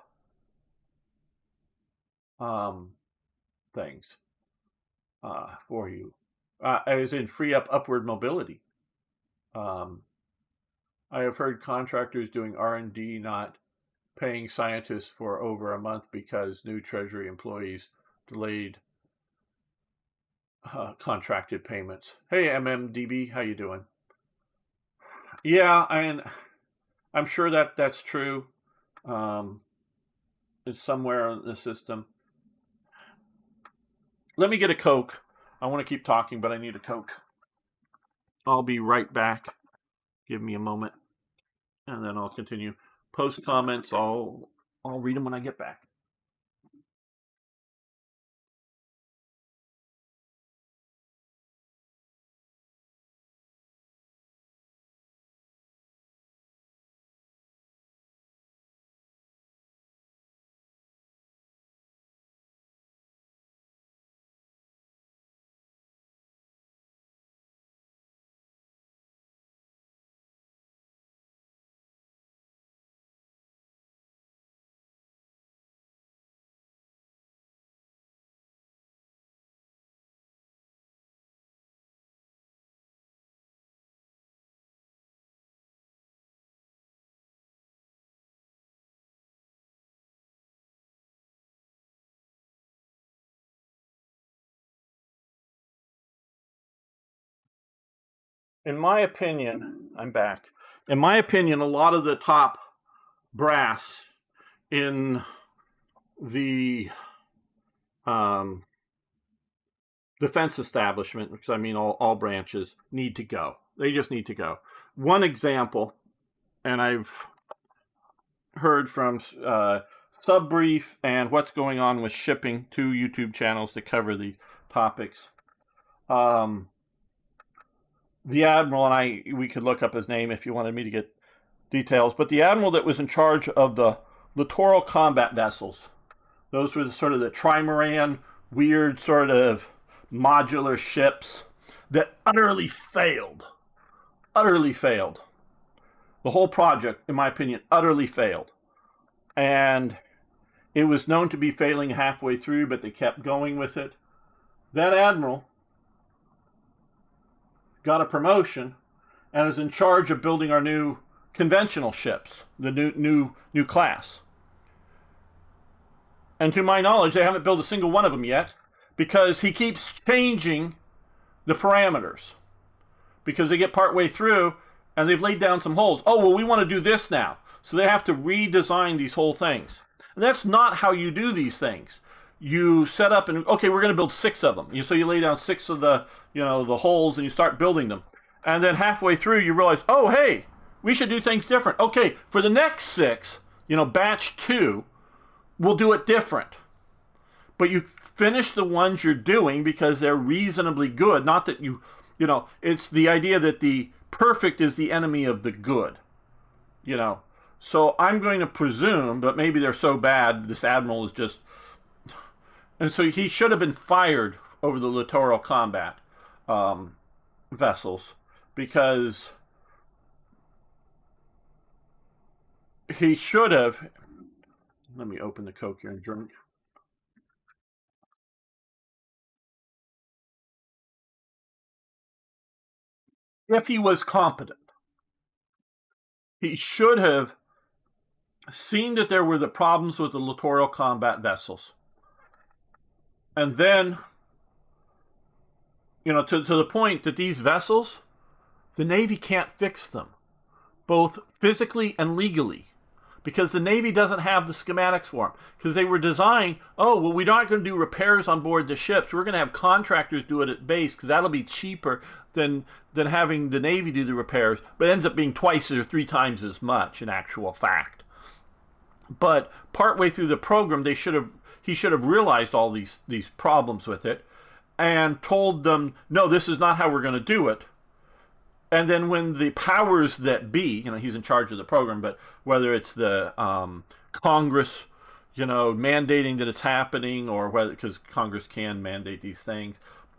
things for you, as in free up upward mobility. I have heard contractors doing R&D not paying scientists for over a month because new Treasury employees delayed contracted payments. Hey, MMDB, how you doing? Yeah, and I'm sure that's true. It's somewhere in the system. Let me get a Coke. I want to keep talking, but I need a Coke. I'll be right back. Give me a moment, and then I'll continue. Post comments. I'll read them when I get back. in my opinion, I'm back. In my opinion, a lot of the top brass in the defense establishment, because I mean all branches, need to go. They just need to go. One example, and I've heard from Subbrief and What's Going On with Shipping, 2 YouTube channels that cover the topics. The admiral, and we could look up his name if you wanted me to get details, but the admiral that was in charge of the littoral combat vessels, those were sort of the trimaran, weird sort of modular ships that utterly failed. Utterly failed. The whole project, in my opinion, utterly failed. And it was known to be failing halfway through, but they kept going with it. That admiral got a promotion and is in charge of building our new conventional ships, the new class. And to my knowledge, they haven't built a single one of them yet because he keeps changing the parameters. Because they get partway through and they've laid down some holes. Oh, well, we want to do this now. So they have to redesign these whole things. And that's not how you do these things. You set up and, okay, we're going to build 6 of them. So you lay down 6 of the, the holes and you start building them. And then halfway through you realize, oh, hey, we should do things different. Okay, for the next 6, batch 2, we'll do it different. But you finish the ones you're doing because they're reasonably good. Not that it's the idea that the perfect is the enemy of the good. So I'm going to presume, but maybe they're so bad, this admiral is just... And so he should have been fired over the littoral combat vessels because he should have... Let me open the Coke here and drink. If he was competent, he should have seen that there were the problems with the littoral combat vessels. And then, to the point that these vessels, the Navy can't fix them, both physically and legally, because the Navy doesn't have the schematics for them. Because they were designed, we're not going to do repairs on board the ships. We're going to have contractors do it at base because that'll be cheaper than having the Navy do the repairs. But it ends up being 2 or 3 times as much in actual fact. But partway through the program, he should have realized all these problems with it and told them, no, this is not how we're going to do it. And then when the powers that be, he's in charge of the program, but whether it's the Congress, mandating that it's happening, or whether, because Congress can mandate these things,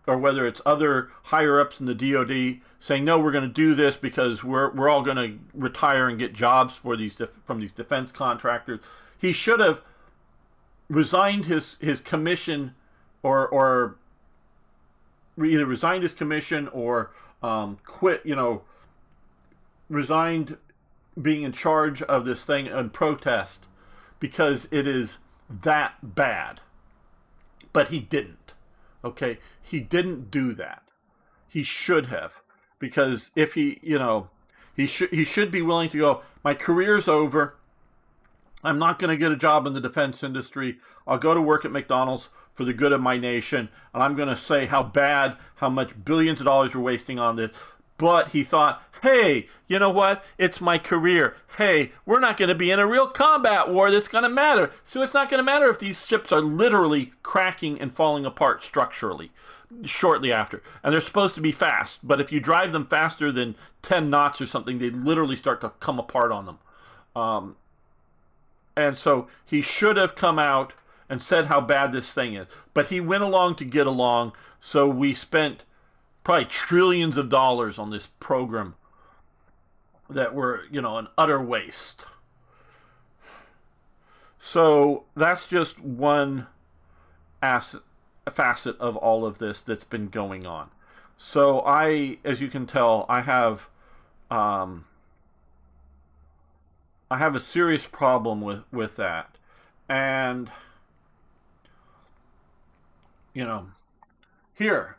or whether it's other higher ups in the DoD saying, no, we're going to do this because we're all going to retire and get jobs from these defense contractors. He should have resigned his commission, or either resigned his commission or quit, resigned being in charge of this thing and protest because it is that bad. But he didn't. Okay, he didn't do that. He should have, because if he should be willing to go, my career's over. I'm not going to get a job in the defense industry. I'll go to work at McDonald's for the good of my nation, and I'm going to say how much billions of dollars we're wasting on this. But he thought, hey, you know what? It's my career. Hey, we're not going to be in a real combat war that's going to matter. So it's not going to matter if these ships are literally cracking and falling apart structurally shortly after. And they're supposed to be fast, but if you drive them faster than 10 knots or something, they literally start to come apart on them. And so he should have come out and said how bad this thing is. But he went along to get along, so we spent probably trillions of dollars on this program that were, an utter waste. So that's just one facet of all of this that's been going on. So as you can tell, I have a serious problem with that. And here,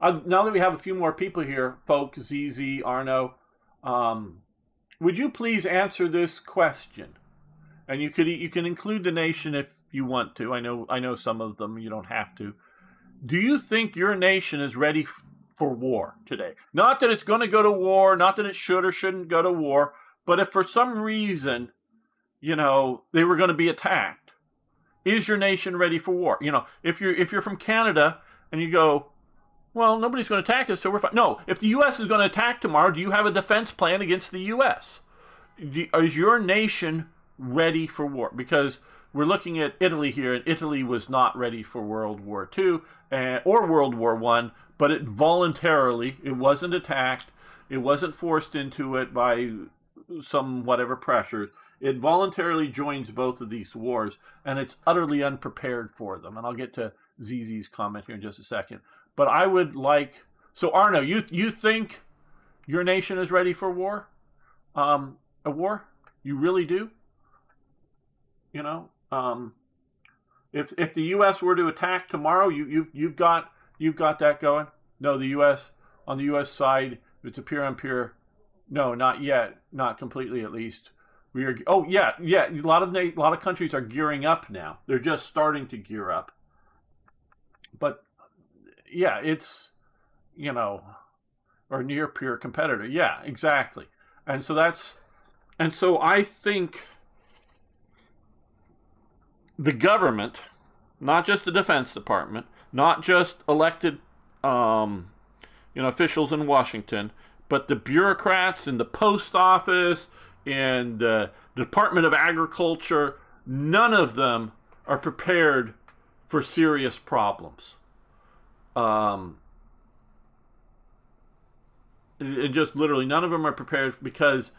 Now that we have a few more people here, Folk, ZZ, Arno, would you please answer this question? And you can include the nation if you want to. I know some of them you don't have to. Do you think your nation is ready for war today? Not that it's going to go to war, not that it should or shouldn't go to war, but if for some reason, they were going to be attacked, is your nation ready for war? If you're from Canada and you go, well, nobody's going to attack us, so we're fine. No, if the U.S. is going to attack tomorrow, do you have a defense plan against the U.S.? Is your nation ready for war? Because we're looking at Italy here, and Italy was not ready for World War II or World War I, but it wasn't attacked, it wasn't forced into it by some whatever pressures. It voluntarily joins both of these wars, and it's utterly unprepared for them. And I'll get to ZZ's comment here in just a second. But I would like... So, Arno, you think your nation is ready for war? A war? You really do? If the U.S. were to attack tomorrow, you've got that going? No, on the U.S. side, it's a peer-on-peer. No, not yet. Not completely, at least. Yeah. A lot of countries are gearing up now. They're just starting to gear up. But yeah, it's or near peer competitor. Yeah, exactly. And so I think the government, not just the Defense Department, not just elected officials in Washington, but the bureaucrats in the post office and the Department of Agriculture, none of them are prepared for serious problems. Just literally, none of them are prepared because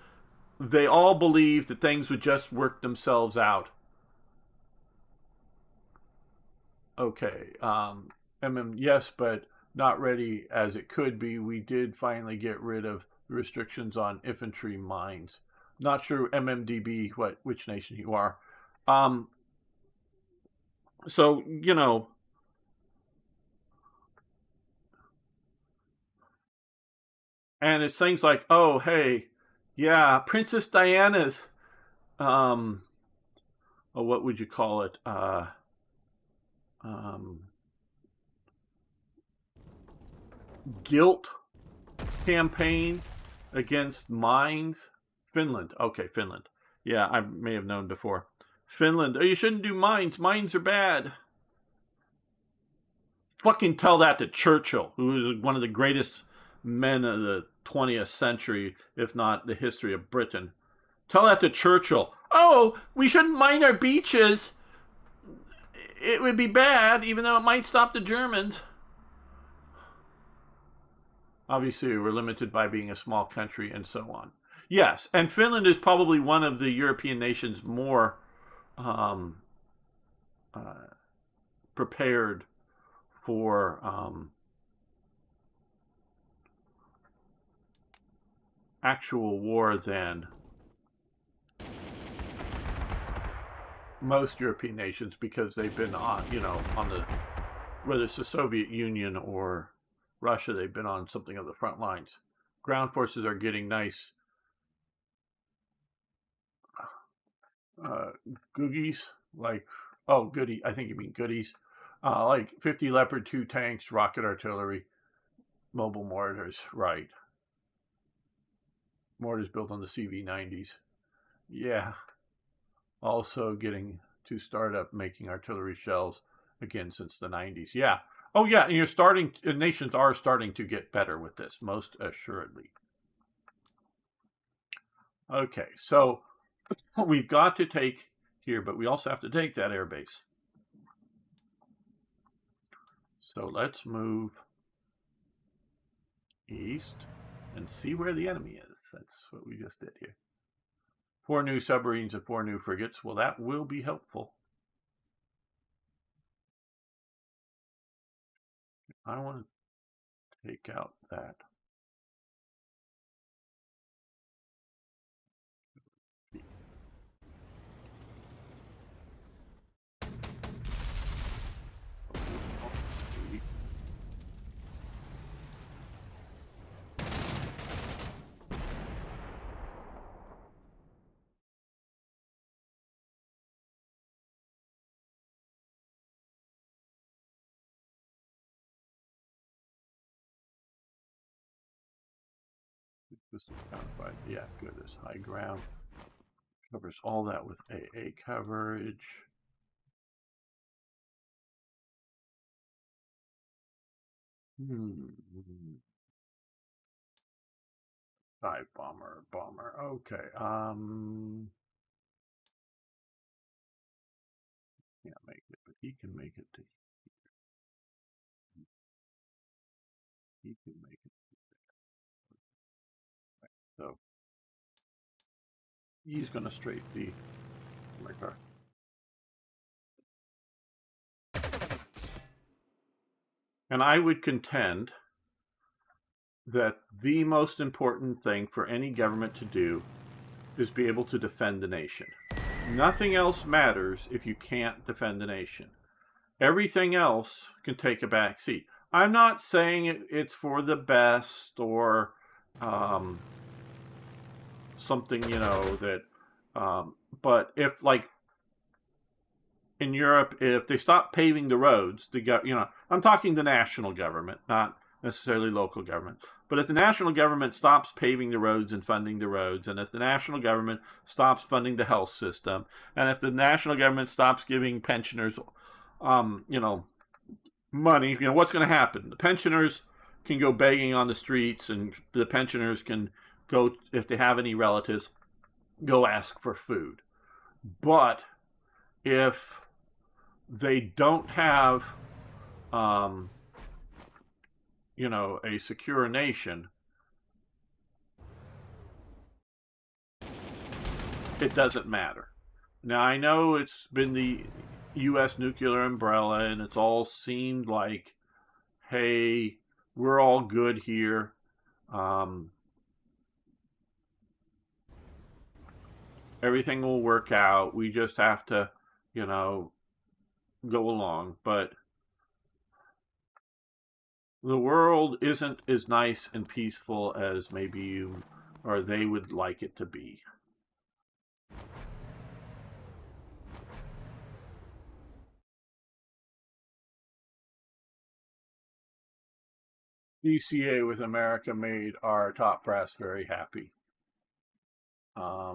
they all believe that things would just work themselves out. Okay, yes, but not ready as it could be. We did finally get rid of the restrictions on infantry mines. Not sure, MMDB, which nation you are. So, and it's things like, oh, hey, yeah, Princess Diana's, what would you call it? Guilt campaign against mines. Finland. Okay, Finland. Yeah, I may have known before. Finland. Oh, you shouldn't do mines. Mines are bad. Fucking tell that to Churchill, who was one of the greatest men of the 20th century, if not the history of Britain. Tell that to Churchill. Oh, we shouldn't mine our beaches. It would be bad, even though it might stop the Germans. Obviously, we're limited by being a small country and so on. Yes, and Finland is probably one of the European nations more prepared for actual war than most European nations, because they've been on the, whether it's the Soviet Union or Russia, they've been on something of the front lines. Ground forces are getting nice googies, like, goodie, I think you mean goodies, like 50 Leopard 2 tanks, rocket artillery, mobile mortars, right. Mortars built on the CV-90s. Yeah. Also getting to start up making artillery shells again since the 90s. Yeah. Oh, yeah, and nations are starting to get better with this, most assuredly. Okay, so we've got to take here, but we also have to take that air base. So let's move east and see where the enemy is. That's what we just did here. 4 new submarines and 4 new frigates. Well, that will be helpful. I want to take out that. This is counterfied. Yeah, good. This high ground covers all that with AA coverage. Dive bomber. Okay. Can't make it, but he can make it to. He can make it. So he's going to strafe the. Oh my God. And I would contend that the most important thing for any government to do is be able to defend the nation. Nothing else matters if you can't defend the nation. Everything else can take a back seat. I'm not saying it's for the best or something, that, but if, like, in Europe, if they stop paving the roads, I'm talking the national government, not necessarily local government. But if the national government stops paving the roads and funding the roads, and if the national government stops funding the health system, and if the national government stops giving pensioners, money, what's going to happen? The pensioners can go begging on the streets, and the pensioners can go, if they have any relatives, go ask for food. But if they don't have, a secure nation, it doesn't matter. Now, I know it's been the U.S. nuclear umbrella, and it's all seemed like, hey, we're all good here. Everything will work out. We just have to, go along. But the world isn't as nice and peaceful as maybe you or they would like it to be. DCA with America made our top brass very happy. I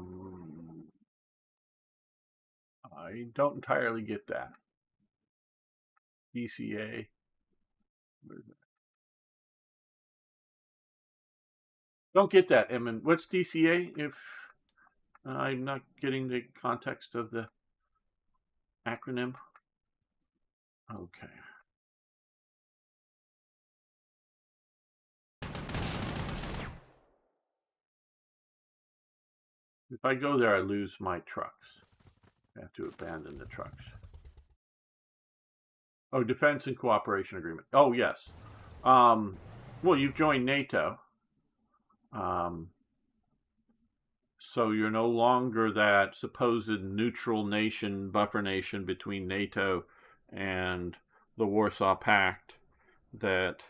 don't entirely get that. DCA. Don't get that, Emin. What's DCA? If I'm not getting the context of the acronym. Okay. If I go there, I lose my trucks. I have to abandon the trucks. Oh, defense and cooperation agreement. Oh, yes. Well, you've joined NATO. So you're no longer that supposed neutral nation, buffer nation between NATO and the Warsaw Pact that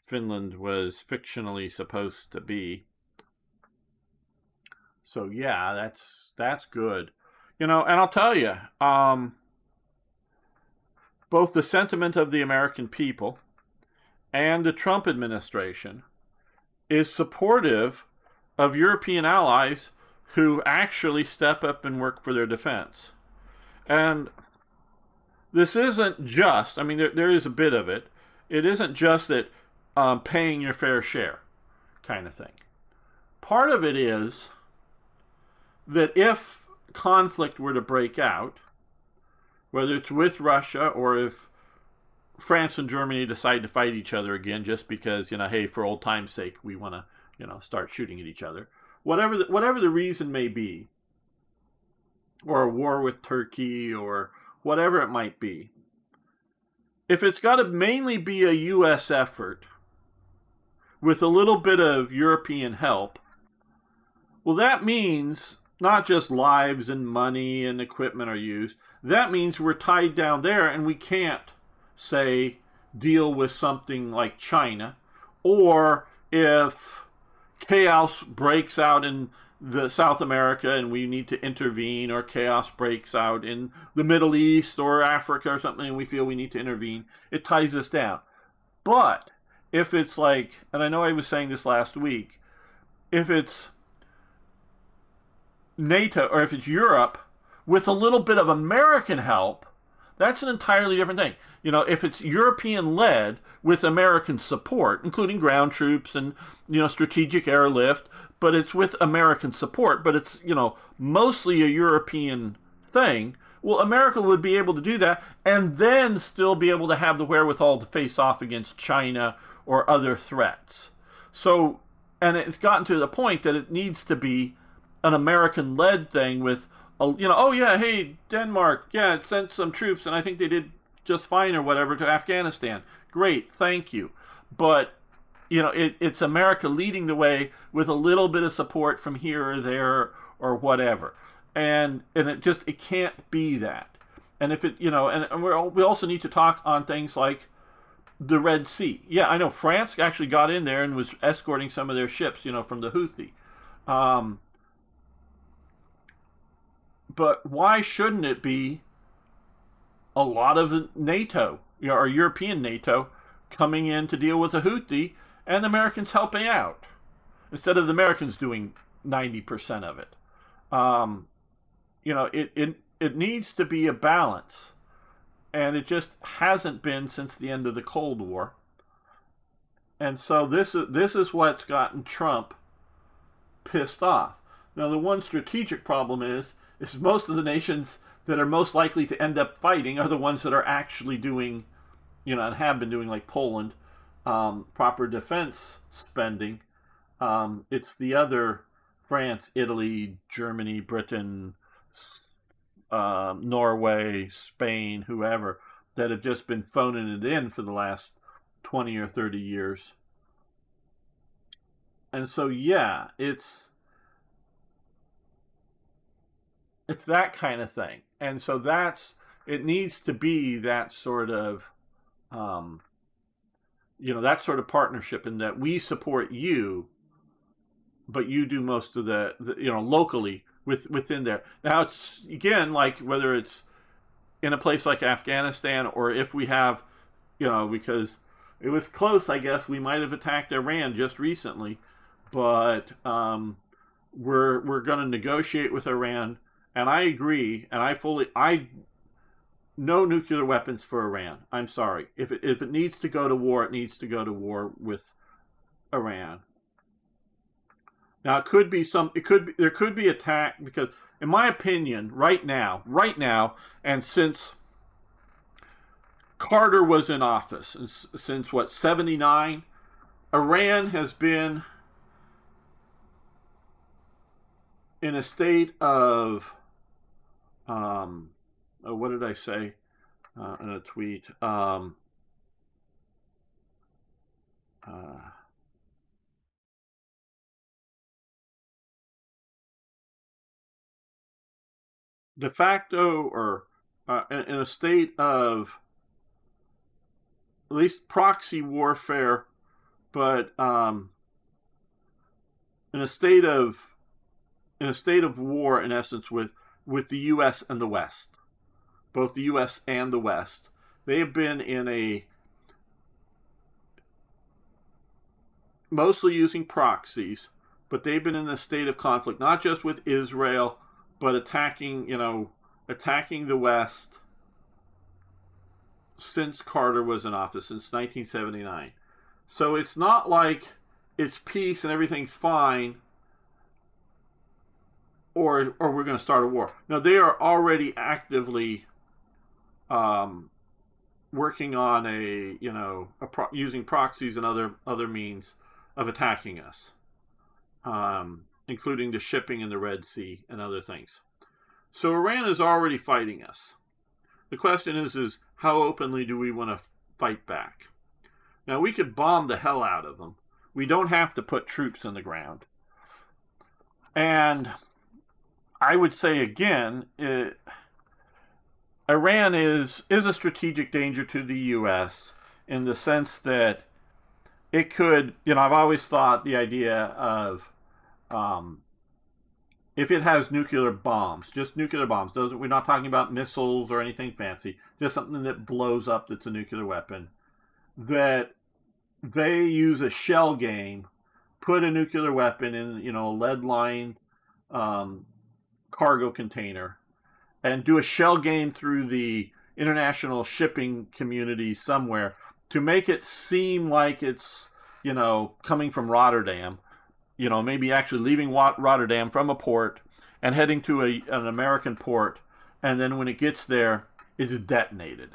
Finland was fictionally supposed to be. So yeah, that's good. And I'll tell you, both the sentiment of the American people and the Trump administration is supportive of European allies who actually step up and work for their defense. And this isn't just, there is a bit of it. It isn't just that paying your fair share kind of thing. Part of it is that if conflict were to break out, whether it's with Russia or if France and Germany decide to fight each other again just because, hey, for old time's sake, we want to, start shooting at each other. Whatever the reason may be, or a war with Turkey or whatever it might be, if it's got to mainly be a U.S. effort with a little bit of European help, well, that means not just lives and money and equipment are used. That means we're tied down there and we can't, say, deal with something like China. Or if chaos breaks out in the South America and we need to intervene, or chaos breaks out in the Middle East or Africa or something and we feel we need to intervene, it ties us down. But if it's like, and I know I was saying this last week, if it's NATO or if it's Europe with a little bit of American help, that's an entirely different thing. You know, if it's European led with American support, including ground troops and, you know, strategic airlift, but it's with American support, but it's, you know, mostly a European thing. Well, America would be able to do that and then still be able to have the wherewithal to face off against China or other threats. So, and it's gotten to the point that it needs to be an American-led thing with, you know, oh yeah, hey, Denmark, yeah, it sent some troops and I think they did just fine or whatever to Afghanistan. Great, thank you. But, you know, it's America leading the way with a little bit of support from here or there or whatever. And it can't be that. And if it, you know, and we also need to talk on things like the Red Sea. Yeah, I know France actually got in there and was escorting some of their ships, you know, from the Houthi. But why shouldn't it be a lot of the NATO, you know, or European NATO coming in to deal with the Houthi and the Americans helping out instead of the Americans doing 90% of it? You know, it needs to be a balance, and it just hasn't been since the end of the Cold War. And so this is what's gotten Trump pissed off. Now, the one strategic problem is most of the nations that are most likely to end up fighting are the ones that are actually doing, you know, and have been doing, like Poland, proper defense spending. It's the other, France, Italy, Germany, Britain, Norway, Spain, whoever, that have just been phoning it in for the last 20 or 30 years. And so, yeah, it's that kind of thing. And so it needs to be that sort of, you know, that sort of partnership in that we support you, but you do most of the you know, locally within there. Now, it's, again, like whether it's in a place like Afghanistan or if we have, you know, because it was close, I guess, we might have attacked Iran just recently, but we're going to negotiate with Iran. And I agree, and no nuclear weapons for Iran. I'm sorry. If it needs to go to war, it needs to go to war with Iran. Now there could be attack, because in my opinion, right now, and since Carter was in office, since what, 79, Iran has been in a state of what did I say in a tweet? De facto, or in a state of at least proxy warfare, but in a state of war, in essence, with the U.S. and the West, both the U.S. and the West. They have been in a mostly using proxies, but they've been in a state of conflict, not just with Israel, but attacking the West since Carter was in office, since 1979. So it's not like it's peace and everything's fine, or we're going to start a war. No, they are already actively working on using proxies and other means of attacking us, including the shipping in the Red Sea and other things. So Iran is already fighting us. The question is how openly do we want to fight back? Now, we could bomb the hell out of them. We don't have to put troops on the ground. And I would say again, Iran is a strategic danger to the U.S. in the sense that it could, you know, I've always thought the idea of if it has nuclear bombs, just nuclear bombs, we're not talking about missiles or anything fancy, just something that blows up that's a nuclear weapon, that they use a shell game put a nuclear weapon in, you know, a lead-lined um, cargo container and do a shell game through the international shipping community somewhere to make it seem like it's, you know, coming from Rotterdam, you know, maybe actually leaving Rotterdam from a port and heading to an American port, and then when it gets there, it's detonated.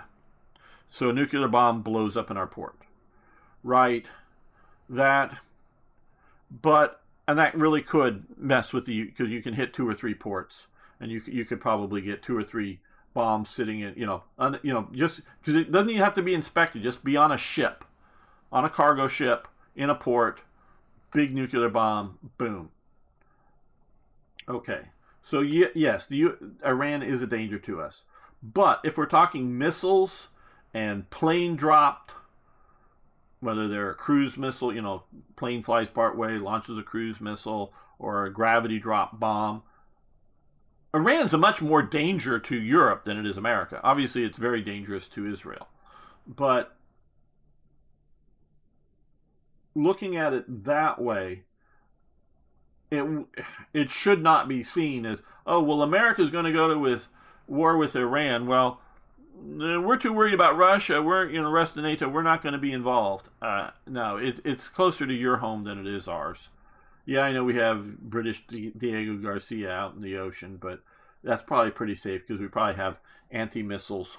So a nuclear bomb blows up in our port. Right? That, and that really could mess with you because you can hit 2 or 3 ports, and you could probably get 2 or 3 bombs sitting in, just because it doesn't even have to be inspected. Just be on a ship, on a cargo ship in a port, big nuclear bomb, boom. Okay, so yes, Iran is a danger to us, but if we're talking missiles and plane dropped, whether they're a cruise missile, you know, plane flies part way, launches a cruise missile, or a gravity drop bomb. Iran's a much more danger to Europe than it is America. Obviously, it's very dangerous to Israel. But looking at it that way, it should not be seen as, oh, well, America's going to go to war with Iran. Well, we're too worried about Russia. We're, you know, rest of NATO. We're not going to be involved. No, it's closer to your home than it is ours. Yeah, I know we have British Diego Garcia out in the ocean, but that's probably pretty safe because we probably have anti-missiles,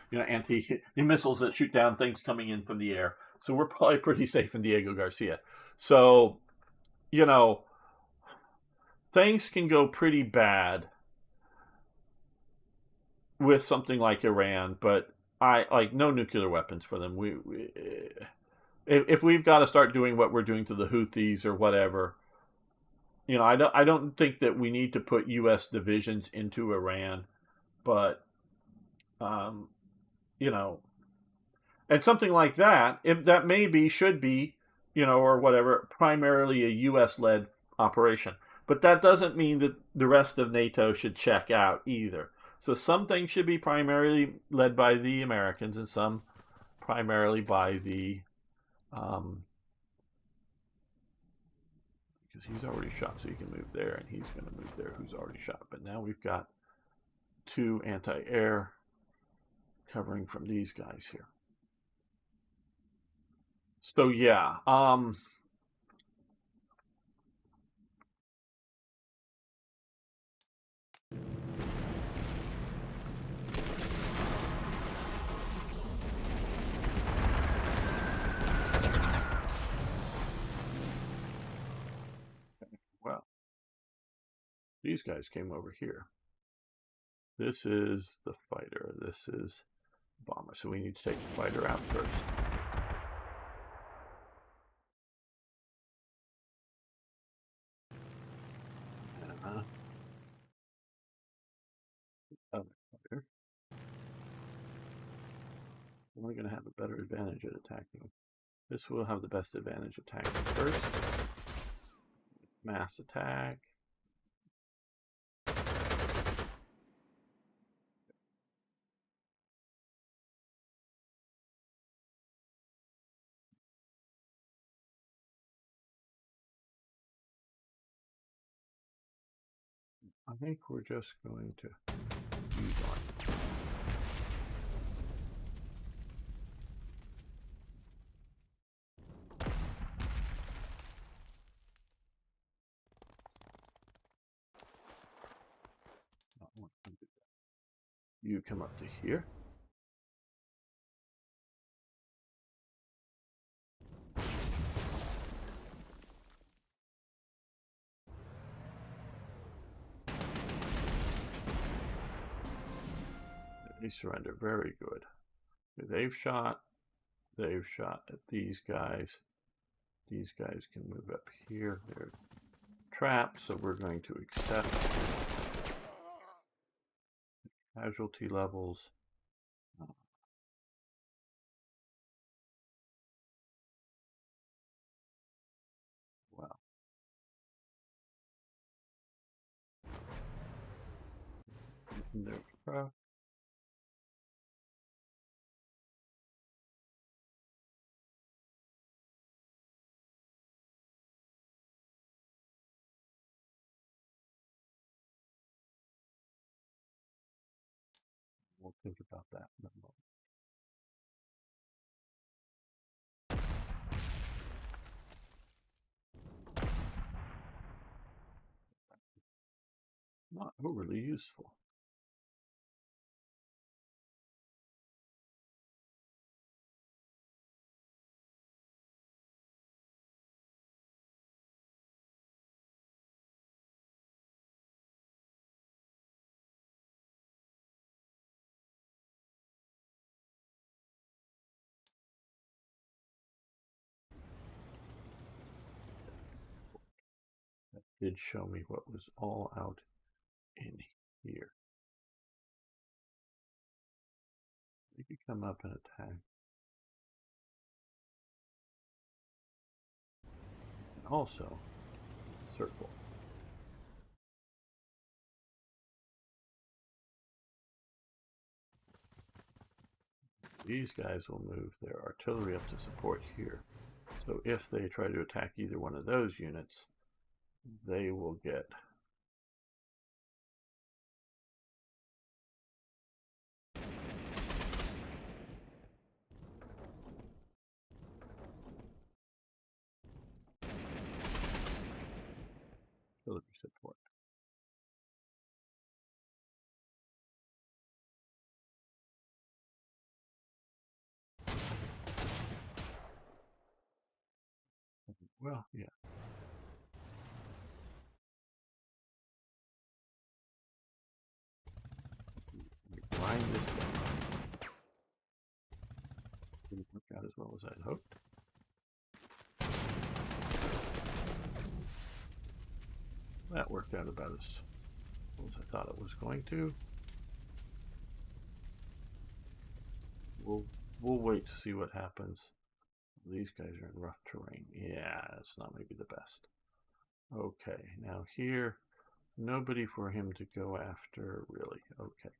you know, anti-missiles that shoot down things coming in from the air. So we're probably pretty safe in Diego Garcia. So, you know, things can go pretty bad with something like Iran, but I like no nuclear weapons for them. If we've got to start doing what we're doing to the Houthis or whatever, you know, I don't think that we need to put U.S. divisions into Iran, but you know, and something like that, if that should be, you know, or whatever, primarily a U.S. led operation. But that doesn't mean that the rest of NATO should check out either. So some things should be primarily led by the Americans, and some primarily by the because he's already shot, so he can move there, and he's going to move there, who's already shot. But now we've got 2 anti-air covering from these guys here. So yeah, well, these guys came over here. This is the fighter. This is bomber. So we need to take the fighter out first. Other fighter. We're going to have a better advantage at attacking. This will have the best advantage attacking first. Mass attack. I think we're just going to use on. You come up to here. They surrender. Very good. They've shot at these guys. These guys can move up here. They're trapped, so we're going to accept casualty levels. Wow. They're trapped. think about that in a moment. Not overly useful. That did show me what was all out in here. You could come up and attack. And also, circle. These guys will move their artillery up to support here. So if they try to attack either one of those units, they will get artillery support. Well, yeah. Grind this down. Didn't work out as well as I'd hoped. That worked out about as well as I thought it was going to. We'll wait to see what happens. These guys are in rough terrain. Yeah, it's not maybe the best. Okay, now here, nobody for him to go after, really. Okay.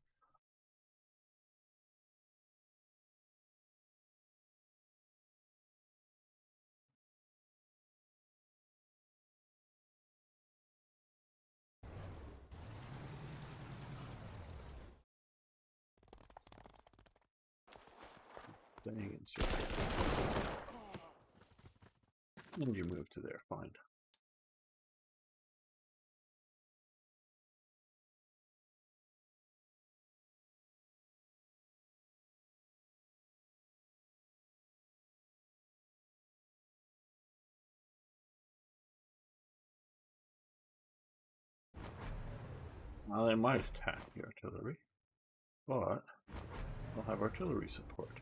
Staying in circle. And you move to there, fine. Well, they might attack the artillery, but they'll have artillery support.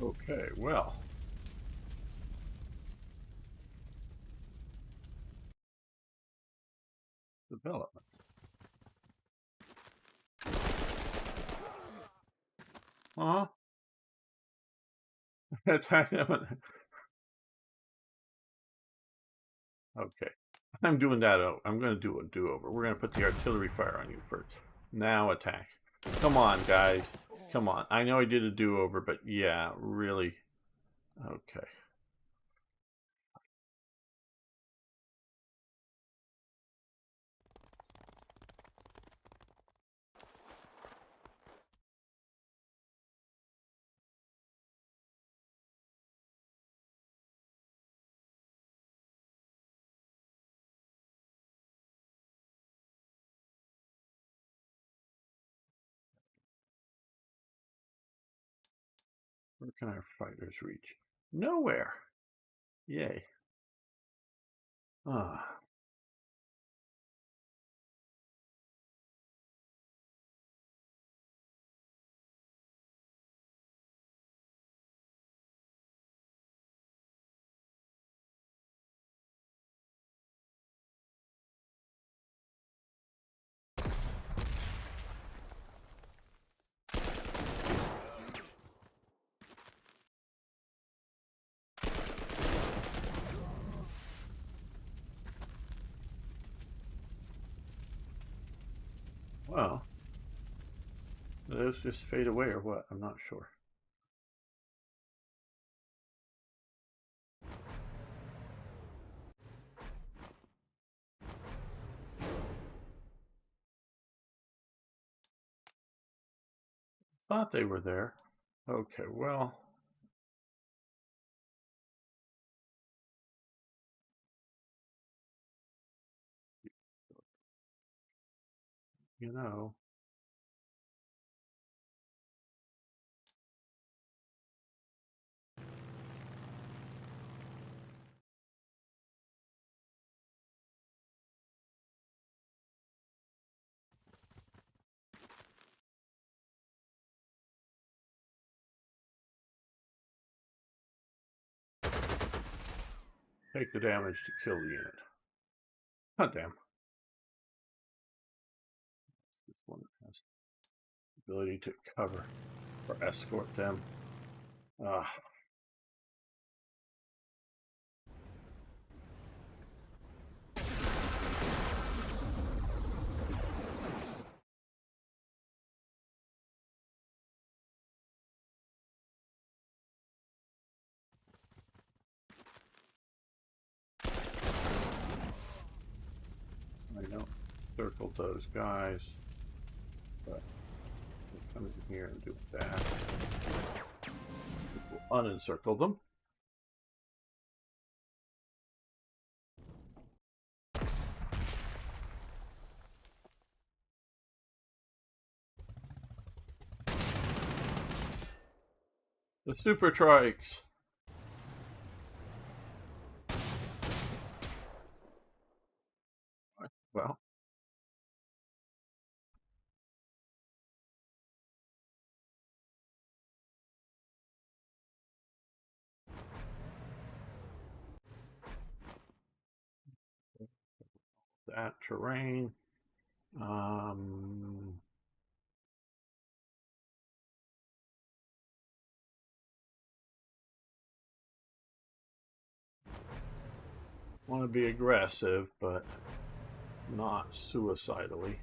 Okay, well. Development. Huh? Attack them. Okay. I'm doing that. I'm going to do a do-over. We're going to put the artillery fire on you first. Now attack. Come on, guys. Come on. I know I did a do-over, but yeah, really. Okay. Where can our fighters reach? Nowhere. Yay. Ah. Well, do those just fade away or what? I'm not sure. Thought they were there. Okay, well, you know, take the damage to kill the unit. Oh, damn. This one has the ability to cover or escort them. Ah. I don't circle those guys, but we'll come in here and do that. We'll unencircle them. The super trikes. Well, that terrain. Want to be aggressive, but not suicidally.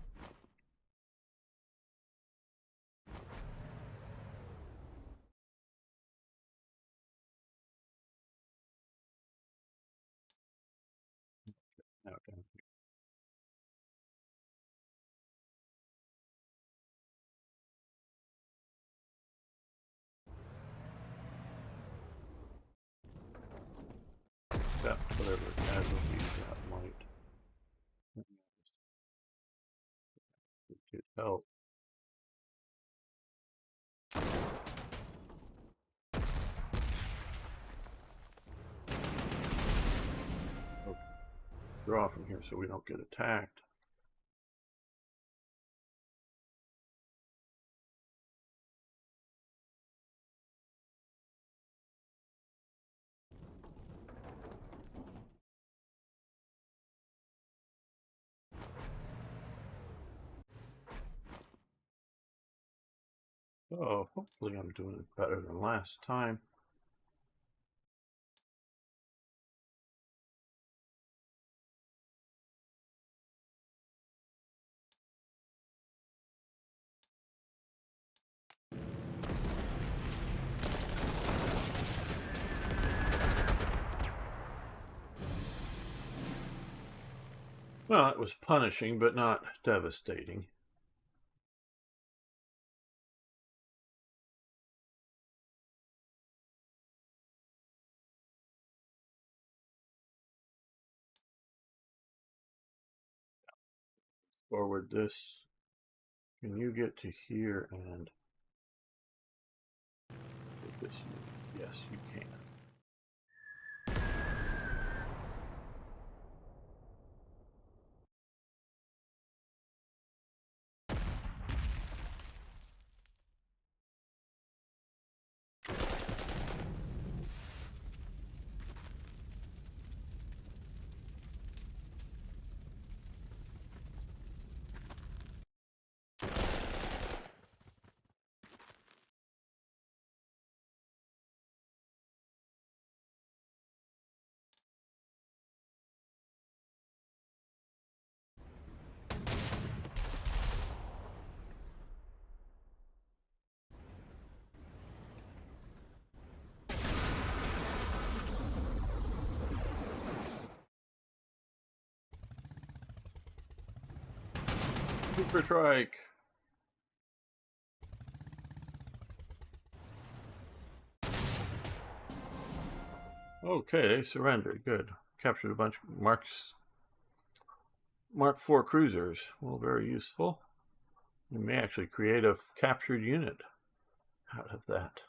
Okay. Except whatever casualties that might get help. Okay. Draw from here so we don't get attacked. Oh, hopefully I'm doing it better than last time. Well, it was punishing, but not devastating. Forward this. Can you get to here and get this unit? Yes, you can. Super strike. Okay, they surrendered. Good. Captured a bunch of Mark IV cruisers. Well, very useful. We may actually create a captured unit out of that.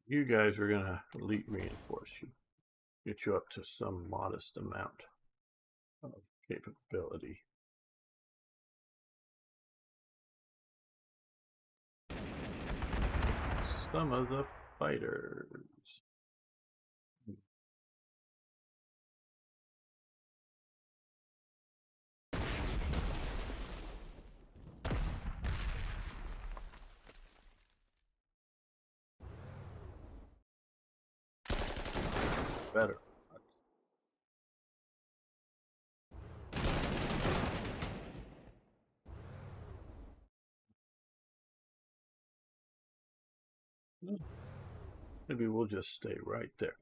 You guys are going to elite reinforce you. Get you up to some modest amount of capability. Some of the fighters. Better. Maybe we'll just stay right there.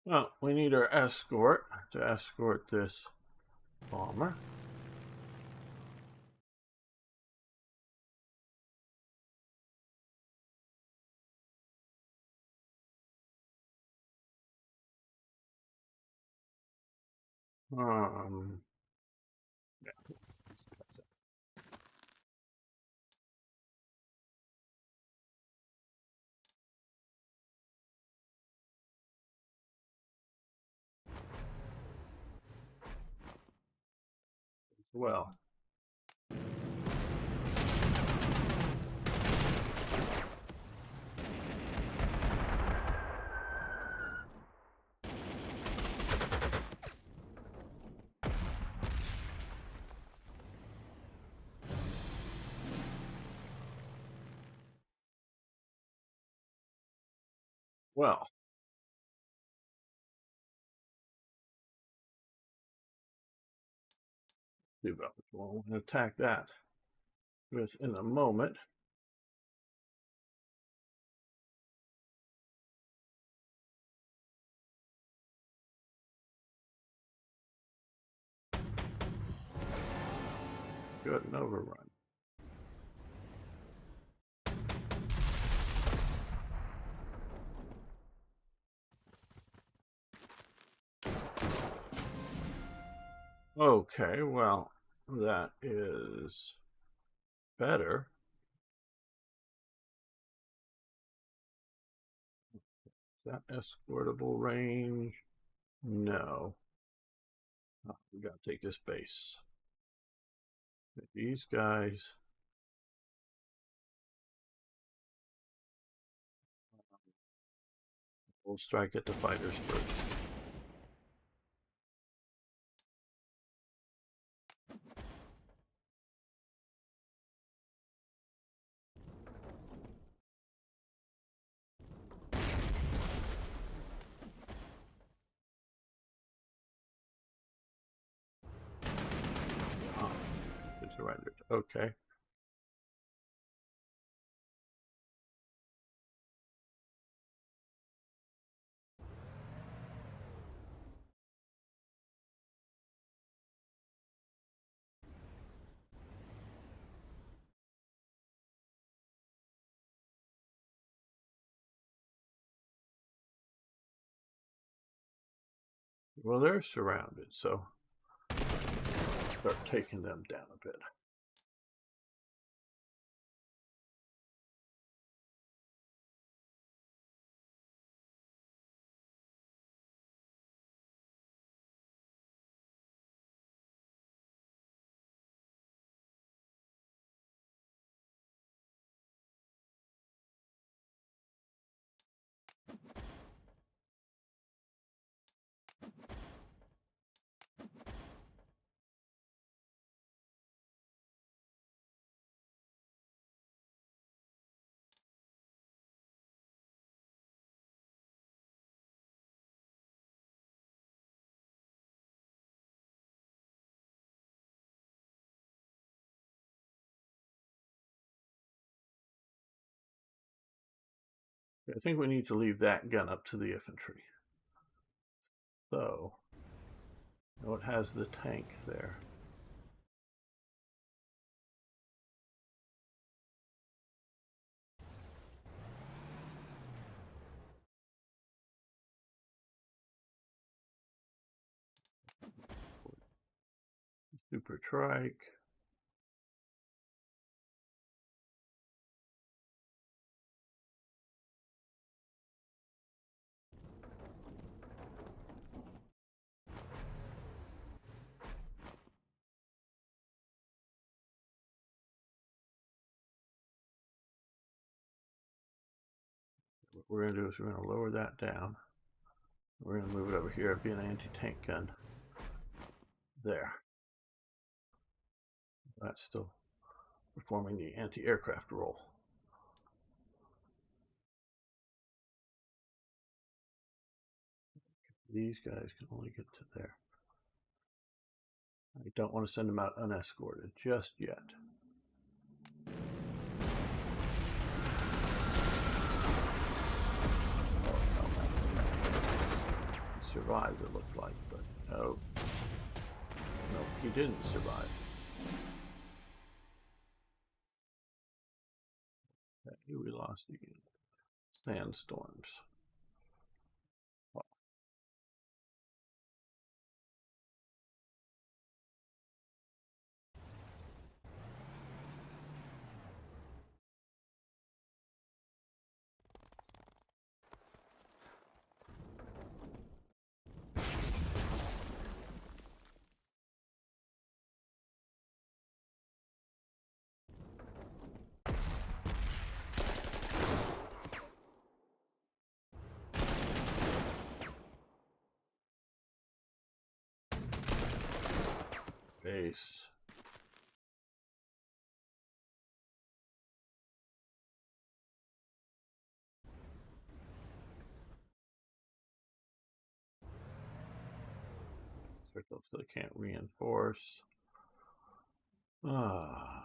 Well, we need our escort to escort this bomber. Yeah. Well. Well. See about it. We'll attack that in a moment. Good, an overrun. Okay, well, that is better. Is that escortable range? No. Oh, we gotta take this base. These guys. We'll strike at the fighters first. Oh, it surrendered. Okay. Well, they're surrounded, so start taking them down a bit. I think we need to leave that gun up to the infantry. So, it has the tank there. Super trike. What we're going to do is we're going to lower that down. We're going to move it over here and be an anti-tank gun. There. That's still performing the anti-aircraft role. These guys can only get to there. I don't want to send them out unescorted just yet. He survived, it looked like, but no. No, he didn't survive. Okay, we lost again. Sandstorms. Base. Circles so they can't reinforce. Ah.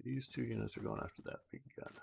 These two units are going after that big gun.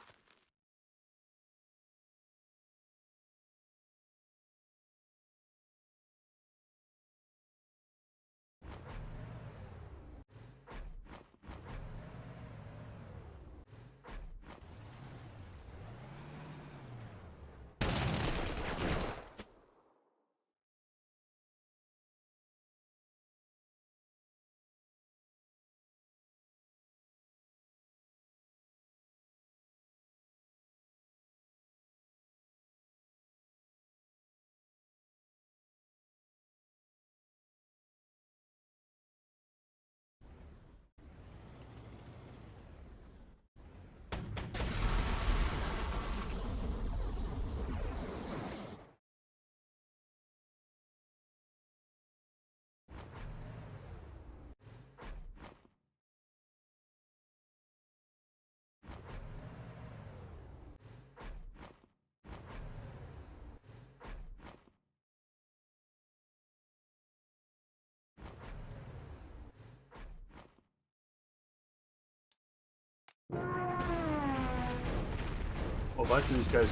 Well, a bunch of these guys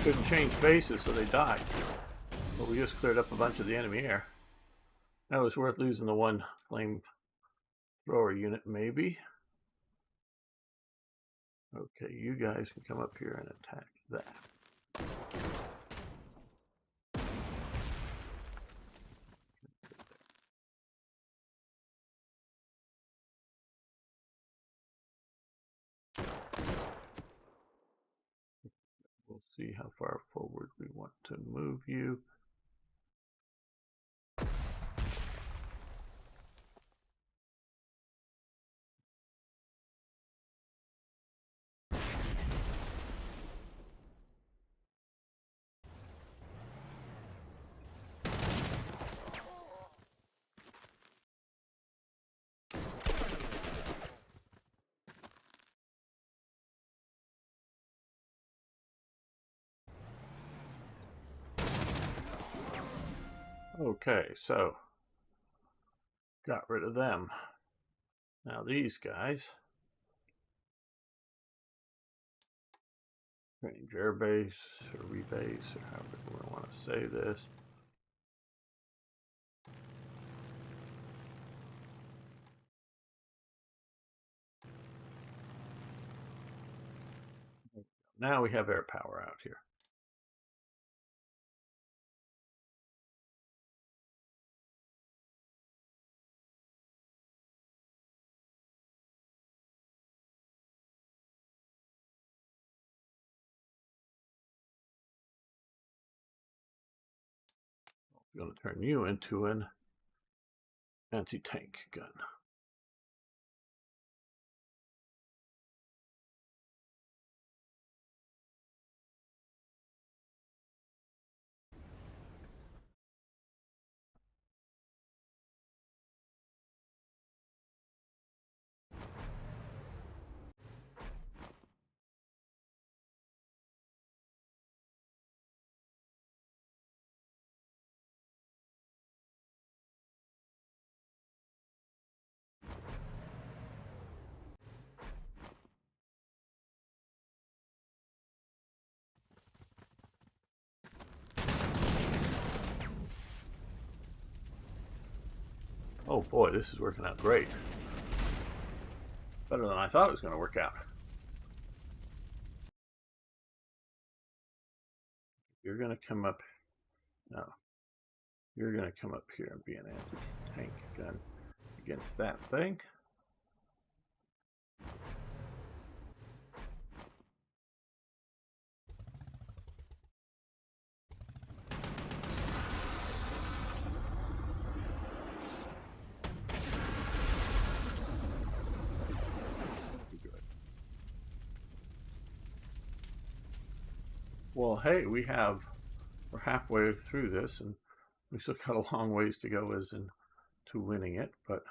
couldn't change bases, so they died. But we just cleared up a bunch of the enemy air. That was worth losing the one flamethrower unit, maybe. Okay, you guys can come up here and attack that. We'll see how far forward we want to move you. Okay, so got rid of them. Now these guys, change air base or rebase or however we want to say this. Now we have air power out here. I'm going to turn you into an anti-tank gun. Oh boy, this is working out great. Better than I thought it was going to work out. You're going to come up. No. You're going to come up here and be an anti-tank gun against that thing. Well, hey, we're halfway through this, and we still got a long ways to go as in to winning it, but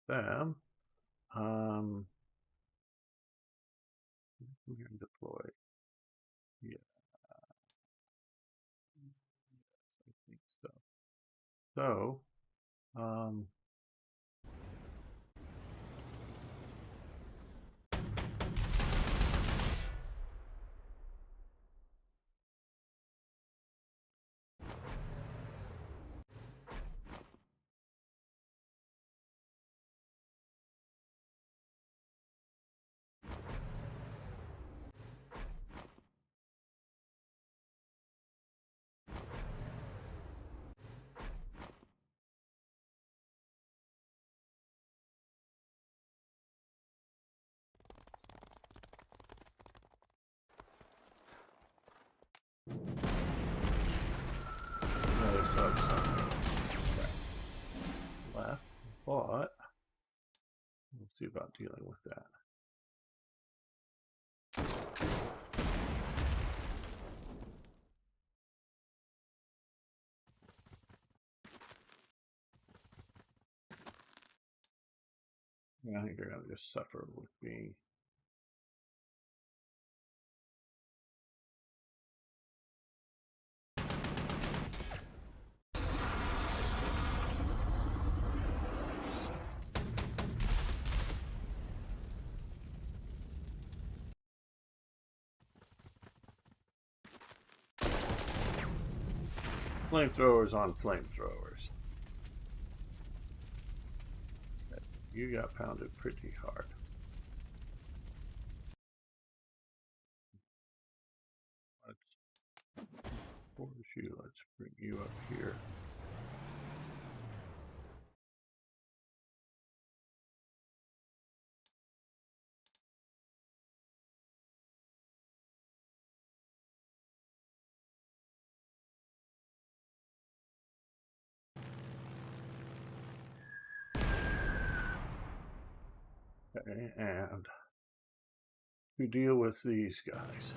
them. We're going to deploy. Yeah, yes, I think so. So, no, there's still some left, but we'll see about dealing with that. I think they're going to just suffer with being. Flamethrowers on flamethrowers. You got pounded pretty hard. Let's force you. Let's bring you up here. Okay, and to deal with these guys.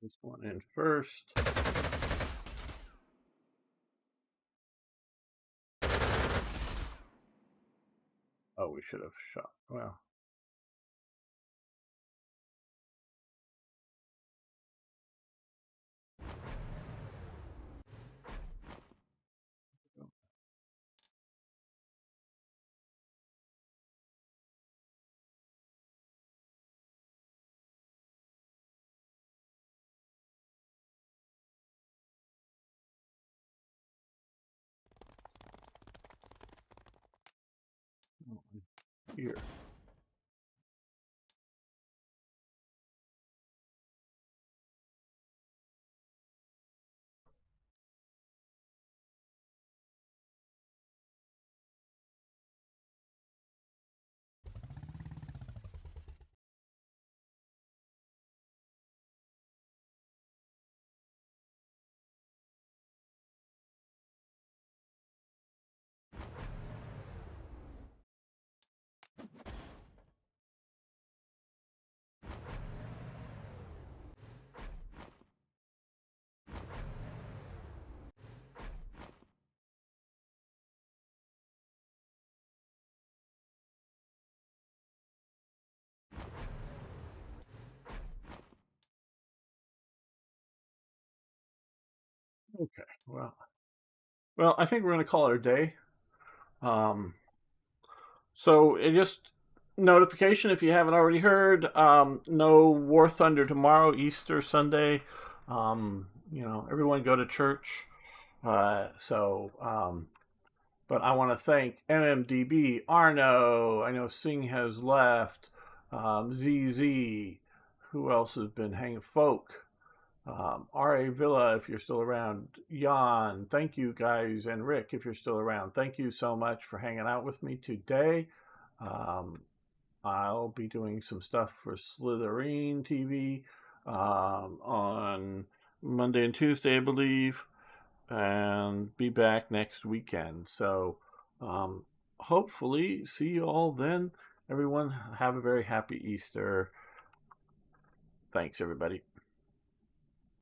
This one in first. Oh, we should have shot. Well. Here. Okay. Well, I think we're going to call it a day. So it just notification if you haven't already heard. No War Thunder tomorrow, Easter Sunday. Everyone go to church. But I want to thank MMDB, Arno. I know Singh has left. ZZ. Who else has been hanging? Folk. R.A. Villa, if you're still around. Jan, thank you guys. And Rick, if you're still around. Thank you so much for hanging out with me today. I'll be doing some stuff for Slytherin TV on Monday and Tuesday, I believe, and be back next weekend. So hopefully see you all then. Everyone have a very happy Easter. Thanks, everybody.